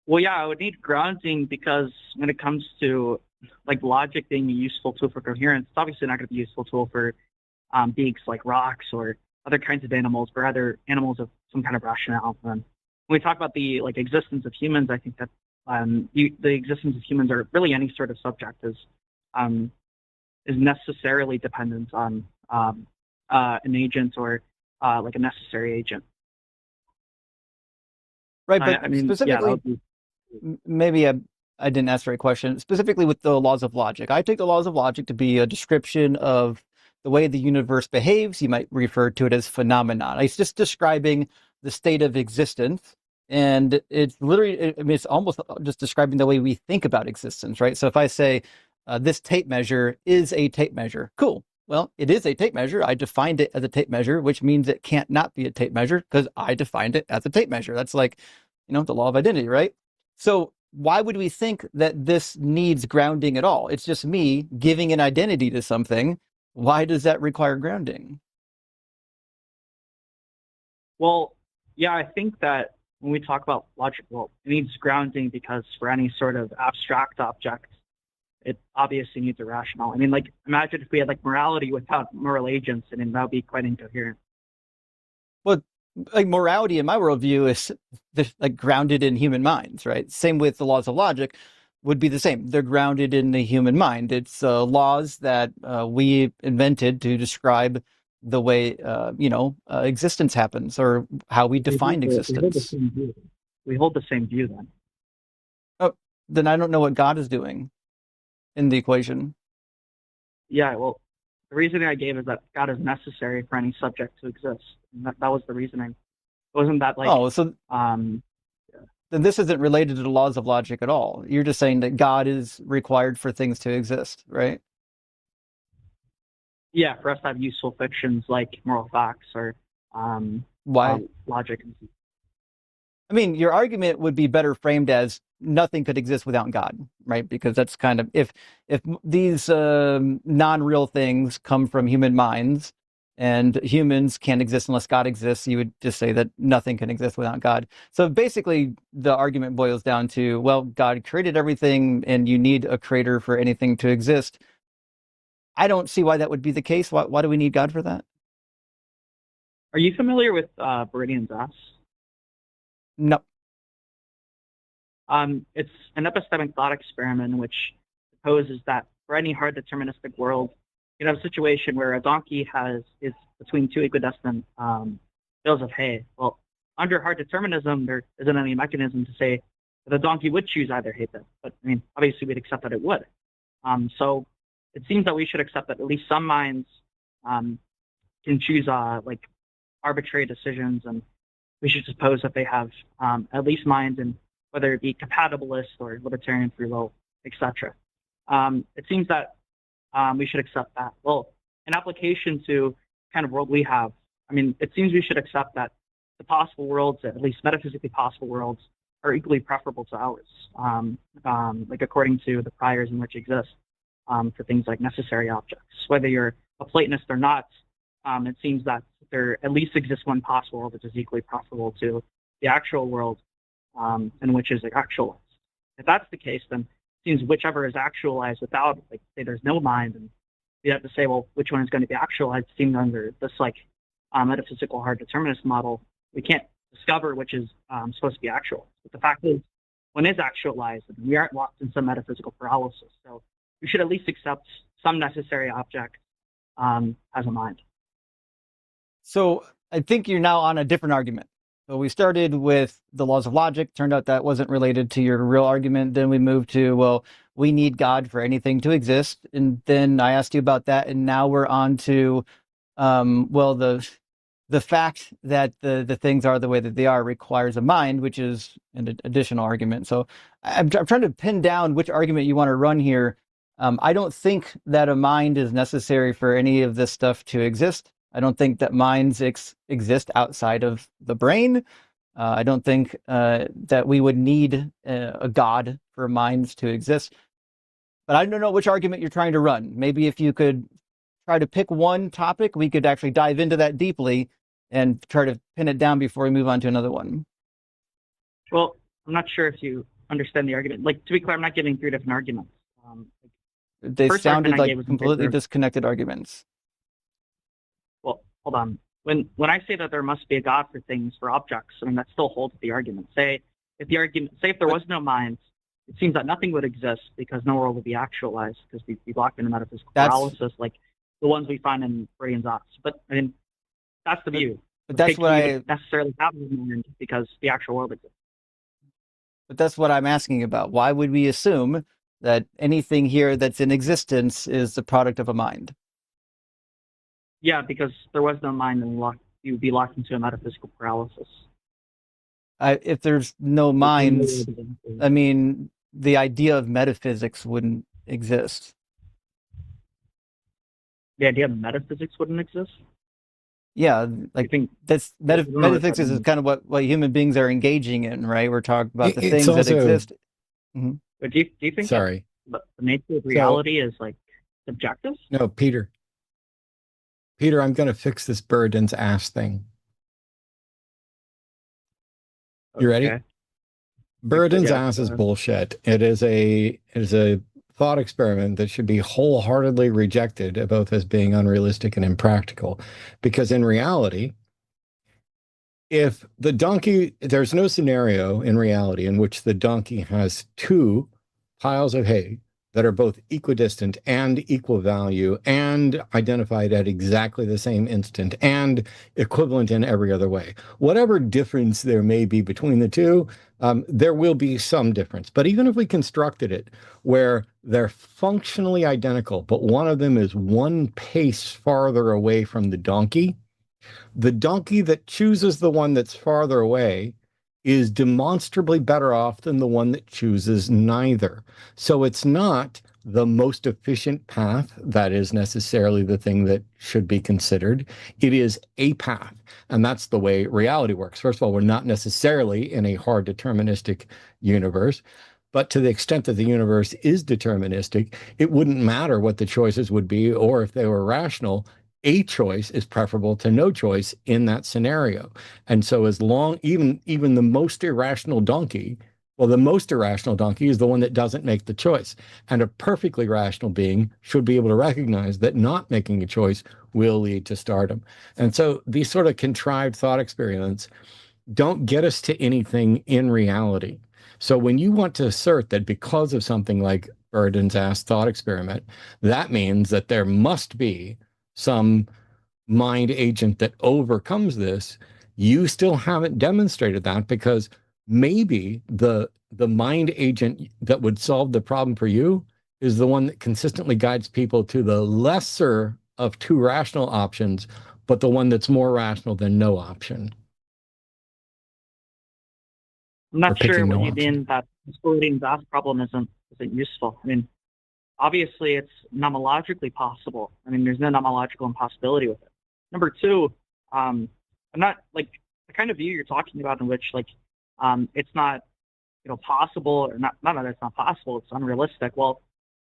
Well, yeah, I would need grounding because when it comes to like logic being a useful tool for coherence, it's obviously not going to be a useful tool for beings like rocks or other kinds of animals, but rather animals of some kind of rationale. And when we talk about the like existence of humans, I think that the existence of humans, or really any sort of subject, is necessarily dependent on an agent or like a necessary agent.
Right, but
I mean,
specifically, maybe I didn't ask the right question. Specifically with the laws of logic, I take the laws of logic to be a description of the way the universe behaves. You might refer to it as phenomenon. It's just describing the state of existence. And it's literally, I mean, it's almost just describing the way we think about existence, right? So if I say this tape measure is a tape measure, cool. Well, it is a tape measure. I defined it as a tape measure, which means it can't not be a tape measure because I defined it as a tape measure. That's like, the law of identity, right? So why would we think that this needs grounding at all? It's just me giving an identity to something. Why does that require grounding?
Well, yeah, I think that when we talk about logic, well, it needs grounding because for any sort of abstract object, it obviously needs a rationale. I mean, like, imagine if we had like morality without moral agents, and that would be quite incoherent.
Well, like morality in my worldview is like grounded in human minds, right? Same with the laws of logic would be the same. They're grounded in the human mind. It's laws that we invented to describe the way, existence happens or how we define existence.
We hold the same view then.
Oh, then I don't know what God is doing in the equation.
Yeah, well, the reasoning I gave is that God is necessary for any subject to exist. And that was the reasoning. It wasn't that like...
Oh, so then this isn't related to the laws of logic at all. You're just saying that God is required for things to exist, right?
Yeah, for us to have useful fictions like moral facts or
why
logic.
I mean, your argument would be better framed as nothing could exist without God, right? Because that's kind of, if these non-real things come from human minds and humans can't exist unless God exists, you would just say that nothing can exist without God. So basically the argument boils down to, well, God created everything and you need a creator for anything to exist. I don't see why that would be the case. Why do we need God for that?
Are you familiar with Buridan's ass?
No.
It's an epistemic thought experiment in which proposes that for any hard deterministic world, you have a situation where a donkey is between two equidistant bales of hay. Well, under hard determinism, there isn't any mechanism to say that a donkey would choose either hay bit. But I mean, obviously, we'd accept that it would. So it seems that we should accept that at least some minds can choose like arbitrary decisions, and we should suppose that they have at least minds, and whether it be compatibilist or libertarian free will, etc. It seems that we should accept that. Well, in application to the kind of world we have, I mean, it seems we should accept that the possible worlds, at least metaphysically possible worlds, are equally preferable to ours, like according to the priors in which exist for things like necessary objects. Whether you're a Platonist or not, it seems that there at least exists one possible world which is equally preferable to the actual world, and which is like actualized. If that's the case, then it seems whichever is actualized without, like, say, there's no mind, and you have to say, well, which one is going to be actualized? It seems under this like metaphysical hard determinist model, we can't discover which is supposed to be actual. But the fact is, one is actualized, and we aren't locked in some metaphysical paralysis. So we should at least accept some necessary object as a mind.
So I think you're now on a different argument. So we started with the laws of logic. Turned out that wasn't related to your real argument. Then we moved to, well, we need God for anything to exist. And then I asked you about that. And now we're on to, well, the the fact that the things are the way that they are requires a mind, which is an additional argument. So I'm trying to pin down which argument you want to run here. I don't think that a mind is necessary for any of this stuff to exist. I don't think that minds exist outside of the brain. I don't think that we would need a God for minds to exist. But I don't know which argument you're trying to run. Maybe if you could try to pick one topic, we could actually dive into that deeply and try to pin it down before we move on to another one.
Well, I'm not sure if you understand the argument. Like, to be clear, I'm not giving 3 different arguments.
They sounded like completely disconnected arguments.
Well, hold on. When I say that there must be a God for things, for objects, I mean, that still holds the argument. Say if there was no mind, it seems that nothing would exist because no world would be actualized because we'd be locked in a metaphysical paralysis like the ones we find in Freudian's Ops. But I mean, that's the view.
But that's what I
necessarily have in mind because the actual world exists.
But that's what I'm asking about. Why would we assume that anything here that's in existence is the product of a mind?
Yeah, because there was no mind and you would be locked into a metaphysical paralysis.
If there's no minds, I mean, the idea of metaphysics wouldn't exist.
The idea of metaphysics wouldn't exist?
Yeah, like that's metaphysics is kind of what human beings are engaging in, right? We're talking about the things that exist.
Mm-hmm. But do you think
that
the nature of reality is like subjective?
No, Peter, I'm going to fix this Burden's ass thing. You ready? Burden's ass is bullshit. It is a thought experiment that should be wholeheartedly rejected, both as being unrealistic and impractical. Because in reality, if the donkey, there's no scenario in reality in which the donkey has 2 piles of hay that are both equidistant and equal value and identified at exactly the same instant and equivalent in every other way. Whatever difference there may be between the 2, there will be some difference. But even if we constructed it where they're functionally identical, but one of them is 1 pace farther away from the donkey that chooses the one that's farther away is demonstrably better off than the one that chooses neither. So it's not the most efficient path that is necessarily the thing that should be considered. It is a path, and that's the way reality works. First of all, we're not necessarily in a hard deterministic universe, but to the extent that the universe is deterministic, it wouldn't matter what the choices would be or if they were rational. A choice is preferable to no choice in that scenario. And so as long, even the most irrational donkey, well, the most irrational donkey is the one that doesn't make the choice. And a perfectly rational being should be able to recognize that not making a choice will lead to stardom. And so these sort of contrived thought experiments don't get us to anything in reality. So when you want to assert that because of something like Burden's ass thought experiment, that means that there must be some mind agent that overcomes this, you still haven't demonstrated that, because maybe the mind agent that would solve the problem for you is the one that consistently guides people to the lesser of 2 rational options, but the one that's more rational than no option.
I'm not sure what you mean that exploiting that problem isn't useful. I mean, obviously, it's nomologically possible. I mean, there's no nomological impossibility with it. Number 2, I'm not like the kind of view you're talking about in which it's not possible, or not that it's not possible, it's unrealistic. Well,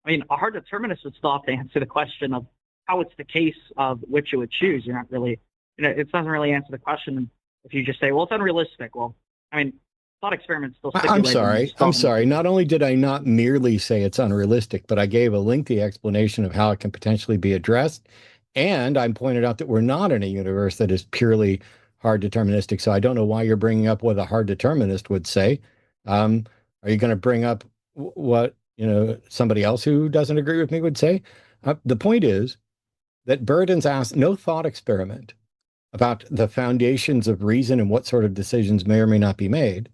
I mean, a hard determinist would still have to answer the question of how it's the case of which it would choose. You're not really, it doesn't really answer the question if you just say, well, it's unrealistic. Well, I mean, thought experiments still stipulate.
I'm sorry. Not only did I not merely say it's unrealistic, but I gave a lengthy explanation of how it can potentially be addressed. And I pointed out that we're not in a universe that is purely hard deterministic. So I don't know why you're bringing up what a hard determinist would say. Are you going to bring up what, somebody else who doesn't agree with me would say? The point is that Burden's asked no thought experiment about the foundations of reason and what sort of decisions may or may not be made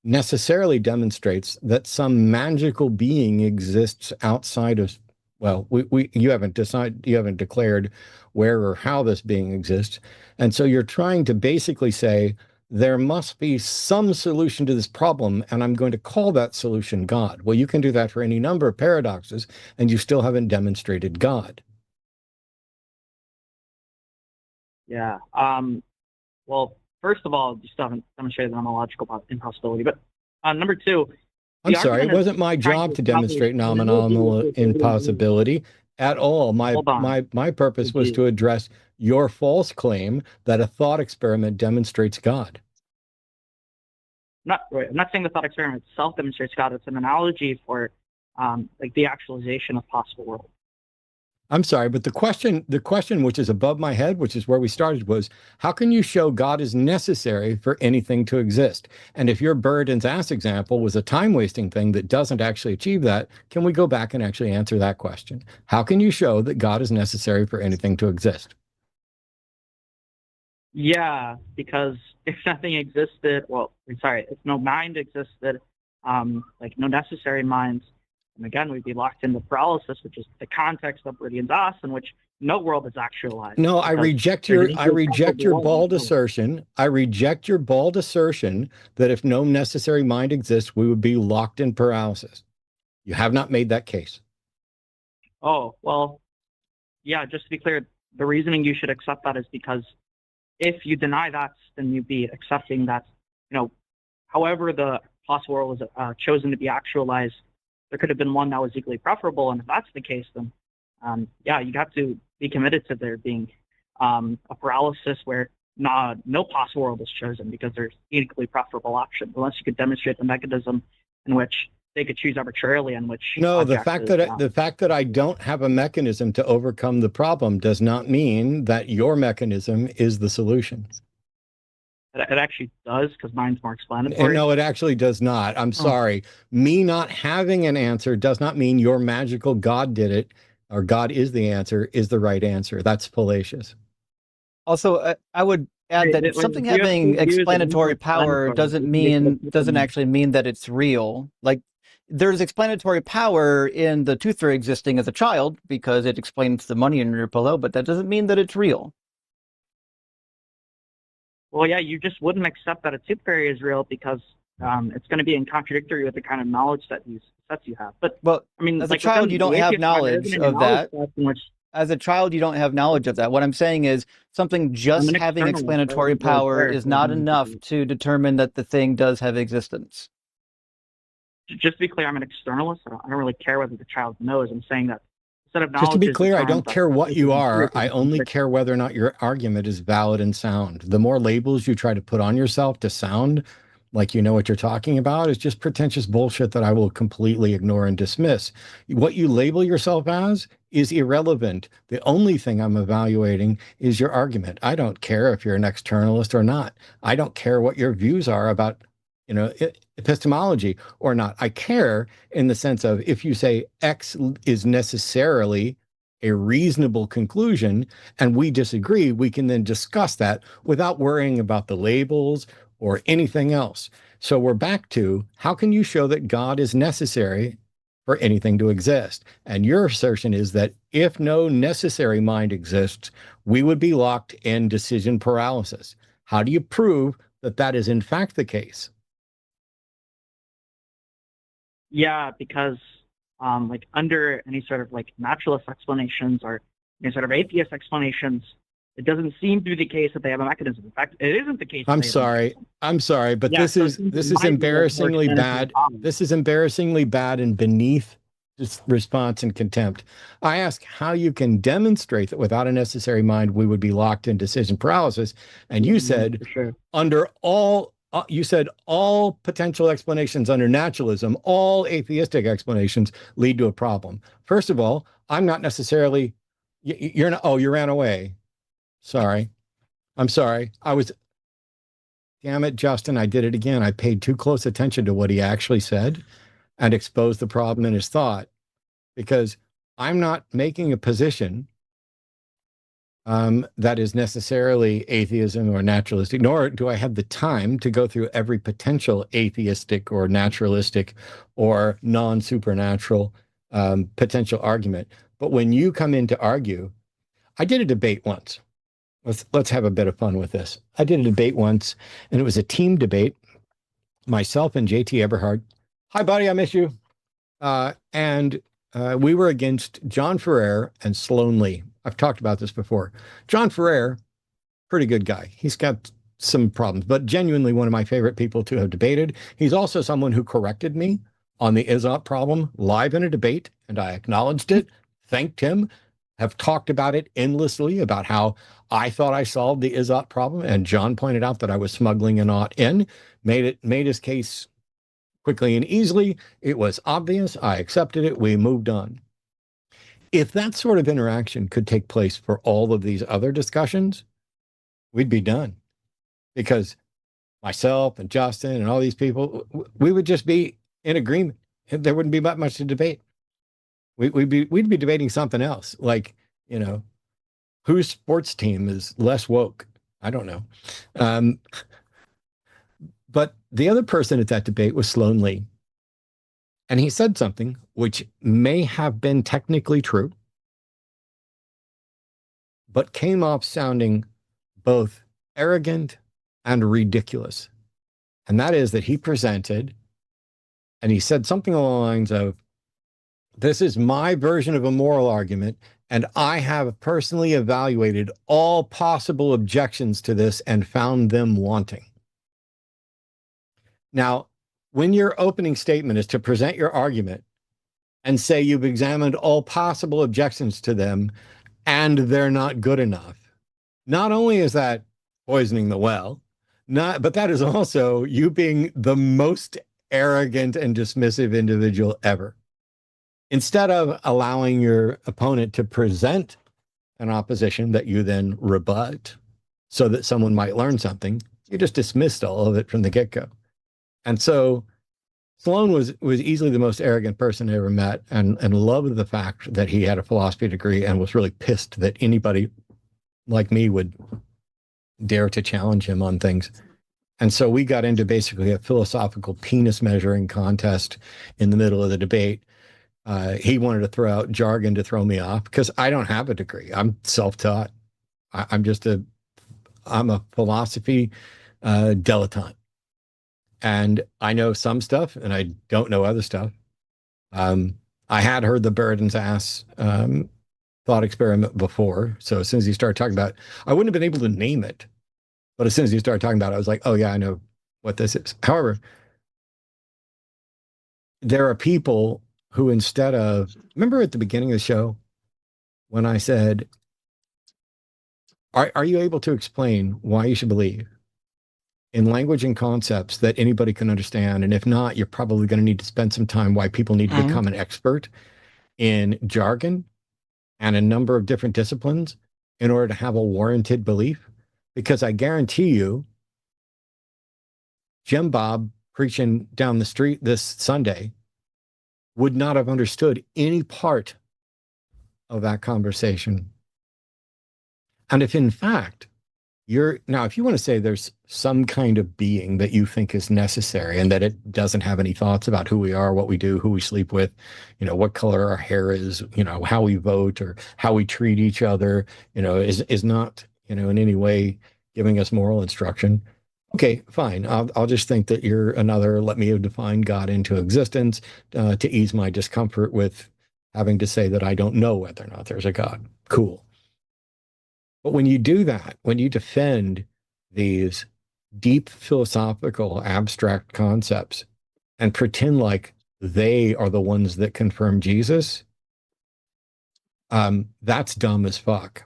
necessarily demonstrates that some magical being exists outside of well, you haven't decided, you haven't declared where or how this being exists. And so you're trying to basically say there must be some solution to this problem, and I'm going to call that solution God. Well, you can do that for any number of paradoxes, and you still haven't demonstrated God.
Yeah. Well, first of all, you still haven't demonstrated that I'm illogical about impossibility. But number two,
I'm sorry, it wasn't my job to demonstrate nominal impossibility at all. My purpose was to address your false claim that a thought experiment demonstrates God.
I'm not saying the thought experiment itself demonstrates God. It's an analogy for like the actualization of possible worlds.
I'm sorry, but the question which is above my head, which is where we started, was how can you show God is necessary for anything to exist? And if your bird and ass example was a time-wasting thing that doesn't actually achieve that, can we go back and actually answer that question? How can you show that God is necessary for anything to exist?
Yeah, because if nothing existed, if no mind existed, like no necessary minds, and again, we'd be locked into paralysis, which is the context of Brilliant DOS, in which no world is actualized.
No, I reject your bald assertion. I reject your bald assertion that if no necessary mind exists, we would be locked in paralysis. You have not made that case.
Oh, well, yeah, just to be clear, the reasoning you should accept that is because if you deny that, then you'd be accepting that, however the possible world was chosen to be actualized, there could have been one that was equally preferable. And if that's the case, then, you'd have to be committed to there being a paralysis where no possible world is chosen because there's equally preferable option, unless you could demonstrate the mechanism in which they could choose arbitrarily and which.
No, the fact that I don't have a mechanism to overcome the problem does not mean that your mechanism is the solution.
It actually does, because mine's more explanatory.
No, it actually does not. I'm sorry. Me not having an answer does not mean your magical God did it, or God is the answer, is the right answer. That's fallacious.
Also, I would add that something having explanatory power doesn't actually mean that it's real. Like, there's explanatory power in the tooth fairy existing as a child because it explains the money in your pillow, but that doesn't mean that it's real.
Well, yeah, you just wouldn't accept that a tooth fairy is real because it's going to be in contradictory with the kind of knowledge that you have. But I mean,
as a child, you don't have knowledge of that. As a child, you don't have knowledge of that. What I'm saying is something just having explanatory power is not enough to determine that the thing does have existence.
Just to be clear, I'm an externalist. I don't really care whether the child knows. I'm saying that instead of knowledge.
Just to be clear, I don't care what you are. I only care whether or not your argument is valid and sound. The more labels you try to put on yourself to sound like you know what you're talking about is just pretentious bullshit that I will completely ignore and dismiss. What you label yourself as is irrelevant. The only thing I'm evaluating is your argument. I don't care if you're an externalist or not. I don't care what your views are about epistemology or not. I care in the sense of if you say X is necessarily a reasonable conclusion and we disagree, we can then discuss that without worrying about the labels or anything else. So we're back to how can you show that God is necessary for anything to exist? And your assertion is that if no necessary mind exists, we would be locked in decision paralysis. How do you prove that that is in fact the case?
Yeah, because like under any sort of like naturalist explanations or any sort of atheist explanations, it doesn't seem to be the case that they have a mechanism. In fact, it isn't the case.
I'm sorry, but this is embarrassingly bad. This is embarrassingly bad and beneath response and contempt. I ask how you can demonstrate that without a necessary mind, we would be locked in decision paralysis. And you said under all. You said all potential explanations under naturalism, all atheistic explanations lead to a problem. First of all, I'm not necessarily, you're not, oh, you ran away. Sorry. I'm sorry. Damn it, Justin, I did it again. I paid too close attention to what he actually said and exposed the problem in his thought because I'm not making a position that is necessarily atheism or naturalistic, nor do I have the time to go through every potential atheistic or naturalistic or non-supernatural potential argument. But when you come in to argue, I did a debate once. Let's have a bit of fun with this. I did a debate once, and it was a team debate. Myself and JT Eberhard. Hi, buddy, I miss you. And we were against John Ferrer and Sloan Lee. I've talked about this before. John Ferrer, pretty good guy. He's got some problems, but genuinely one of my favorite people to have debated. He's also someone who corrected me on the Izot problem live in a debate, and I acknowledged it, thanked him, have talked about it endlessly, about how I thought I solved the Izot problem, and John pointed out that I was smuggling an ought in, made his case quickly and easily. It was obvious. I accepted it. We moved on. If that sort of interaction could take place for all of these other discussions, we'd be done. Because myself and Justin and all these people, we would just be in agreement. There wouldn't be much to debate. We'd be debating something else, like, you know, whose sports team is less woke? I don't know. But the other person at that debate was Sloan Lee. And he said something which may have been technically true, but came off sounding both arrogant and ridiculous. And that is that he presented, and he said something along the lines of, this is my version of a moral argument, and I have personally evaluated all possible objections to this and found them wanting. Now, when your opening statement is to present your argument and say you've examined all possible objections to them and they're not good enough, not only is that poisoning the well, but that is also you being the most arrogant and dismissive individual ever. Instead of allowing your opponent to present an opposition that you then rebut so that someone might learn something, you just dismissed all of it from the get-go. And so Sloan was easily the most arrogant person I ever met, and loved the fact that he had a philosophy degree and was really pissed that anybody like me would dare to challenge him on things. And so we got into basically a philosophical penis measuring contest in the middle of the debate. He wanted to throw out jargon to throw me off because I don't have a degree. I'm self-taught. I'm a philosophy dilettante. And I know some stuff and I don't know other stuff. I had heard the Burden's ass thought experiment before. So as soon as he started talking about it, I wouldn't have been able to name it. But as soon as he started talking about it, I was like, oh yeah, I know what this is. However, there are people who instead of, remember at the beginning of the show when I said, are you able to explain why you should believe in language and concepts that anybody can understand? And if not, you're probably going to need to spend some time why people need to become an expert in jargon and a number of different disciplines in order to have a warranted belief. Because I guarantee you, Jim Bob preaching down the street this Sunday would not have understood any part of that conversation. And if in fact, if you want to say there's some kind of being that you think is necessary and that it doesn't have any thoughts about who we are, what we do, who we sleep with, what color our hair is, how we vote or how we treat each other, is not, in any way giving us moral instruction. Okay, fine. I'll just think that you're another, let me have defined God into existence to ease my discomfort with having to say that I don't know whether or not there's a God. Cool. But when you do that, when you defend these deep philosophical abstract concepts and pretend like they are the ones that confirm Jesus, that's dumb as fuck.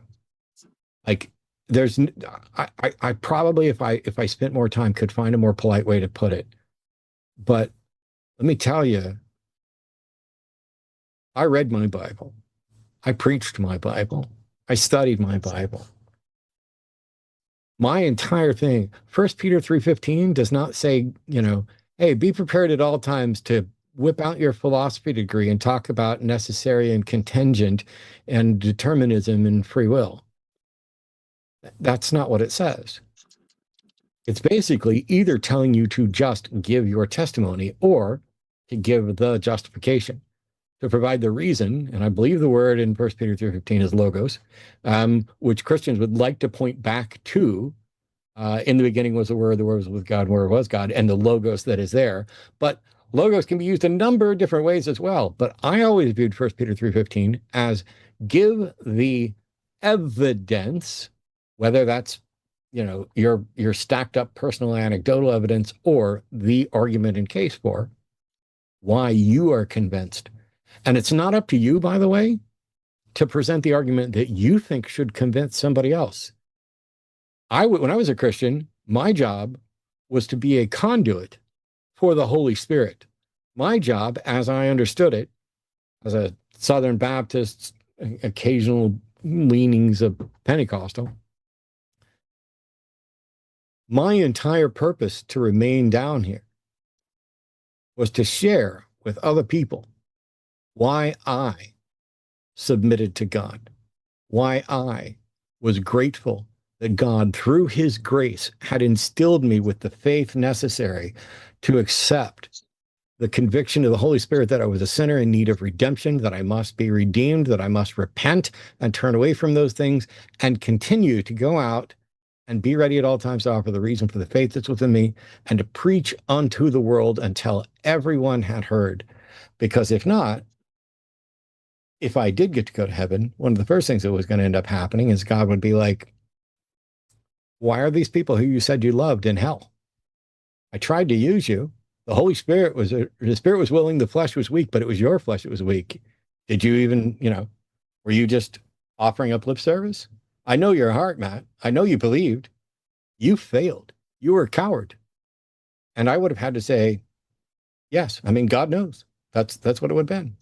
Like, I probably, if I spent more time, could find a more polite way to put it. But let me tell you, I read my Bible. I preached my Bible. I studied my Bible. My entire thing, 1 Peter 3:15 does not say, hey, be prepared at all times to whip out your philosophy degree and talk about necessary and contingent and determinism and free will. That's not what it says. It's basically either telling you to just give your testimony or to give the justification. to provide the reason, and I believe the word in 1 Peter 3:15 is logos, which Christians would like to point back to. In the beginning was the word was with God, and where was God, and the logos that is there. But logos can be used a number of different ways as well. But I always viewed 1 Peter 3:15 as give the evidence, whether that's your stacked up personal anecdotal evidence or the argument in case for why you are convinced. And it's not up to you, by the way, to present the argument that you think should convince somebody else. When I was a Christian, my job was to be a conduit for the Holy Spirit. My job, as I understood it, as a Southern Baptist, occasional leanings of Pentecostal, my entire purpose to remain down here was to share with other people why I submitted to God, why I was grateful that God, through his grace, had instilled me with the faith necessary to accept the conviction of the Holy Spirit that I was a sinner in need of redemption, that I must be redeemed, that I must repent and turn away from those things and continue to go out and be ready at all times to offer the reason for the faith that's within me and to preach unto the world until everyone had heard. Because if not, if I did get to go to heaven, one of the first things that was going to end up happening is God would be like, why are these people who you said you loved in hell? I tried to use you. The Holy Spirit the Spirit was willing, the flesh was weak, but it was your flesh that was weak. Did you even, were you just offering up lip service? I know your heart, Matt. I know you believed. You failed. You were a coward. And I would have had to say, yes. I mean, God knows. That's what it would have been.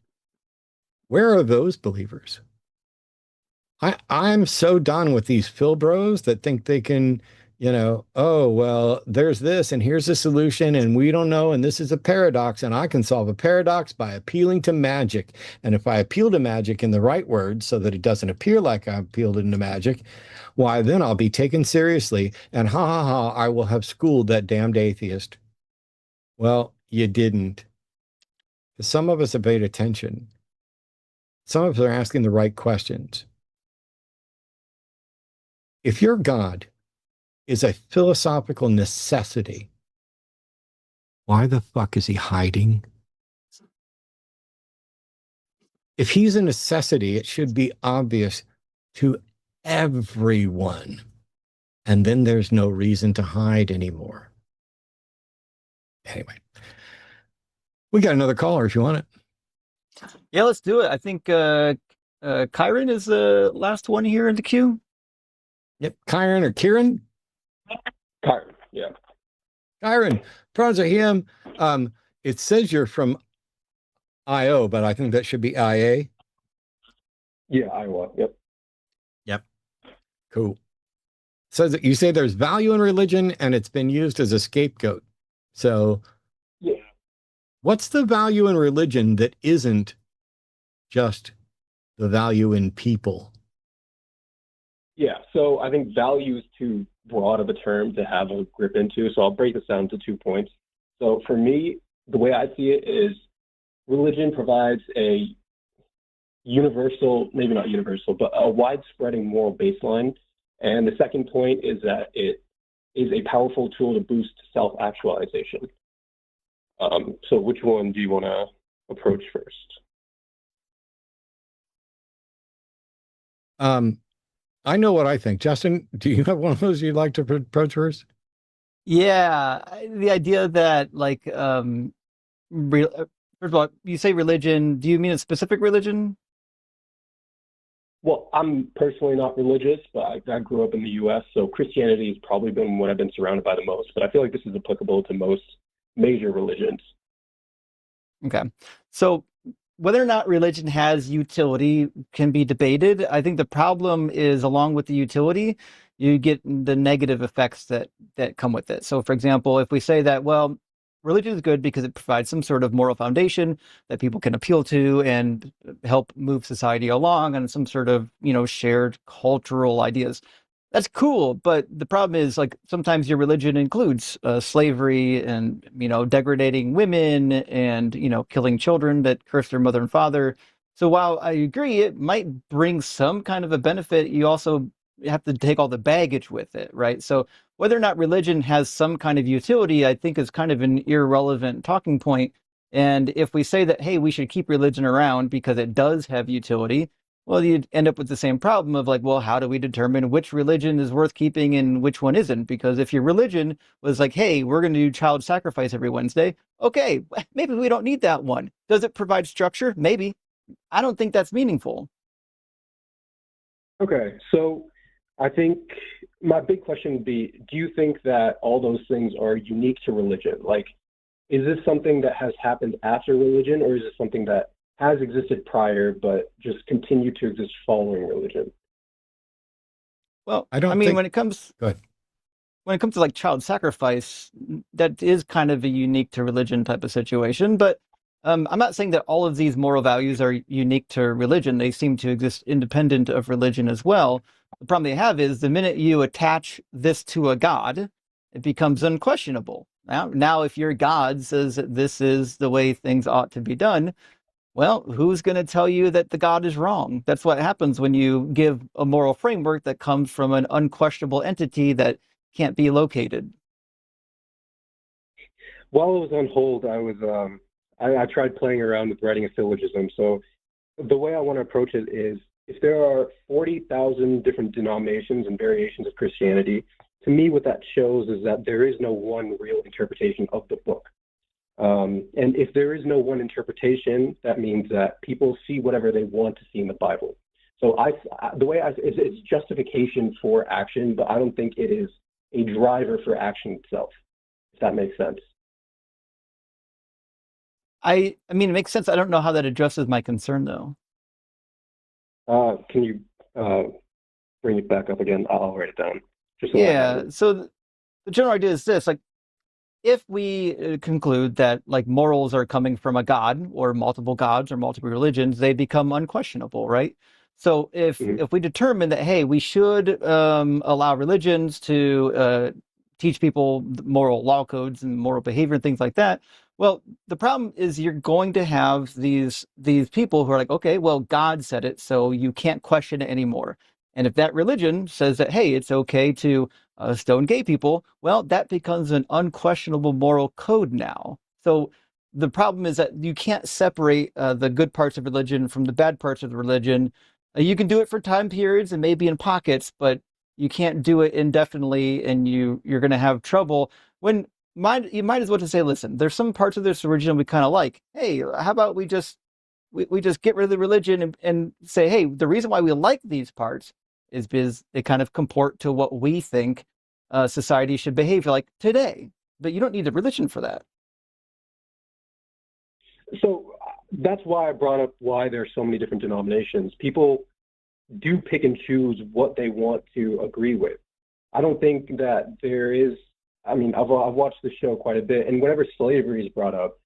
Where are those believers? I'm so done with these Phil bros that think they can, oh, well, there's this and here's the solution and we don't know. And this is a paradox and I can solve a paradox by appealing to magic. And if I appeal to magic in the right words so that it doesn't appear like I appealed into magic, why then I'll be taken seriously and I will have schooled that damned atheist. Well, you didn't. Some of us have paid attention. Some of us are asking the right questions. If your God is a philosophical necessity, why the fuck is he hiding? If he's a necessity, it should be obvious to everyone. And then there's no reason to hide anymore. Anyway, we got another caller if you want it.
Yeah, let's do it. I think Kyron is the last one here in the queue.
Yep, Kyron or Kieran?
Kyron, yeah.
Kyron, pronouns are him. It says you're from IO, but I think that should be IA.
Yeah, Iowa, yep.
Yep, cool. Says that you say there's value in religion and it's been used as a scapegoat. So,
yeah.
What's the value in religion that isn't just the value in people?
Yeah, so I think value is too broad of a term to have a grip into, so I'll break this down to 2 points. So for me, the way I see it is religion provides a universal, maybe not universal, but a widespreading moral baseline. And the second point is that it is a powerful tool to boost self-actualization. So which one do you want to approach first?
I know what I think. Justin, do you have one of those you'd like to approach first?
Yeah, the idea that first of all, you say religion, do you mean a specific religion?
Well, I'm personally not religious, but I grew up in the U.S., so Christianity has probably been what I've been surrounded by the most, but I feel like this is applicable to most major religions.
Okay. So whether or not religion has utility can be debated. I think the problem is, along with the utility, you get the negative effects that come with it. So, for example, if we say that, well, religion is good because it provides some sort of moral foundation that people can appeal to and help move society along on some sort of, shared cultural ideas. that's cool, but the problem is, like, sometimes your religion includes slavery and, degrading women and, killing children that curse their mother and father. So while I agree it might bring some kind of a benefit, you also have to take all the baggage with it, right? So whether or not religion has some kind of utility, I think is kind of an irrelevant talking point. And if we say that, hey, we should keep religion around because it does have utility, well, you'd end up with the same problem of like, well, how do we determine which religion is worth keeping and which one isn't? Because if your religion was like, hey, we're going to do child sacrifice every Wednesday, okay, maybe we don't need that one. Does it provide structure? Maybe. I don't think that's meaningful.
Okay, so I think my big question would be, do you think that all those things are unique to religion? Like, is this something that has happened after religion, or is it something that has existed prior but just continued to exist following religion?
Well, when it comes to like child sacrifice, that is kind of a unique to religion type of situation. But I'm not saying that all of these moral values are unique to religion. They seem to exist independent of religion as well. The problem they have is the minute you attach this to a god, it becomes unquestionable. Now, if your God says that this is the way things ought to be done, well, who's going to tell you that the God is wrong? That's what happens when you give a moral framework that comes from an unquestionable entity that can't be located.
While I was on hold, I tried playing around with writing a syllogism. So the way I want to approach it is, if there are 40,000 different denominations and variations of Christianity, to me what that shows is that there is no one real interpretation of the book. And if there is no one interpretation, that means that people see whatever they want to see in the Bible. So it's justification for action, but I don't think it is a driver for action itself, if that makes sense.
I mean, it makes sense. I don't know how that addresses my concern, though.
Can you bring it back up again? I'll write it down.
So the general idea is this: like, if we conclude that like morals are coming from a god or multiple gods or multiple religions, they become unquestionable, right? So if we determine that, hey, we should allow religions to teach people moral law codes and moral behavior and things like that, well, the problem is you're going to have these people who are like, okay, well, God said it, so you can't question it anymore. And if that religion says that, hey, it's okay to stone gay people, well, that becomes an unquestionable moral code now. So the problem is that you can't separate the good parts of religion from the bad parts of the religion. You can do it for time periods and maybe in pockets, but you can't do it indefinitely, and you're going to have trouble. You might as well just say, listen, there's some parts of this religion we kind of like. Hey, how about we just get rid of the religion and say, hey, the reason why we like these parts is because they kind of comport to what we think society should behave like today. But you don't need a religion for that.
So that's why I brought up why there's so many different denominations. People do pick and choose what they want to agree with. I don't think that there is. I mean, I've watched the show quite a bit, and whenever slavery is brought up,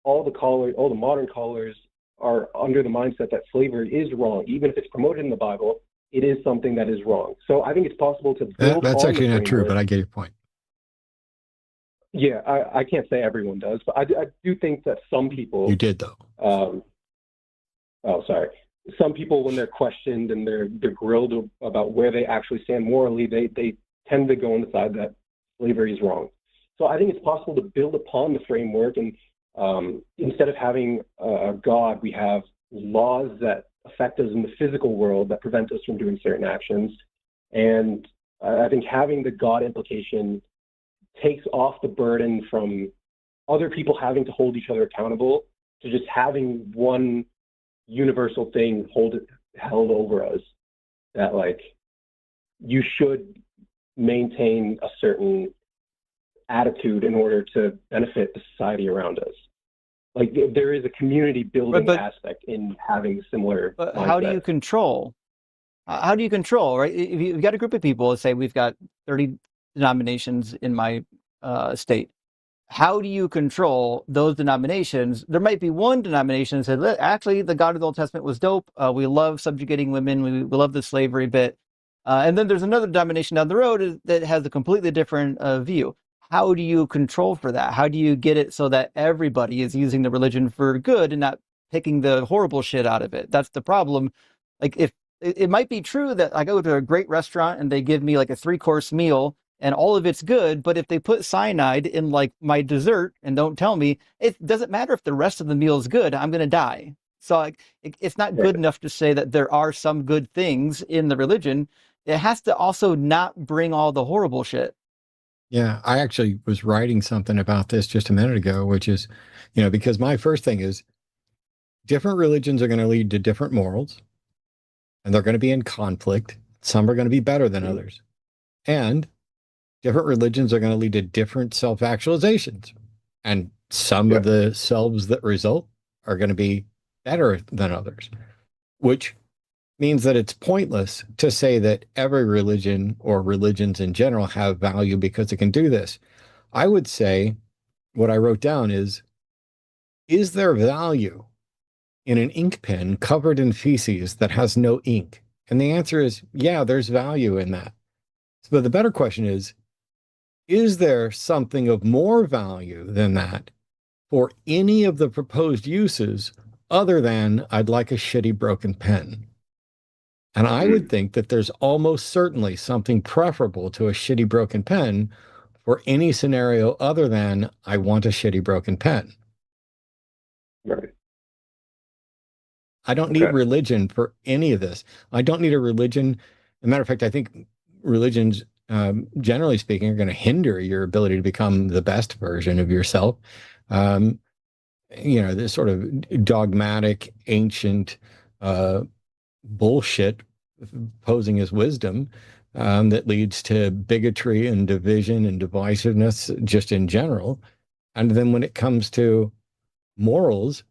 all the modern callers are under the mindset that slavery is wrong, even if it's promoted in the Bible. It is something that is wrong. So I think it's possible to build.
That's actually not true, but I get your point.
Yeah, I can't say everyone does, but I do think that some people.
You did though.
Sorry. Some people, when they're questioned and they're grilled about where they actually stand morally, they tend to go on the side that slavery is wrong. So I think it's possible to build upon the framework, and instead of having a God, we have laws that affect us in the physical world that prevent us from doing certain actions. And I think having the God implication takes off the burden from other people having to hold each other accountable to just having one universal thing held over us, that like you should maintain a certain attitude in order to benefit the society around us. Like there is a community building aspect in having similar.
But how do you control? How do you control, right? If you've got a group of people, let's say we've got 30 denominations in my state. How do you control those denominations? There might be one denomination that said, actually, the God of the Old Testament was dope. We love subjugating women. We love the slavery bit. And then there's another denomination down the road that has a completely different view. How do you control for that? How do you get it so that everybody is using the religion for good and not picking the horrible shit out of it? That's the problem. Like, if it might be true that I go to a great restaurant and they give me like a 3-course meal and all of it's good, but if they put cyanide in like my dessert and don't tell me, it doesn't matter if the rest of the meal is good, I'm going to die. So like, it's not good enough to say that there are some good things in the religion. It has to also not bring all the horrible shit.
Yeah, I actually was writing something about this just a minute ago, which is, because my first thing is different religions are going to lead to different morals, and they're going to be in conflict. Some are going to be better than others. And different religions are going to lead to different self-actualizations. And some of the selves that result are going to be better than others, which means that it's pointless to say that every religion or religions in general have value because it can do this. I would say what I wrote down is there value in an ink pen covered in feces that has no ink? And the answer is, yeah, there's value in that. But the better question is there something of more value than that for any of the proposed uses other than I'd like a shitty broken pen? And I would think that there's almost certainly something preferable to a shitty broken pen for any scenario other than I want a shitty broken pen.
Right.
I don't need religion for any of this. I don't need a religion. As a matter of fact, I think religions, generally speaking, are going to hinder your ability to become the best version of yourself. This sort of dogmatic, ancient, bullshit posing as wisdom that leads to bigotry and division and divisiveness just in general. And then when it comes to morals,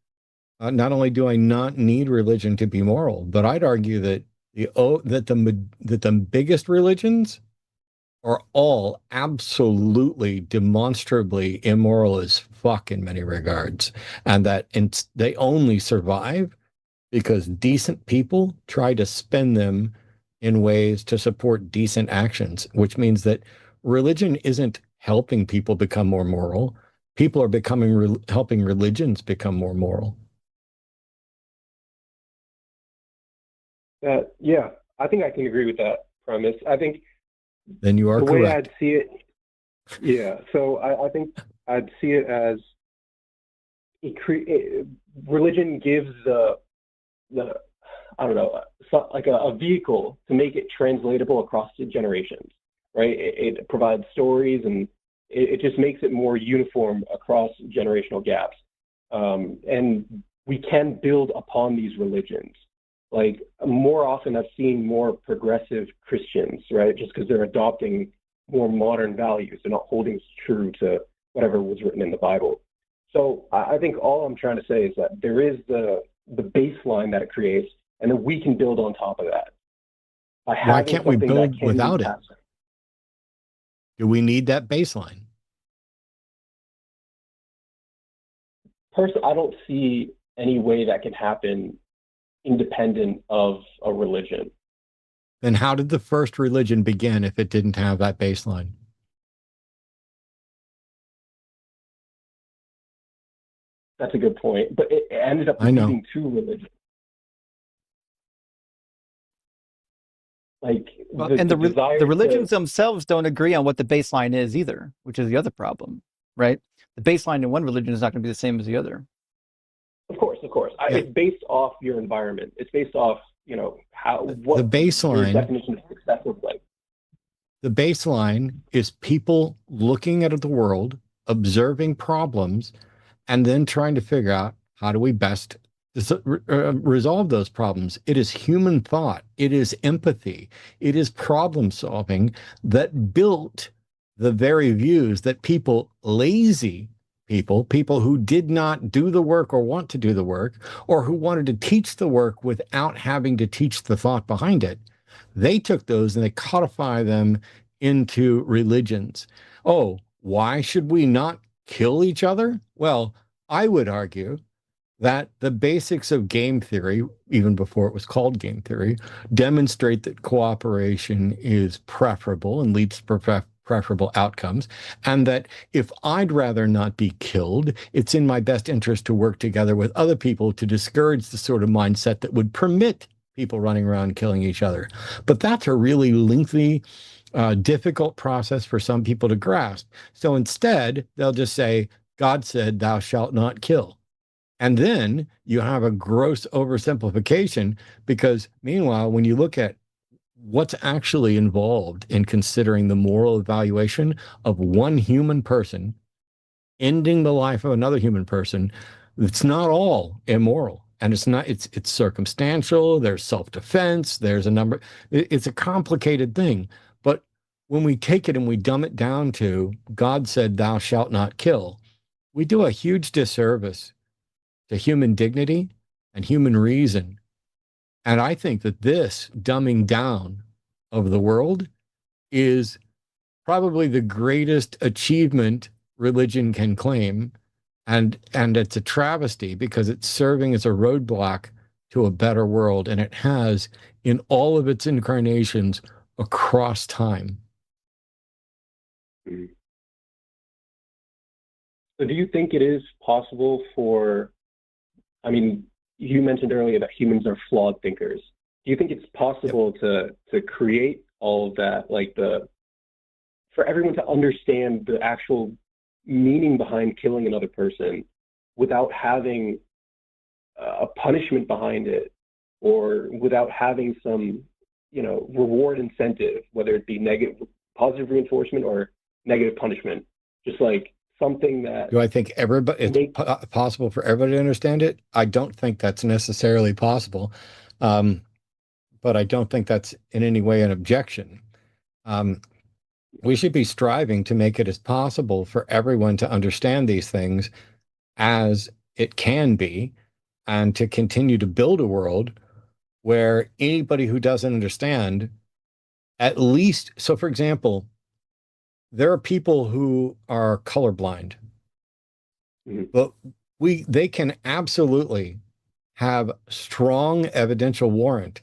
not only do I not need religion to be moral, but I'd argue that the biggest religions are all absolutely demonstrably immoral as fuck in many regards, and that they only survive because decent people try to spend them in ways to support decent actions, which means that religion isn't helping people become more moral. People are helping religions become more moral.
Yeah, I think I can agree with that premise. I think
then you are
the
correct.
way I'd see it, so I think I'd see it as religion gives the I don't know, like a vehicle to make it translatable across the generations, right? It provides stories, and it just makes it more uniform across generational gaps. And we can build upon these religions. Like, more often I've seen more progressive Christians, right? Just because they're adopting more modern values. They're not holding true to whatever was written in the Bible. So I think all I'm trying to say is that there is the baseline that it creates, and then we can build on top of that.
Why can't we build without it? Do we need that baseline?
Personally, I don't see any way that can happen independent of a religion.
Then how did the first religion begin if it didn't have that baseline?
That's a good point. But it ended up leading to religion. Like,
the religions themselves don't agree on what the baseline is either, which is the other problem, right? The baseline in one religion is not going to be the same as the other.
Of course. It's based off your environment. It's based off, what
the baseline,
your definition of success is like.
The baseline is people looking at the world, observing problems, and then trying to figure out how do we best resolve those problems. It is human thought. It is empathy. It is problem solving that built the very views that lazy people who did not do the work or want to do the work, or who wanted to teach the work without having to teach the thought behind it, they took those and they codify them into religions. Oh, why should we not kill each other? Well, I would argue that the basics of game theory, even before it was called game theory, demonstrate that cooperation is preferable and leads to preferable outcomes, and that if I'd rather not be killed, it's in my best interest to work together with other people to discourage the sort of mindset that would permit people running around killing each other. But that's a really lengthy, difficult process for some people to grasp. So instead, they'll just say, God said, thou shalt not kill. And then you have a gross oversimplification, because meanwhile, when you look at what's actually involved in considering the moral evaluation of one human person ending the life of another human person, it's not all immoral. And it's circumstantial, there's self-defense, there's a number, it's a complicated thing. But when we take it and we dumb it down to God said, thou shalt not kill, we do a huge disservice to human dignity and human reason. And I think that this dumbing down of the world is probably the greatest achievement religion can claim. And it's a travesty, because it's serving as a roadblock to a better world. And it has in all of its incarnations across time.
So do you think it is possible for, I mean, you mentioned earlier that humans are flawed thinkers. Do you think it's possible to create all of that, like for everyone to understand the actual meaning behind killing another person without having a punishment behind it, or without having some, reward incentive, whether it be positive reinforcement or negative punishment, just like something that...
Do I think it's possible for everybody to understand it? I don't think that's necessarily possible, but I don't think that's in any way an objection. We should be striving to make it as possible for everyone to understand these things as it can be, and to continue to build a world where anybody who doesn't understand, at least, so for example, there are people who are colorblind, but they can absolutely have strong evidential warrant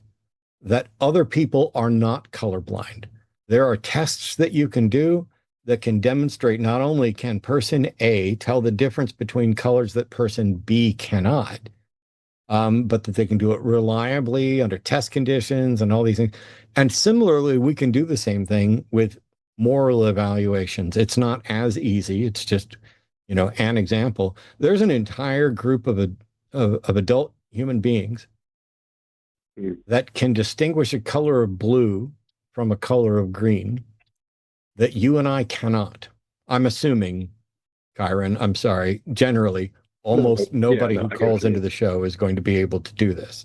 that other people are not colorblind. There are tests that you can do that can demonstrate not only can person A tell the difference between colors that person B cannot, but that they can do it reliably under test conditions and all these things. And similarly, we can do the same thing with moral evaluations. It's not as easy. It's just, an example. There's an entire group of adult human beings that can distinguish a color of blue from a color of green that you and I cannot. I'm assuming, Kyron, I'm sorry, generally, almost nobody who calls into the show is going to be able to do this.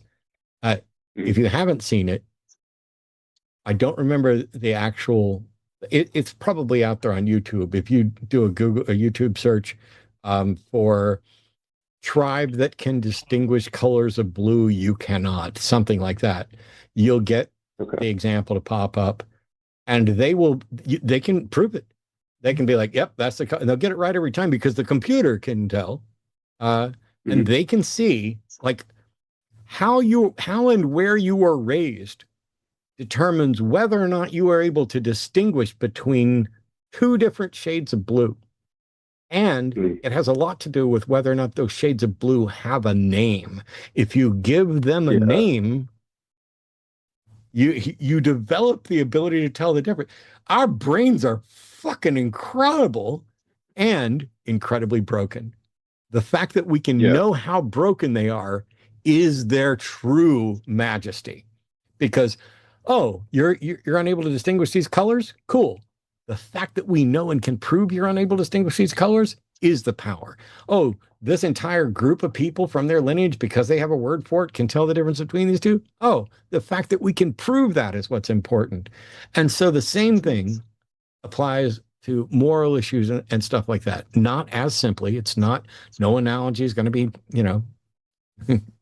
If you haven't seen it, I don't remember the actual... It's probably out there on YouTube. If you do a YouTube search for tribe that can distinguish colors of blue, you cannot, something like that, you'll get the example to pop up, and they can prove it. They can be like, yep, that's the color, and they'll get it right every time, because the computer can tell, and they can see like how and where you were raised determines whether or not you are able to distinguish between two different shades of blue. And it has a lot to do with whether or not those shades of blue have a name. If you give them a name, you develop the ability to tell the difference. Our brains are fucking incredible and incredibly broken. The fact that we can know how broken they are is their true majesty. Because, you're unable to distinguish these colors? Cool. The fact that we know and can prove you're unable to distinguish these colors is the power. Oh, this entire group of people from their lineage, because they have a word for it, can tell the difference between these two? Oh, the fact that we can prove that is what's important. And so the same thing applies to moral issues and stuff like that. Not as simply. It's not, no analogy is going to be,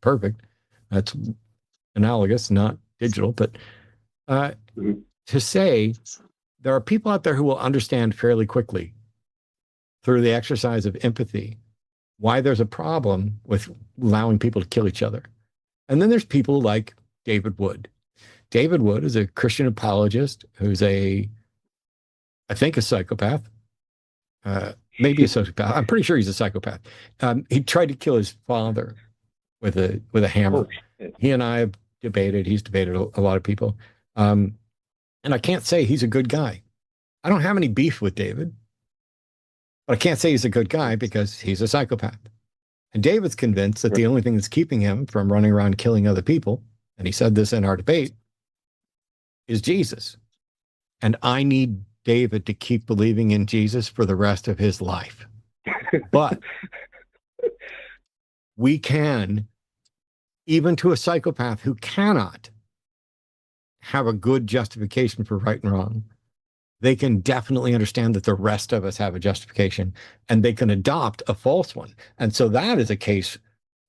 perfect. That's analogous, not digital. But to say there are people out there who will understand fairly quickly through the exercise of empathy why there's a problem with allowing people to kill each other. And then there's people like David Wood. David Wood is a Christian apologist who's I think a psychopath, maybe a sociopath. I'm pretty sure he's a psychopath. He tried to kill his father with a hammer. He and I have debated. He's debated a lot of people. And I can't say he's a good guy. I don't have any beef with David, but I can't say he's a good guy because he's a psychopath. And David's convinced that the only thing that's keeping him from running around killing other people, and he said this in our debate, is Jesus. And I need David to keep believing in Jesus for the rest of his life. But we can, even to a psychopath who cannot have a good justification for right and wrong, they can definitely understand that the rest of us have a justification, and they can adopt a false one. And so that is a case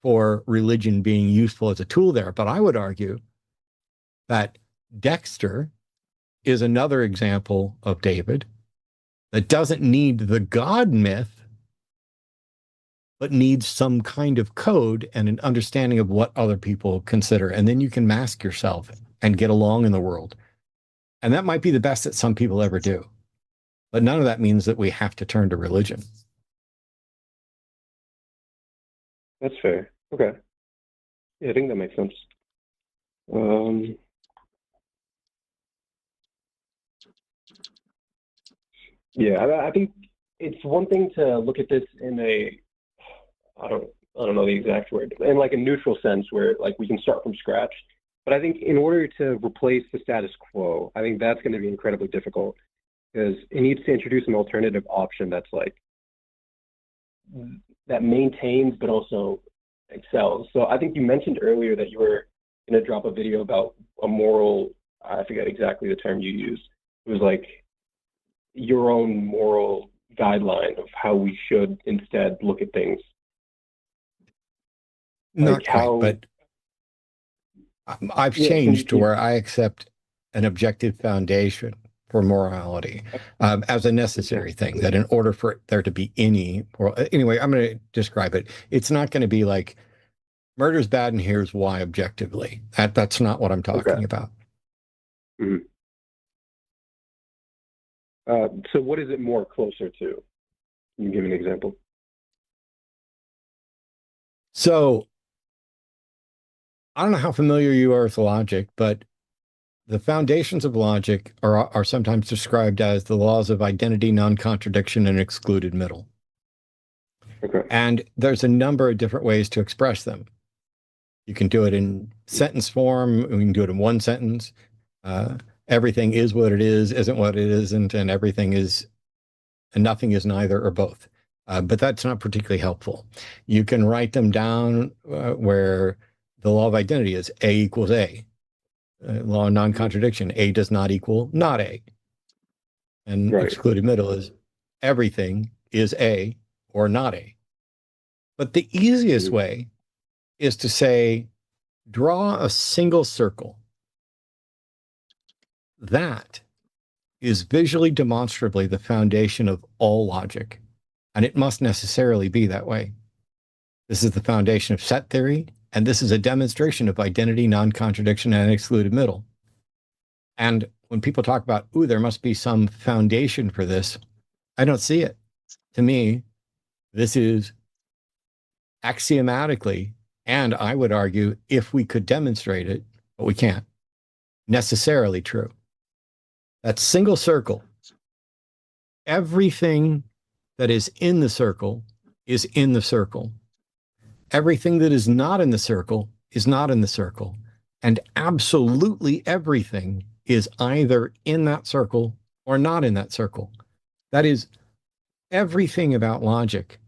for religion being useful as a tool there. But I would argue that Dexter is another example of David that doesn't need the God myth, but needs some kind of code and an understanding of what other people consider. And then you can mask yourself and get along in the world. And that might be the best that some people ever do. But none of that means that we have to turn to religion.
That's fair. Okay. Yeah, I think that makes sense. Yeah, I think it's one thing to look at this in I don't know the exact word, in like a neutral sense where like we can start from scratch. But I think in order to replace the status quo, I think that's going to be incredibly difficult because it needs to introduce an alternative option that's like, that maintains but also excels. So I think you mentioned earlier that you were going to drop a video about a moral, I forget exactly the term you used. It was like your own moral guideline of how we should instead look at things.
Not quite, but I've changed to where I accept an objective foundation for morality as a necessary thing, that in order for there to be any moral, anyway, I'm going to describe it. It's not going to be like murder's bad and here's why objectively. That's not what I'm talking about.
Mm-hmm. So what is it more closer to? Can you give an example?
So I don't know how familiar you are with logic, but the foundations of logic are sometimes described as the laws of identity, non-contradiction, and excluded middle.
Okay.
And there's a number of different ways to express them. You can do it in sentence form. We can do it in one sentence. Everything is what it is, isn't what it isn't, and everything is, and nothing is neither or both. But that's not particularly helpful. You can write them down where the law of identity is A equals A. Law of non-contradiction, A does not equal not A. And excluded middle is everything is A or not A. But the easiest way is to say, draw a single circle. That is visually demonstrably the foundation of all logic, and it must necessarily be that way. This is the foundation of set theory, and this is a demonstration of identity, non-contradiction, and excluded middle. And when people talk about, ooh, there must be some foundation for this, I don't see it. To me, this is axiomatically, and I would argue, if we could demonstrate it, but we can't, necessarily true. That single circle, everything that is in the circle is in the circle. Everything that is not in the circle is not in the circle. And absolutely everything is either in that circle or not in that circle. That is everything about logic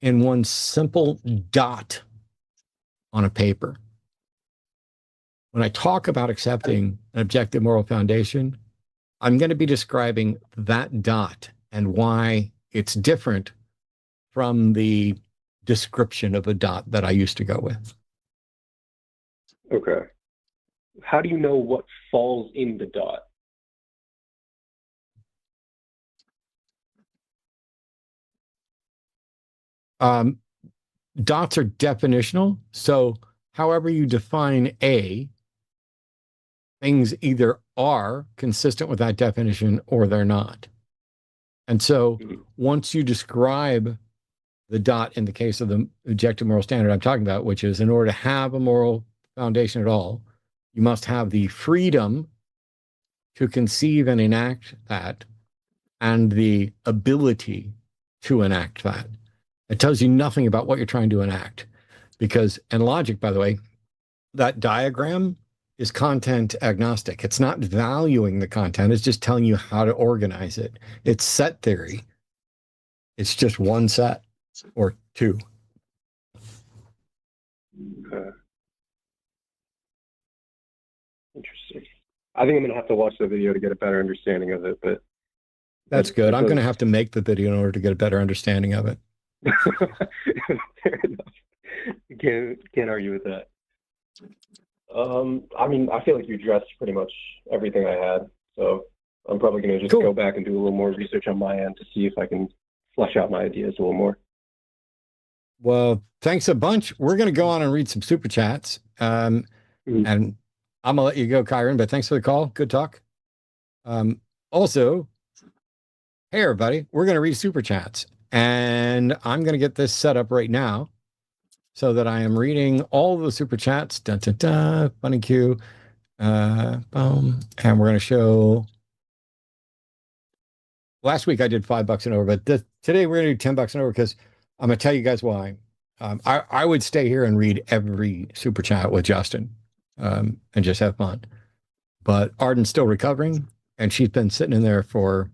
in one simple dot on a paper. When I talk about accepting an objective moral foundation, I'm going to be describing that dot and why it's different from the description of a dot that I used to go with.
Okay. How do you know what falls in the dot?
dots are definitional. So however you define A, things either are consistent with that definition or they're not. And so once you describe the dot in the case of the objective moral standard I'm talking about, which is in order to have a moral foundation at all, you must have the freedom to conceive and enact that and the ability to enact that. It tells you nothing about what you're trying to enact. Because, and logic, by the way, that diagram is content agnostic. It's not valuing the content. It's just telling you how to organize it. It's set theory. It's just one set or two.
Okay. Interesting. I think I'm going to have to watch the video to get a better understanding of it, but
that's good. I'm going to have to make the video in order to get a better understanding of it.
Fair enough. Can't argue with that. I mean, I feel like you addressed pretty much everything I had, so I'm probably going to just go back and do a little more research on my end to see if I can flesh out my ideas a little more.
Well, thanks a bunch. We're going to go on and read some super chats, and I'm going to let you go, Kyron, but thanks for the call. Good talk. Also, hey, everybody, we're going to read super chats, and I'm going to get this set up right now so that I am reading all the super chats. Dun, dun, dun, funny cue. Boom. And we're going to show. Last week I did $5 and over, but today we're going to do $10 and over because I'm going to tell you guys why. I would stay here and read every super chat with Justin and just have fun. But Arden's still recovering, and she's been sitting in there for,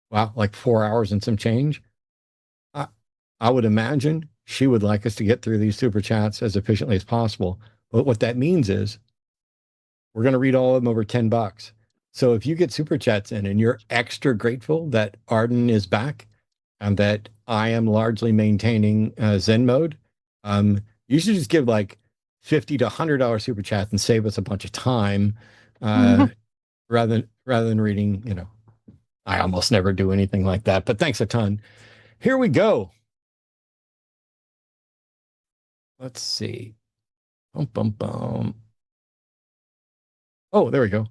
wow, like 4 hours and some change. I would imagine she would like us to get through these super chats as efficiently as possible. But what that means is we're going to read all of them over $10. So if you get super chats in and you're extra grateful that Arden is back and that I am largely maintaining Zen mode, you should just give like $50 to $100 super chats and save us a bunch of time rather than reading, you know, I almost never do anything like that, but thanks a ton. Here we go. Let's see. Bum, bum, bum. Oh, there we go.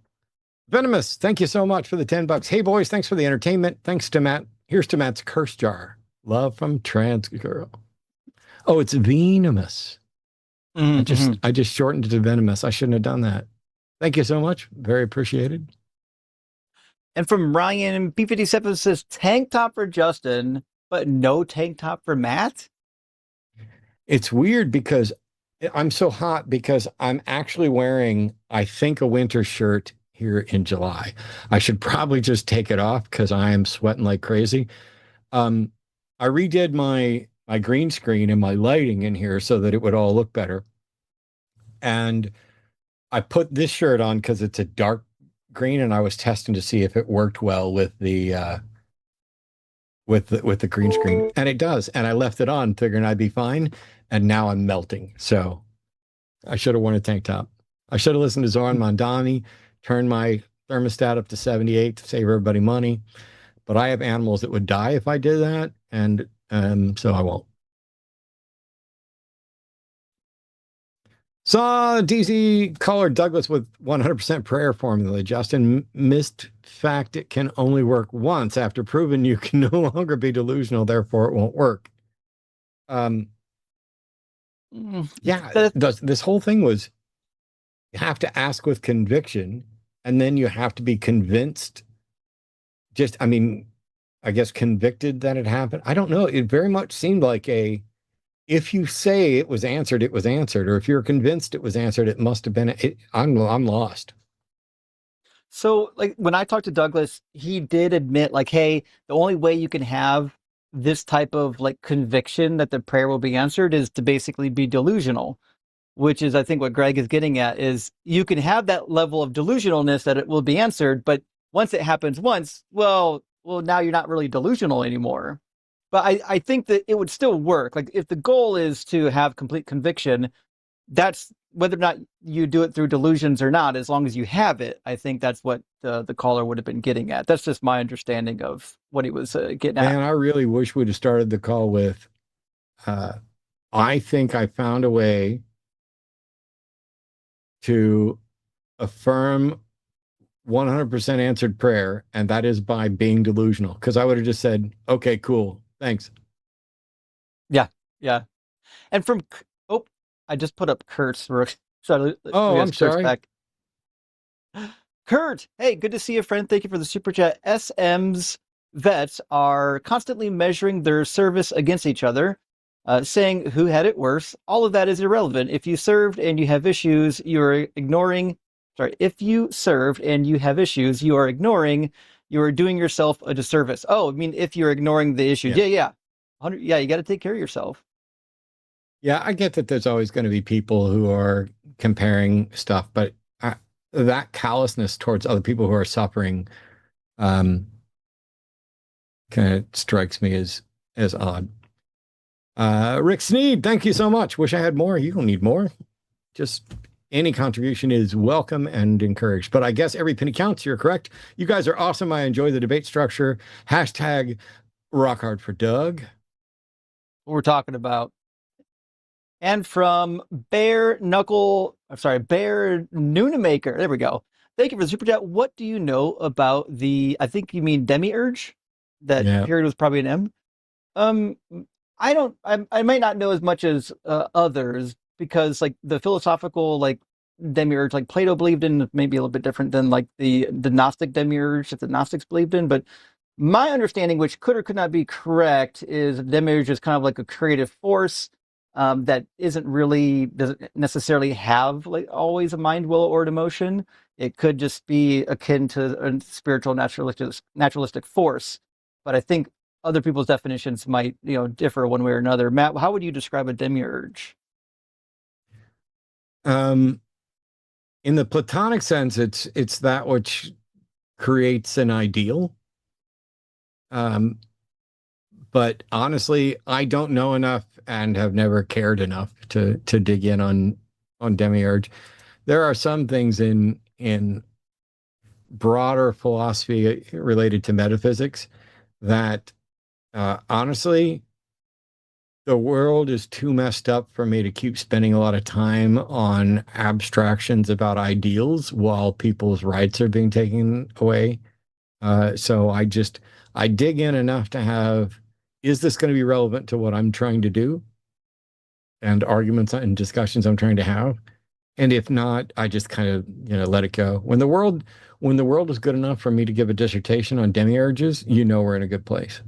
Venomous, thank you so much for the $10. Hey, boys, thanks for the entertainment. Thanks to Matt. Here's to Matt's curse jar. Love from Trans Girl. Oh, it's venomous. I just shortened it to venomous. I shouldn't have done that. Thank you so much. Very appreciated.
And from Ryan, P57 says tank top for Justin, but no tank top for Matt.
It's weird because I'm so hot because I'm actually wearing, I think, a winter shirt here in July. I should probably just take it off because I am sweating like crazy. I redid my green screen and my lighting in here so that it would all look better. And I put this shirt on because it's a dark green, and I was testing to see if it worked well with the green screen, and it does. And I left it on figuring I'd be fine, and now I'm melting. So I should have worn a tank top. I should have listened to Zoran Mondani, turned my thermostat up to 78 to save everybody money. But I have animals that would die if I did that, and so I won't. Saw DZ caller Douglas with 100% prayer formula. Justin missed fact it can only work once. After proven you can no longer be delusional, therefore it won't work. Yeah, this whole thing was you have to ask with conviction, and then you have to be convinced. Just, I mean, I guess convicted that it happened. I don't know. It very much seemed like if you say it was answered, it was answered. Or if you're convinced it was answered, it must have been. I'm lost.
So, like, when I talked to Douglas, he did admit, like, hey, the only way you can have this type of, like, conviction that the prayer will be answered is to basically be delusional, which is, I think, what Greg is getting at, is you can have that level of delusionalness that it will be answered, but once it happens once, well, now you're not really delusional anymore. But I think that it would still work. Like, if the goal is to have complete conviction, that's whether or not you do it through delusions or not, as long as you have it. I think that's what the caller would have been getting at. That's just my understanding of what he was getting at.
Man, I really wish we'd have started the call with, I think I found a way to affirm 100% answered prayer, and that is by being delusional. Because I would have just said, okay, cool, thanks.
Yeah. And from I just put up Kurt's.
I'm sorry.
Back. Kurt, hey, good to see you, friend. Thank you for the super chat. SM's vets are constantly measuring their service against each other, saying who had it worse. All of that is irrelevant. If you served and you have issues, you are ignoring. Sorry, if you served and you have issues, you are ignoring. You are doing yourself a disservice. Oh, I mean, if you're ignoring the issues, yeah. You got to take care of yourself.
Yeah, I get that there's always going to be people who are comparing stuff, but that callousness towards other people who are suffering kind of strikes me as odd. Rick Sneed, thank you so much. Wish I had more. You don't need more. Just any contribution is welcome and encouraged. But I guess every penny counts. You're correct. You guys are awesome. I enjoy the debate structure. Hashtag rock hard for Doug.
What we're talking about. And from Bear Noonamaker. There we go. Thank you for the super chat. What do you know about I think you mean demiurge? That period was probably an M. I might not know as much as others, because like the philosophical like demiurge, like Plato believed in, maybe a little bit different than like the Gnostic demiurge that the Gnostics believed in. But my understanding, which could or could not be correct, is demiurge is kind of like a creative force that doesn't necessarily have like always a mind, will, or an emotion. It could just be akin to a spiritual naturalistic force. But I think other people's definitions might, differ one way or another. Matt, how would you describe a demiurge?
In the Platonic sense, it's that which creates an ideal. But honestly, I don't know enough and have never cared enough to dig in on demiurge. There are some things in broader philosophy related to metaphysics that honestly, the world is too messed up for me to keep spending a lot of time on abstractions about ideals while people's rights are being taken away. So I dig in enough to have, is this going to be relevant to what I'm trying to do and arguments and discussions I'm trying to have? And if not, I just kind of, let it go. When the world is good enough for me to give a dissertation on demiurges, we're in a good place.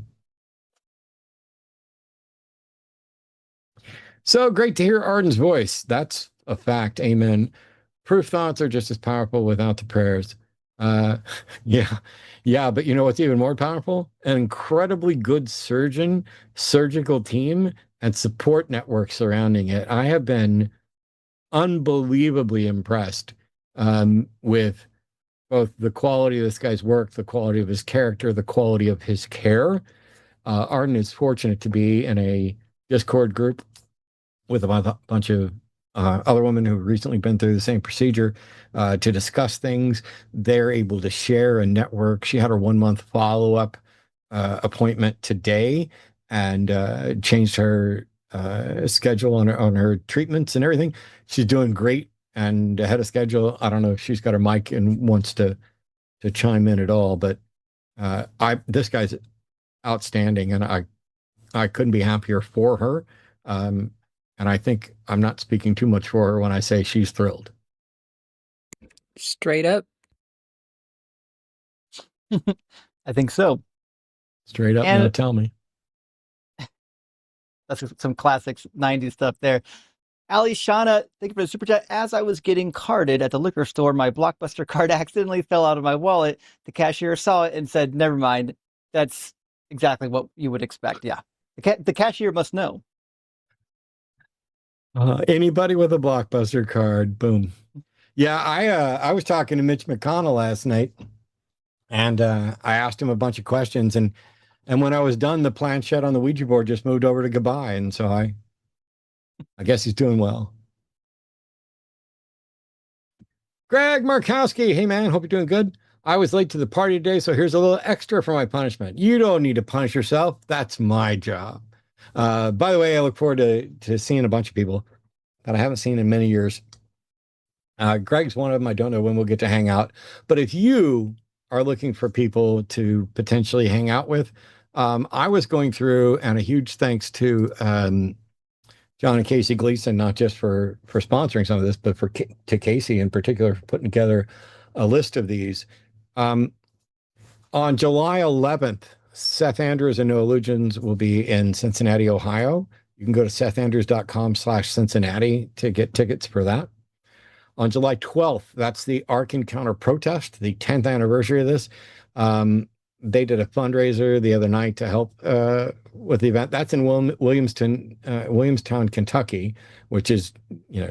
So great to hear Arden's voice. That's a fact. Amen. Proof thoughts are just as powerful without the prayers. Yeah, but you know what's even more powerful? An incredibly good surgical team, and support network surrounding it. I have been unbelievably impressed with both the quality of this guy's work, the quality of his character, the quality of his care. Arden is fortunate to be in a Discord group with a bunch of other women who have recently been through the same procedure to discuss things. They're able to share a network. She had her 1-month follow-up appointment today and changed her schedule on her treatments and everything. She's doing great and ahead of schedule. I don't know if she's got her mic and wants to chime in at all, but this guy's outstanding, and I couldn't be happier for her. And I think I'm not speaking too much for her when I say she's thrilled.
Straight up.
I think so.
Straight up, now tell me.
That's some classic 90s stuff there. Ali Shauna, thank you for the super chat. As I was getting carded at the liquor store, my Blockbuster card accidentally fell out of my wallet. The cashier saw it and said, never mind. That's exactly what you would expect. Yeah. The cashier must know.
Anybody with a Blockbuster card, boom. Yeah, I was talking to Mitch McConnell last night, and I asked him a bunch of questions, and when I was done, the planchette on the Ouija board just moved over to goodbye, and so I guess he's doing well. Greg Markowski, hey man, hope you're doing good. I was late to the party today, so here's a little extra for my punishment. You don't need to punish yourself. That's my job. By the way, I look forward to seeing a bunch of people that I haven't seen in many years. Greg's one of them. I don't know when we'll get to hang out. But if you are looking for people to potentially hang out with, I was going through, and a huge thanks to John and Casey Gleason, not just for sponsoring some of this, but to Casey in particular for putting together a list of these. On July 11th, Seth Andrews and No Illusions will be in Cincinnati, Ohio. You can go to sethandrews.com/Cincinnati to get tickets for that. On July 12th, that's the Ark Encounter protest, the 10th anniversary of this. They did a fundraiser the other night to help with the event. That's in Williamstown, Kentucky, which is,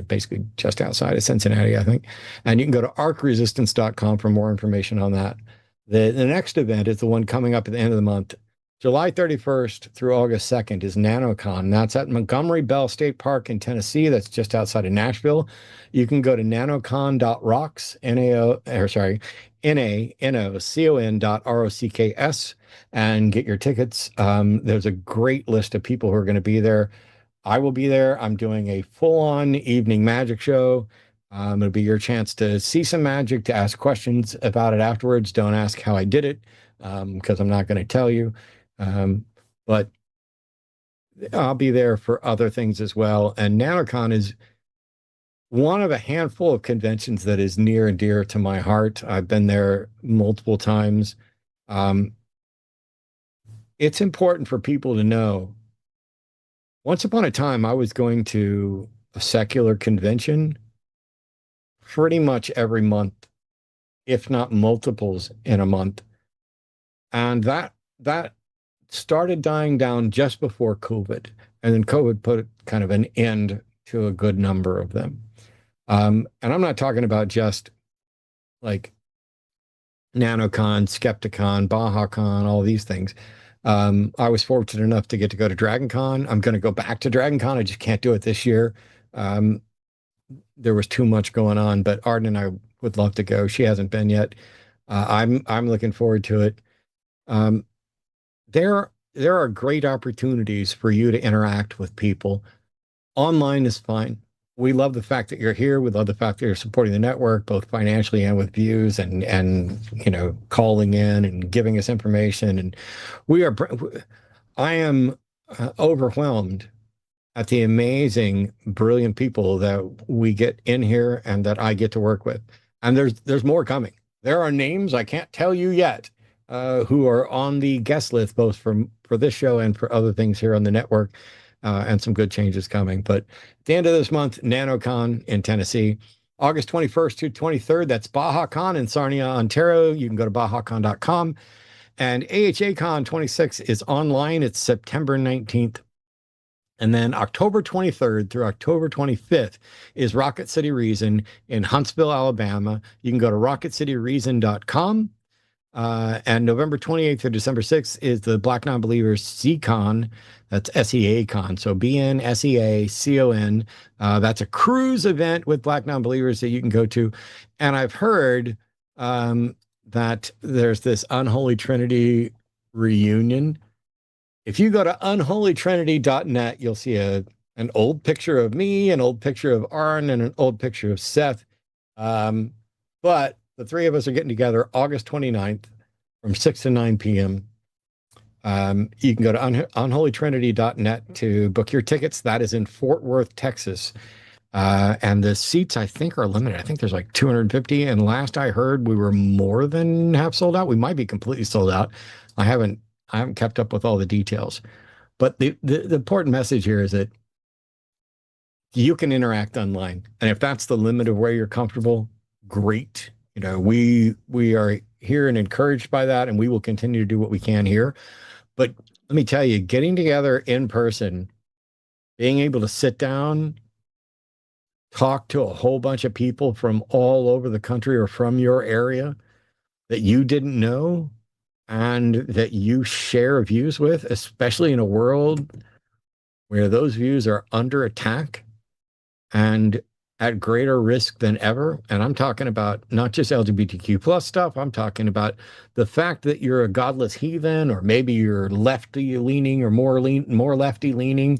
basically just outside of Cincinnati, I think. And you can go to arkresistance.com for more information on that. The next event is the one coming up at the end of the month. July 31st through August 2nd is NanoCon. That's at Montgomery Bell State Park in Tennessee. That's just outside of Nashville. You can go to nanocon.rocks, nanocon.rocks, and get your tickets. There's a great list of people who are going to be there. I will be there. I'm doing a full-on evening magic show. It'll be your chance to see some magic, to ask questions about it afterwards. Don't ask how I did it, because I'm not going to tell you. But I'll be there for other things as well. And NanoCon is one of a handful of conventions that is near and dear to my heart. I've been there multiple times. It's important for people to know. Once upon a time, I was going to a secular convention pretty much every month, if not multiples in a month. And that started dying down just before COVID. And then COVID put kind of an end to a good number of them. And I'm not talking about just like NanoCon, Skepticon, BajaCon, all these things. I was fortunate enough to get to go to DragonCon. I'm going to go back to DragonCon. I just can't do it this year. There was too much going on, but Arden and I would love to go. She hasn't been yet. I'm looking forward to it. There are great opportunities for you to interact with people. Online is fine. We love the fact that you're here. We love the fact that you're supporting the network, both financially and with views and calling in and giving us information. And I am overwhelmed at the amazing, brilliant people that we get in here and that I get to work with. And there's more coming. There are names I can't tell you yet who are on the guest list, both for this show and for other things here on the network, and some good changes coming. But at the end of this month, NanoCon in Tennessee. August 21st to 23rd, that's BajaCon in Sarnia, Ontario. You can go to bajacon.com. And AHACon 26 is online. It's September 19th. And then October 23rd through October 25th is Rocket City Reason in Huntsville, Alabama. You can go to rocketcityreason.com. And November 28th through December 6th is the Black Non-Believers SeaCon. That's SEACon. So BNSEACon. That's a cruise event with Black Non-Believers that you can go to. And I've heard that there's this Unholy Trinity reunion. If you go to unholytrinity.net, you'll see an old picture of me, an old picture of Arden, and an old picture of Seth. But the three of us are getting together August 29th from 6 to 9 p.m. You can go to unholytrinity.net to book your tickets. That is in Fort Worth, Texas. And the seats, I think, are limited. I think there's like 250. And last I heard, we were more than half sold out. We might be completely sold out. I haven't kept up with all the details. But the important message here is that you can interact online. And if that's the limit of where you're comfortable, great. We are here and encouraged by that, and we will continue to do what we can here. But let me tell you, getting together in person, being able to sit down, talk to a whole bunch of people from all over the country or from your area that you didn't know and that you share views with, especially in a world where those views are under attack, and at greater risk than ever. And I'm talking about not just LGBTQ plus stuff. I'm talking about the fact that you're a godless heathen, or maybe you're lefty leaning or more lefty leaning,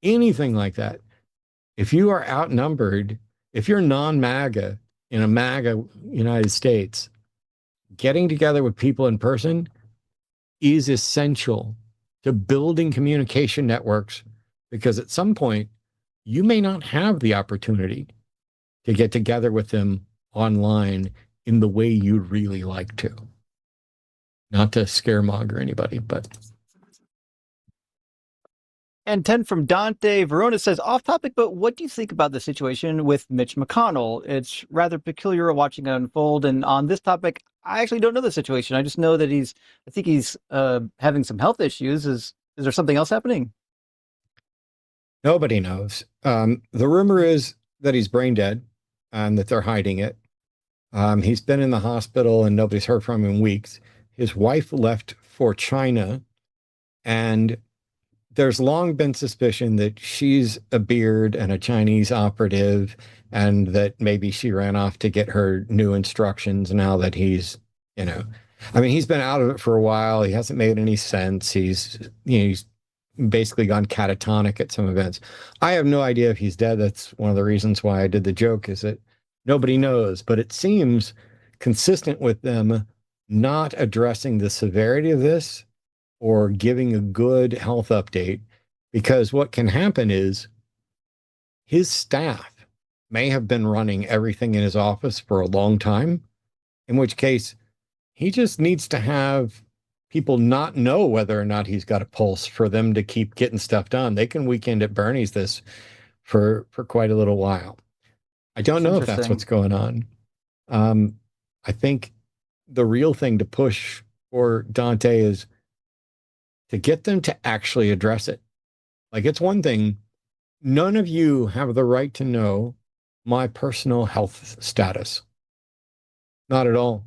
anything like that. If you are outnumbered, if you're non-MAGA in a MAGA United States, getting together with people in person is essential to building communication networks, because at some point you may not have the opportunity to get together with them online in the way you'd really like to. Not to scaremonger anybody, but.
And 10 from Dante Verona says, off topic, but what do you think about the situation with Mitch McConnell? It's rather peculiar watching it unfold. And on this topic, I actually don't know the situation. I just know that I think he's having some health issues. Is there something else happening?
Nobody knows. The rumor is that he's brain dead and that they're hiding it. He's been in the hospital and nobody's heard from him in weeks. His wife left for China, and there's long been suspicion that she's a beard and a Chinese operative, and that maybe she ran off to get her new instructions now that he's, I mean, he's been out of it for a while. He hasn't made any sense. He's basically gone catatonic at some events. I have no idea if he's dead. That's one of the reasons why I did the joke, is that nobody knows, but it seems consistent with them not addressing the severity of this or giving a good health update, because what can happen is his staff may have been running everything in his office for a long time, in which case he just needs to have people not know whether or not he's got a pulse for them to keep getting stuff done. They can weekend at Bernie's this for quite a little while. I don't know if that's what's going on. I think the real thing to push for Dante is to get them to actually address it. Like, it's one thing, none of you have the right to know my personal health status. Not at all.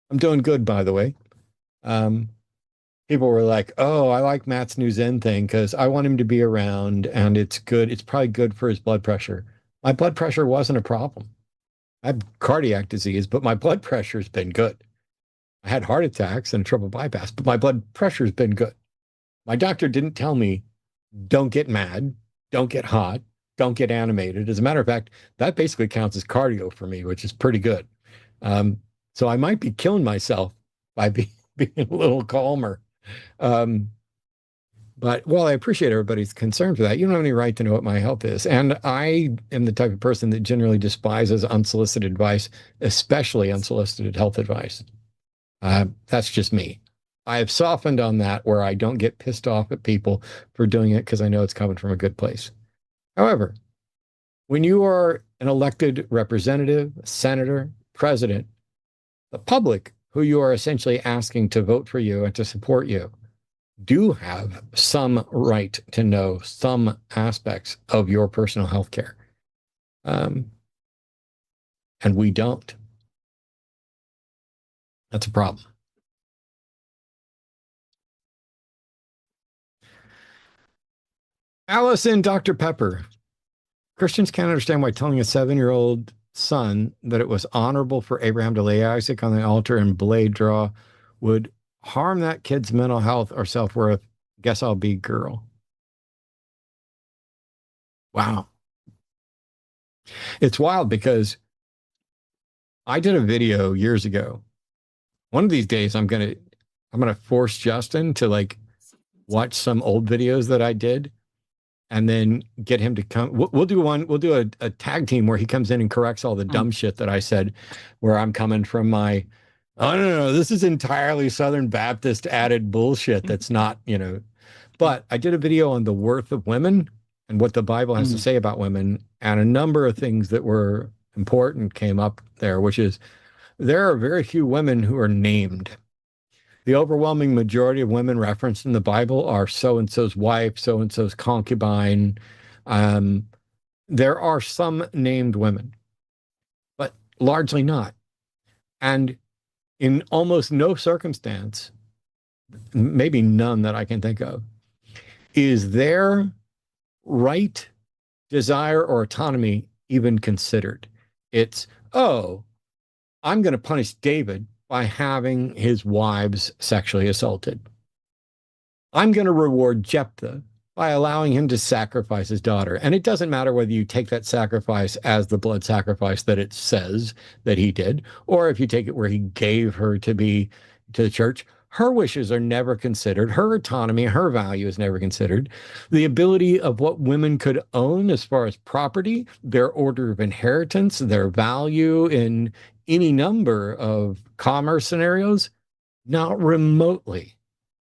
I'm doing good, by the way. People were like, oh, I like Matt's new Zen thing because I want him to be around and it's good. It's probably good for his blood pressure. My blood pressure wasn't a problem. I have cardiac disease, but my blood pressure's been good. I had heart attacks and a triple bypass, but my blood pressure's been good. My doctor didn't tell me, don't get mad, don't get hot, don't get animated. As a matter of fact, that basically counts as cardio for me, which is pretty good. So I might be killing myself by being a little calmer. But while I appreciate everybody's concern for that, you don't have any right to know what my health is. And I am the type of person that generally despises unsolicited advice, especially unsolicited health advice. That's just me. I have softened on that, where I don't get pissed off at people for doing it because I know it's coming from a good place. However, when you are an elected representative, senator, president, the public, who you are essentially asking to vote for you and to support you, do have some right to know some aspects of your personal health care. And we don't. That's a problem. Allison, Dr. Pepper. Christians can't understand why telling a 7-year-old son that it was honorable for Abraham to lay Isaac on the altar and blade draw would harm that kid's mental health or self-worth. Guess I'll be girl. Wow. It's wild because I did a video years ago. One of these days I'm gonna force Justin to watch some old videos that I did, and then get him to come. We'll do a tag team where he comes in and corrects all the dumb shit that I said, where I'm coming from my, oh, no, this is entirely Southern Baptist added bullshit that's not, But I did a video on the worth of women and what the Bible has to say about women, and a number of things that were important came up there, which is there are very few women who are named. The overwhelming majority of women referenced in the Bible are so-and-so's wife, so-and-so's concubine. There are some named women, but largely not. And in almost no circumstance, maybe none that I can think of, is their right, desire, or autonomy even considered. It's, oh, I'm going to punish David by having his wives sexually assaulted. I'm going to reward Jephthah by allowing him to sacrifice his daughter. And it doesn't matter whether you take that sacrifice as the blood sacrifice that it says that he did, or if you take it where he gave her to be to the church. Her wishes are never considered. Her autonomy, her value is never considered. The ability of what women could own as far as property, their order of inheritance, their value in any number of commerce scenarios, not remotely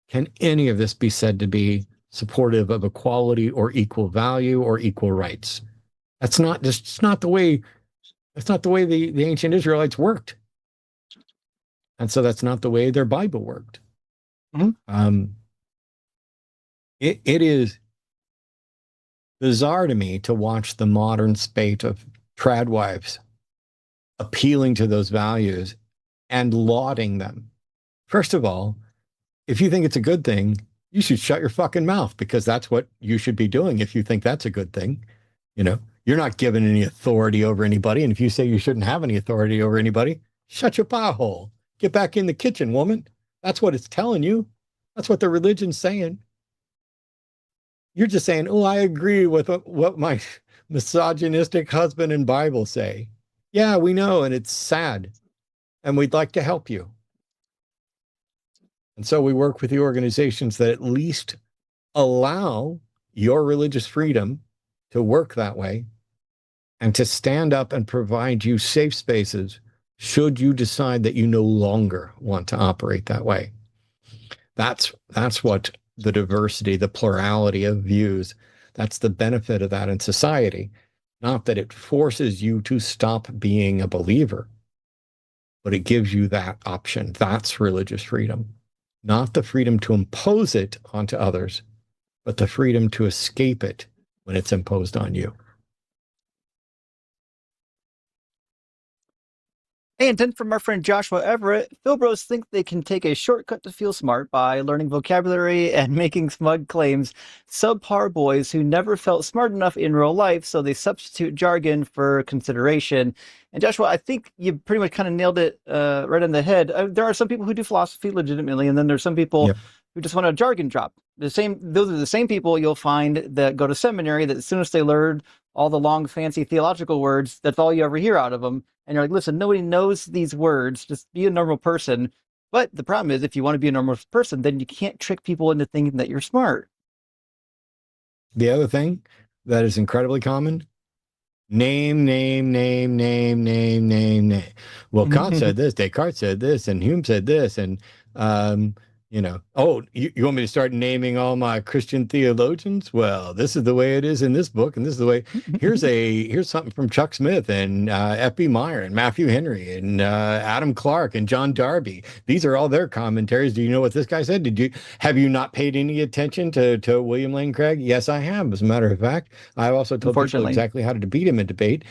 can any of this be said to be supportive of equality or equal value or equal rights. That's not just, it's not the way, that's not the way the ancient Israelites worked. And so that's not the way their Bible worked.
Mm-hmm.
It is bizarre to me to watch the modern spate of trad wives appealing to those values and lauding them. First of all, if you think it's a good thing, you should shut your fucking mouth, because that's what you should be doing if you think that's a good thing. You know, you're not given any authority over anybody. And if you say you shouldn't have any authority over anybody, shut your pie hole. Get back in the kitchen, woman. That's what it's telling you. That's what the religion's saying. You're just saying, oh, I agree with what my misogynistic husband and Bible say. Yeah, we know, and it's sad. And we'd like to help you. And so we work with the organizations that at least allow your religious freedom to work that way and to stand up and provide you safe spaces should you decide that you no longer want to operate that way. That's what the diversity, the plurality of views, that's the benefit of that in society. Not that it forces you to stop being a believer, but it gives you that option. That's religious freedom. Not the freedom to impose it onto others, but the freedom to escape it when it's imposed on you.
Hey, and then from our friend Joshua Everett, Philbros think they can take a shortcut to feel smart by learning vocabulary and making smug claims. Subpar boys who never felt smart enough in real life, so they substitute jargon for consideration. And Joshua, I think you pretty much kind of nailed it right on the head. There are some people who do philosophy legitimately, and then there's some people who just want a jargon drop. Those are the same people you'll find that go to seminary that as soon as they learn all the long, fancy theological words, that's all you ever hear out of them. And you're like, listen, nobody knows these words. Just be a normal person. But the problem is, if you want to be a normal person, then you can't trick people into thinking that you're smart.
The other thing that is incredibly common, name. Well, Kant said this, Descartes said this, and Hume said this, and you want me to start naming all my Christian theologians? Well, this is the way it is in this book, and this is the way. Here's something from Chuck Smith and F.B. Meyer and Matthew Henry and Adam Clark and John Darby. These are all their commentaries. Do you know what this guy said? Have you not paid any attention to William Lane Craig? Yes, I have. As a matter of fact, I've also told people exactly how to beat him in debate.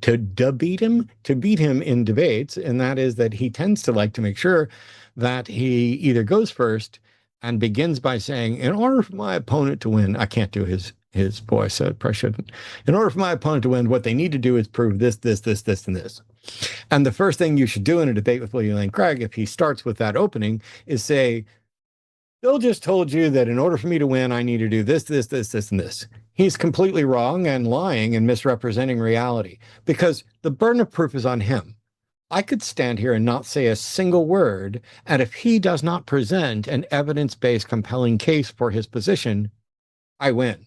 To beat him in debates, and that is that he tends to like to make sure that he either goes first and begins by saying, in order for my opponent to win, I can't do his voice, so I probably shouldn't. In order for my opponent to win, what they need to do is prove this, and this. And the first thing you should do in a debate with William Lane Craig, if he starts with that opening, is say, Bill just told you that in order for me to win, I need to do this, and this. He's completely wrong and lying and misrepresenting reality, because the burden of proof is on him. I could stand here and not say a single word, and if he does not present an evidence-based compelling case for his position, I win.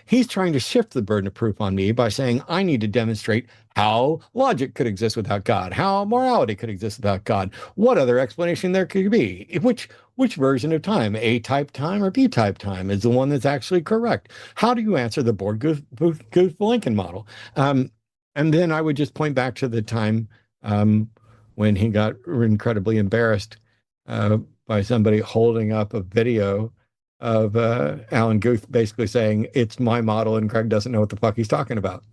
He's trying to shift the burden of proof on me by saying I need to demonstrate how logic could exist without God, how morality could exist without God, what other explanation there could be, which version of time, A-type time or B-type time, is the one that's actually correct. How do you answer the Borg-Guth-Lincoln model? And then I would just point back to the time when he got incredibly embarrassed by somebody holding up a video of Alan Guth basically saying, it's my model and Craig doesn't know what the fuck he's talking about,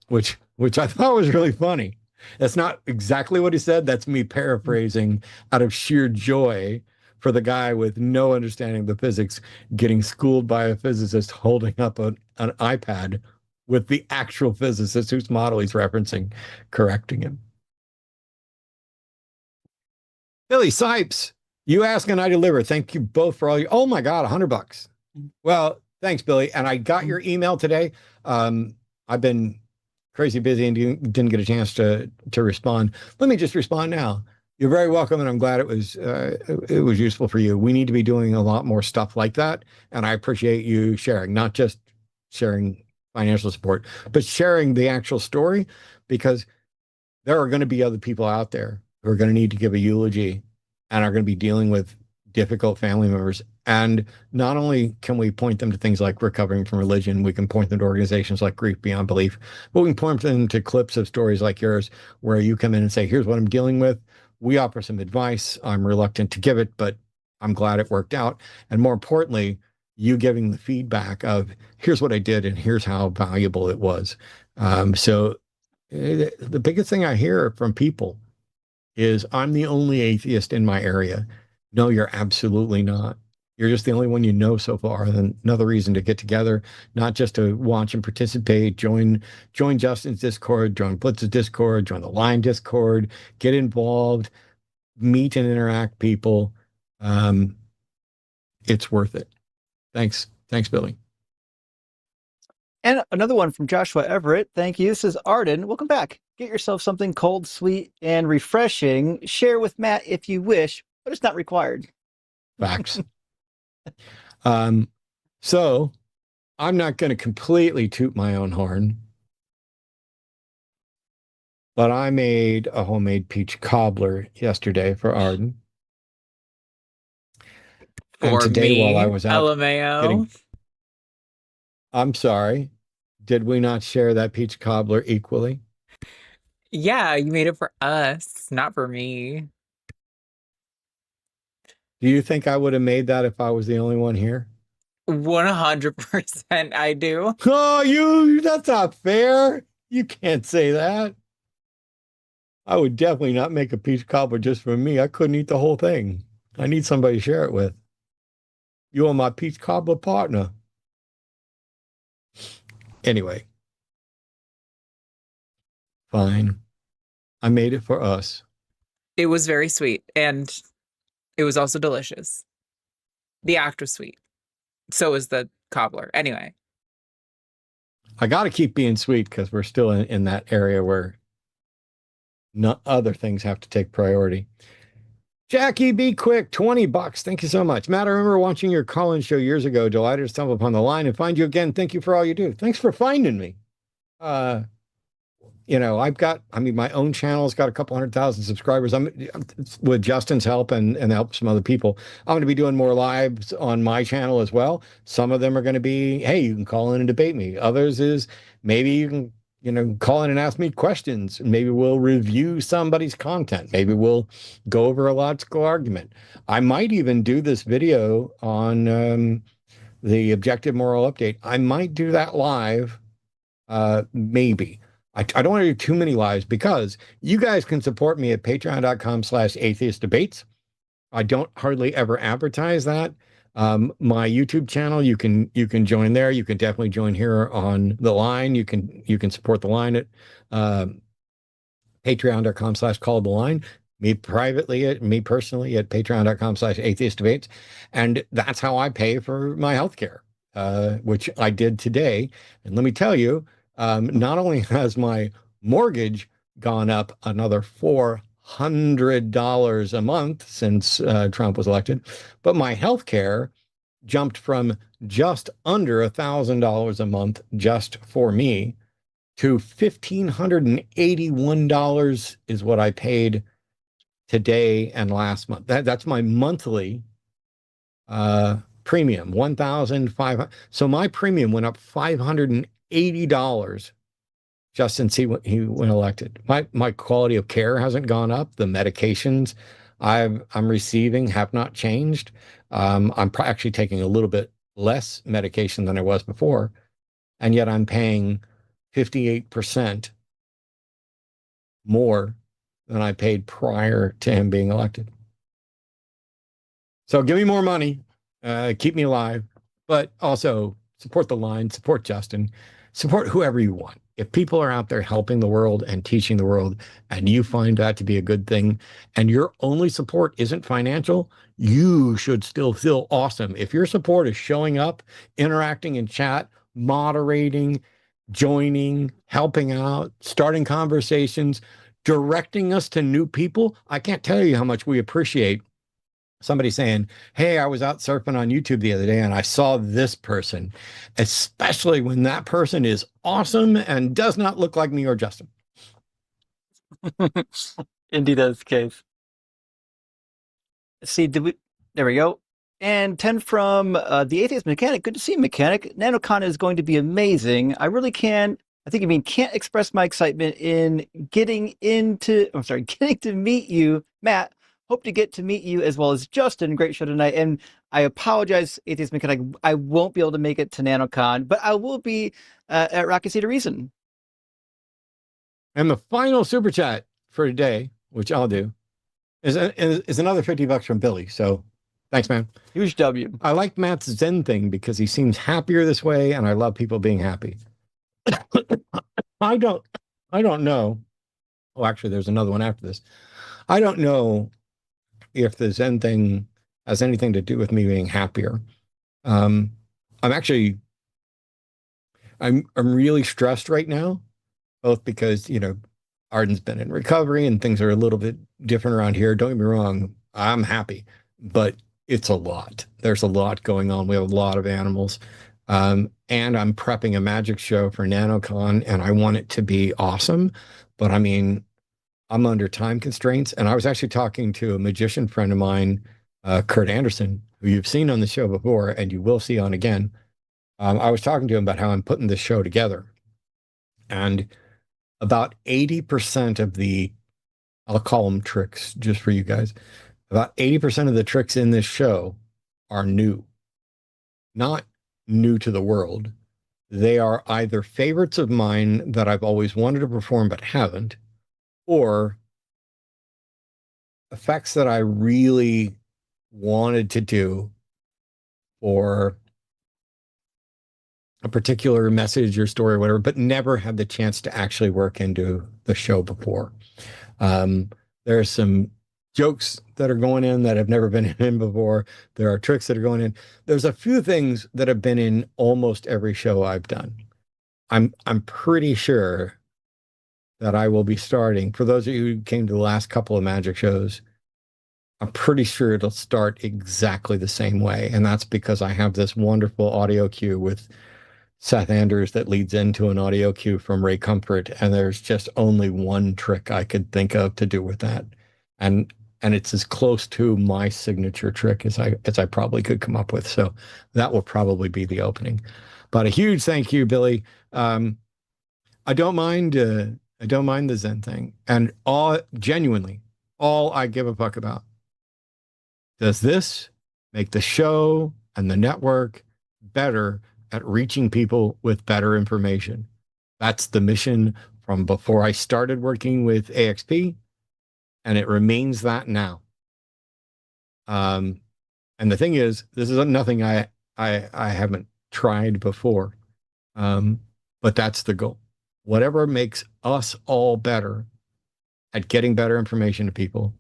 which I thought was really funny. That's not exactly what he said. That's me paraphrasing out of sheer joy for the guy with no understanding of the physics getting schooled by a physicist holding up an iPad with the actual physicist whose model he's referencing, correcting him. Billy Sipes, you ask and I deliver. Thank you both for all your, oh my God, $100. Well, thanks, Billy. And I got your email today. I've been crazy busy and didn't get a chance to respond. Let me just respond now. You're very welcome, and I'm glad it was useful for you. We need to be doing a lot more stuff like that, and I appreciate you sharing, not just sharing financial support, but sharing the actual story, because there are going to be other people out there who are going to need to give a eulogy and are going to be dealing with difficult family members. And not only can we point them to things like Recovering from Religion, we can point them to organizations like Grief Beyond Belief, but we can point them to clips of stories like yours where you come in and say, here's what I'm dealing with. We offer some advice. I'm reluctant to give it, but I'm glad it worked out. And more importantly, you giving the feedback of here's what I did and here's how valuable it was. So the biggest thing I hear from people is I'm the only atheist in my area. No, you're absolutely not. You're just the only one you know so far. And another reason to get together, not just to watch and participate, join Justin's Discord, join Blitz's Discord, join the Line Discord, get involved, meet and interact people. It's worth it. Thanks, Billy.
And another one from Joshua Everett. Thank you. This is Arden. Welcome back. Get yourself something cold, sweet, and refreshing. Share with Matt if you wish, but it's not required.
Facts. So I'm not going to completely toot my own horn, but I made a homemade peach cobbler yesterday for Arden. And today, while I was out
LMAO.
I'm sorry, did we not share that peach cobbler equally?
Yeah, you made it for us, not for me.
Do you think I would have made that if I was the only one here?
100% I do.
Oh, that's not fair. You can't say that. I would definitely not make a peach cobbler just for me. I couldn't eat the whole thing. I need somebody to share it with. You are my peach cobbler partner. Anyway. Fine. I made it for us.
It was very sweet, and it was also delicious. The act was sweet. So is the cobbler. Anyway.
I got to keep being sweet because we're still in that area where other things have to take priority. Jackie, be quick, $20. Thank you so much. Matt, I remember watching your call-in show years ago. Delighted to stumble upon the line and find you again. Thank you for all you do. Thanks for finding me. My own channel's got a couple 100,000 subscribers. I'm with Justin's help and the help of some other people. I'm going to be doing more lives on my channel as well. Some of them are going to be, hey, you can call in and debate me. Others is maybe you can, call in and ask me questions. Maybe we'll review somebody's content. Maybe we'll go over a logical argument. I might even do this video on the Objective Moral Update. I might do that live, maybe. I don't want to do too many lives because you guys can support me at patreon.com/atheistdebates. I don't hardly ever advertise that. My YouTube channel, you can join there. You can definitely join here on the line. You can support the line at patreon.com/calltheline. Me personally at patreon.com/atheistdebates. And that's how I pay for my healthcare, which I did today. And let me tell you, not only has my mortgage gone up another $400 a month since Trump was elected, but my health care jumped from just under $1,000 a month just for me to $1,581 is what I paid today and last month. That's my monthly premium, $1,500. So my premium went up $580 just since he went elected. My quality of care hasn't gone up. The medications I'm receiving have not changed. I'm actually taking a little bit less medication than I was before, and yet I'm paying 58% more than I paid prior to him being elected. So give me more money, keep me alive, but also support the line, support Justin. support whoever you want. If people are out there helping the world and teaching the world, and you find that to be a good thing, and your only support isn't financial, you should still feel awesome. If your support is showing up, interacting in chat, moderating, joining, helping out, starting conversations, directing us to new people, I can't tell you how much we appreciate somebody saying, hey, I was out surfing on YouTube the other day and I saw this person, especially when that person is awesome and does not look like me or Justin.
Indeed, that's the case. Let's see, there we go. And 10 from the Atheist Mechanic. Good to see you, Mechanic. NanoCon is going to be amazing. I really can't express my excitement in getting to meet you, Matt. Hope to get to meet you as well as Justin. Great show tonight. And I apologize, Atheist Mechanic. I won't be able to make it to NanoCon, but I will be at Rocket City Reason.
And the final super chat for today, which I'll do, is another $50 from Billy. So thanks, man.
Huge W.
I like Matt's Zen thing because he seems happier this way, and I love people being happy. I don't know. Oh, actually, there's another one after this. I don't know if the Zen thing has anything to do with me being happier. I'm really stressed right now, both because, Arden's been in recovery and things are a little bit different around here. Don't get me wrong, I'm happy, but it's a lot. There's a lot going on. We have a lot of animals. And I'm prepping a magic show for NanoCon, and I want it to be awesome. But I'm under time constraints. And I was actually talking to a magician friend of mine, Kurt Anderson, who you've seen on the show before, and you will see on again. I was talking to him about how I'm putting this show together. And about 80% of I'll call them tricks just for you guys. About 80% of the tricks in this show are new. Not new to the world. They are either favorites of mine that I've always wanted to perform but haven't, or effects that I really wanted to do for a particular message or story or whatever, but never had the chance to actually work into the show before. There are some jokes that are going in that have never been in before. There are tricks that are going in. There's a few things that have been in almost every show I've done. I'm pretty sure that I will be starting, for those of you who came to the last couple of magic shows, I'm pretty sure it'll start exactly the same way. And that's because I have this wonderful audio cue with Seth Anders that leads into an audio cue from Ray Comfort. And there's just only one trick I could think of to do with that. And it's as close to my signature trick as I probably could come up with. So that will probably be the opening. But a huge thank you, Billy. I don't mind the Zen thing. And genuinely, all I give a fuck about. Does this make the show and the network better at reaching people with better information? That's the mission from before I started working with AXP, and it remains that now. And the thing is, this is nothing I haven't tried before, but that's the goal. Whatever makes us all better at getting better information to people,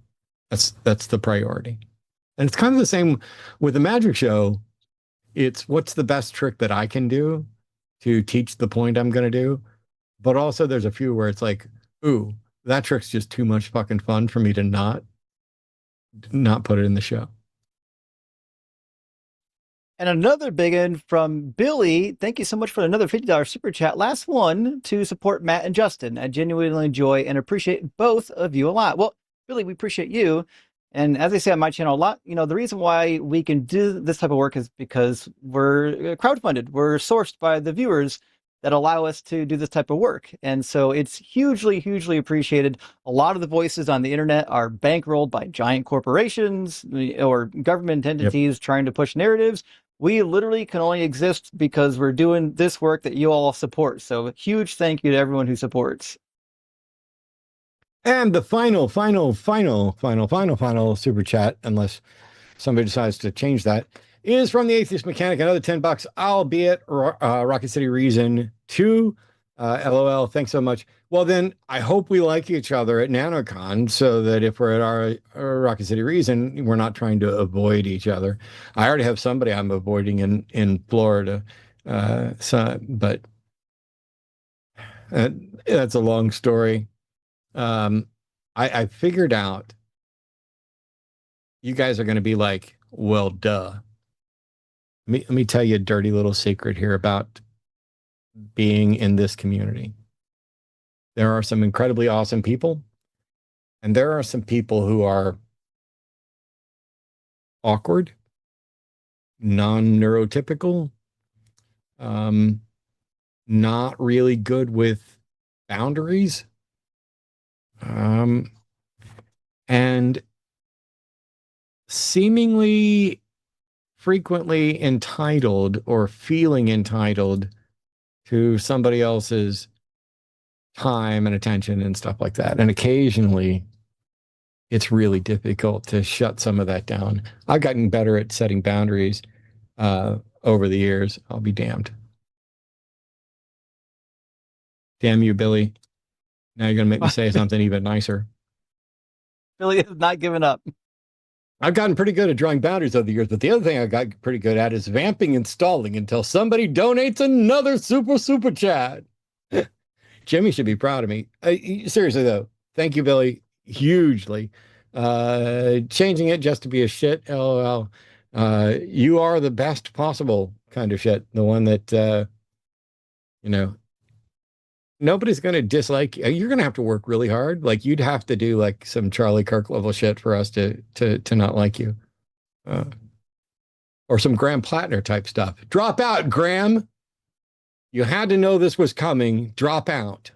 that's the priority. And it's kind of the same with the magic show. It's what's the best trick that I can do to teach the point I'm going to do. But also there's a few where it's like, ooh, that trick's just too much fucking fun for me to not put it in the show.
And another big one from Billy. Thank you so much for another $50 super chat. Last one to support Matt and Justin. I genuinely enjoy and appreciate both of you a lot. Well, Billy, we appreciate you. And as I say on my channel a lot, the reason why we can do this type of work is because we're crowdfunded. We're sourced by the viewers that allow us to do this type of work. And so it's hugely, hugely appreciated. A lot of the voices on the internet are bankrolled by giant corporations or government entities trying to push narratives. We literally can only exist because we're doing this work that you all support. So huge thank you to everyone who supports.
And the final super chat, unless somebody decides to change that, is from the Atheist Mechanic. Another $10, albeit Rocket City Reason 2. LOL. Thanks so much. Well, then I hope we like each other at NanoCon so that if we're at our Rocket City Reason, we're not trying to avoid each other. I already have somebody I'm avoiding in Florida. But that's a long story. I figured out you guys are going to be like, well, duh. Let me tell you a dirty little secret here about being in this community. There are some incredibly awesome people, and there are some people who are awkward, non-neurotypical, not really good with boundaries, and seemingly frequently entitled or feeling entitled to somebody else's time and attention and stuff like that. And occasionally it's really difficult to shut some of that down. I've gotten better at setting boundaries over the years. I'll be damned. Damn you, Billy. Now you're going to make me say something even nicer.
Billy has not given up.
I've gotten pretty good at drawing boundaries over the years, but the other thing I got pretty good at is vamping and stalling until somebody donates another super chat. Jimmy should be proud of me. Seriously, though, thank you, Billy, hugely. Changing it just to be a shit, LOL. You are the best possible kind of shit. The one that, nobody's going to dislike you. You're going to have to work really hard. Like, you'd have to do like some Charlie Kirk level shit for us to not like you. Or some Graham Plattner type stuff. Drop out, Graham. You had to know this was coming. Drop out.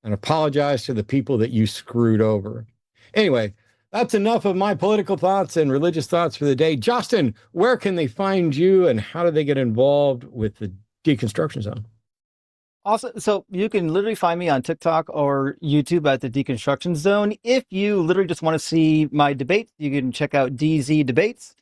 And apologize to the people that you screwed over. Anyway, that's enough of my political thoughts and religious thoughts for the day. Justin, where can they find you and how do they get involved with the Deconstruction Zone?
Also, so you can literally find me on TikTok or YouTube at the Deconstruction Zone. If you literally just want to see my debates, you can check out DZ Debates,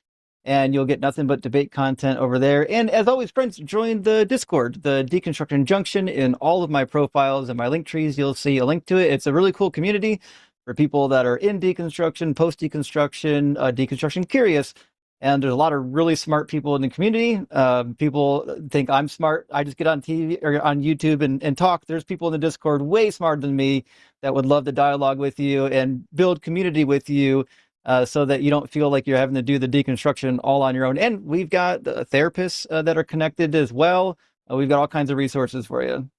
and you'll get nothing but debate content over there. And as always, friends, join the Discord, the Deconstruction Junction. In all of my profiles and my link trees, you'll see a link to it. It's a really cool community for people that are in deconstruction, post-deconstruction, deconstruction curious. And there's a lot of really smart people in the community. People think I'm smart. I just get on TV or on YouTube and talk. There's people in the Discord way smarter than me that would love to dialogue with you and build community with you so that you don't feel like you're having to do the deconstruction all on your own. And we've got therapists that are connected as well. We've got all kinds of resources for you.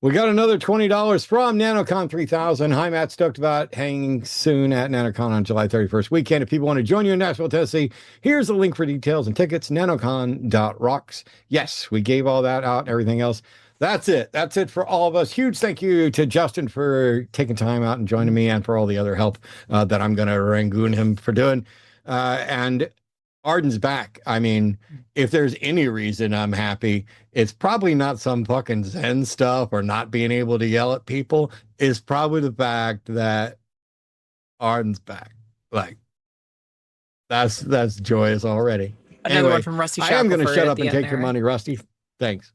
We got another $20 from NanoCon 3000. Hi, Matt. Stoked about hanging soon at NanoCon on July 31st weekend. If people want to join you in Nashville, Tennessee, here's the link for details and tickets, nanocon.rocks. Yes, we gave all that out and everything else. That's it. That's it for all of us. Huge thank you to Justin for taking time out and joining me and for all the other help that I'm going to rangoon him for doing. And Arden's back. I mean, if there's any reason I'm happy, it's probably not some fucking Zen stuff or not being able to yell at people. It's probably the fact that Arden's back. Like, that's joyous already.
Another one from Rusty
I am going to
Shackelford
shut
at
up
the
and
end
take your
there.
money, Rusty. Thanks.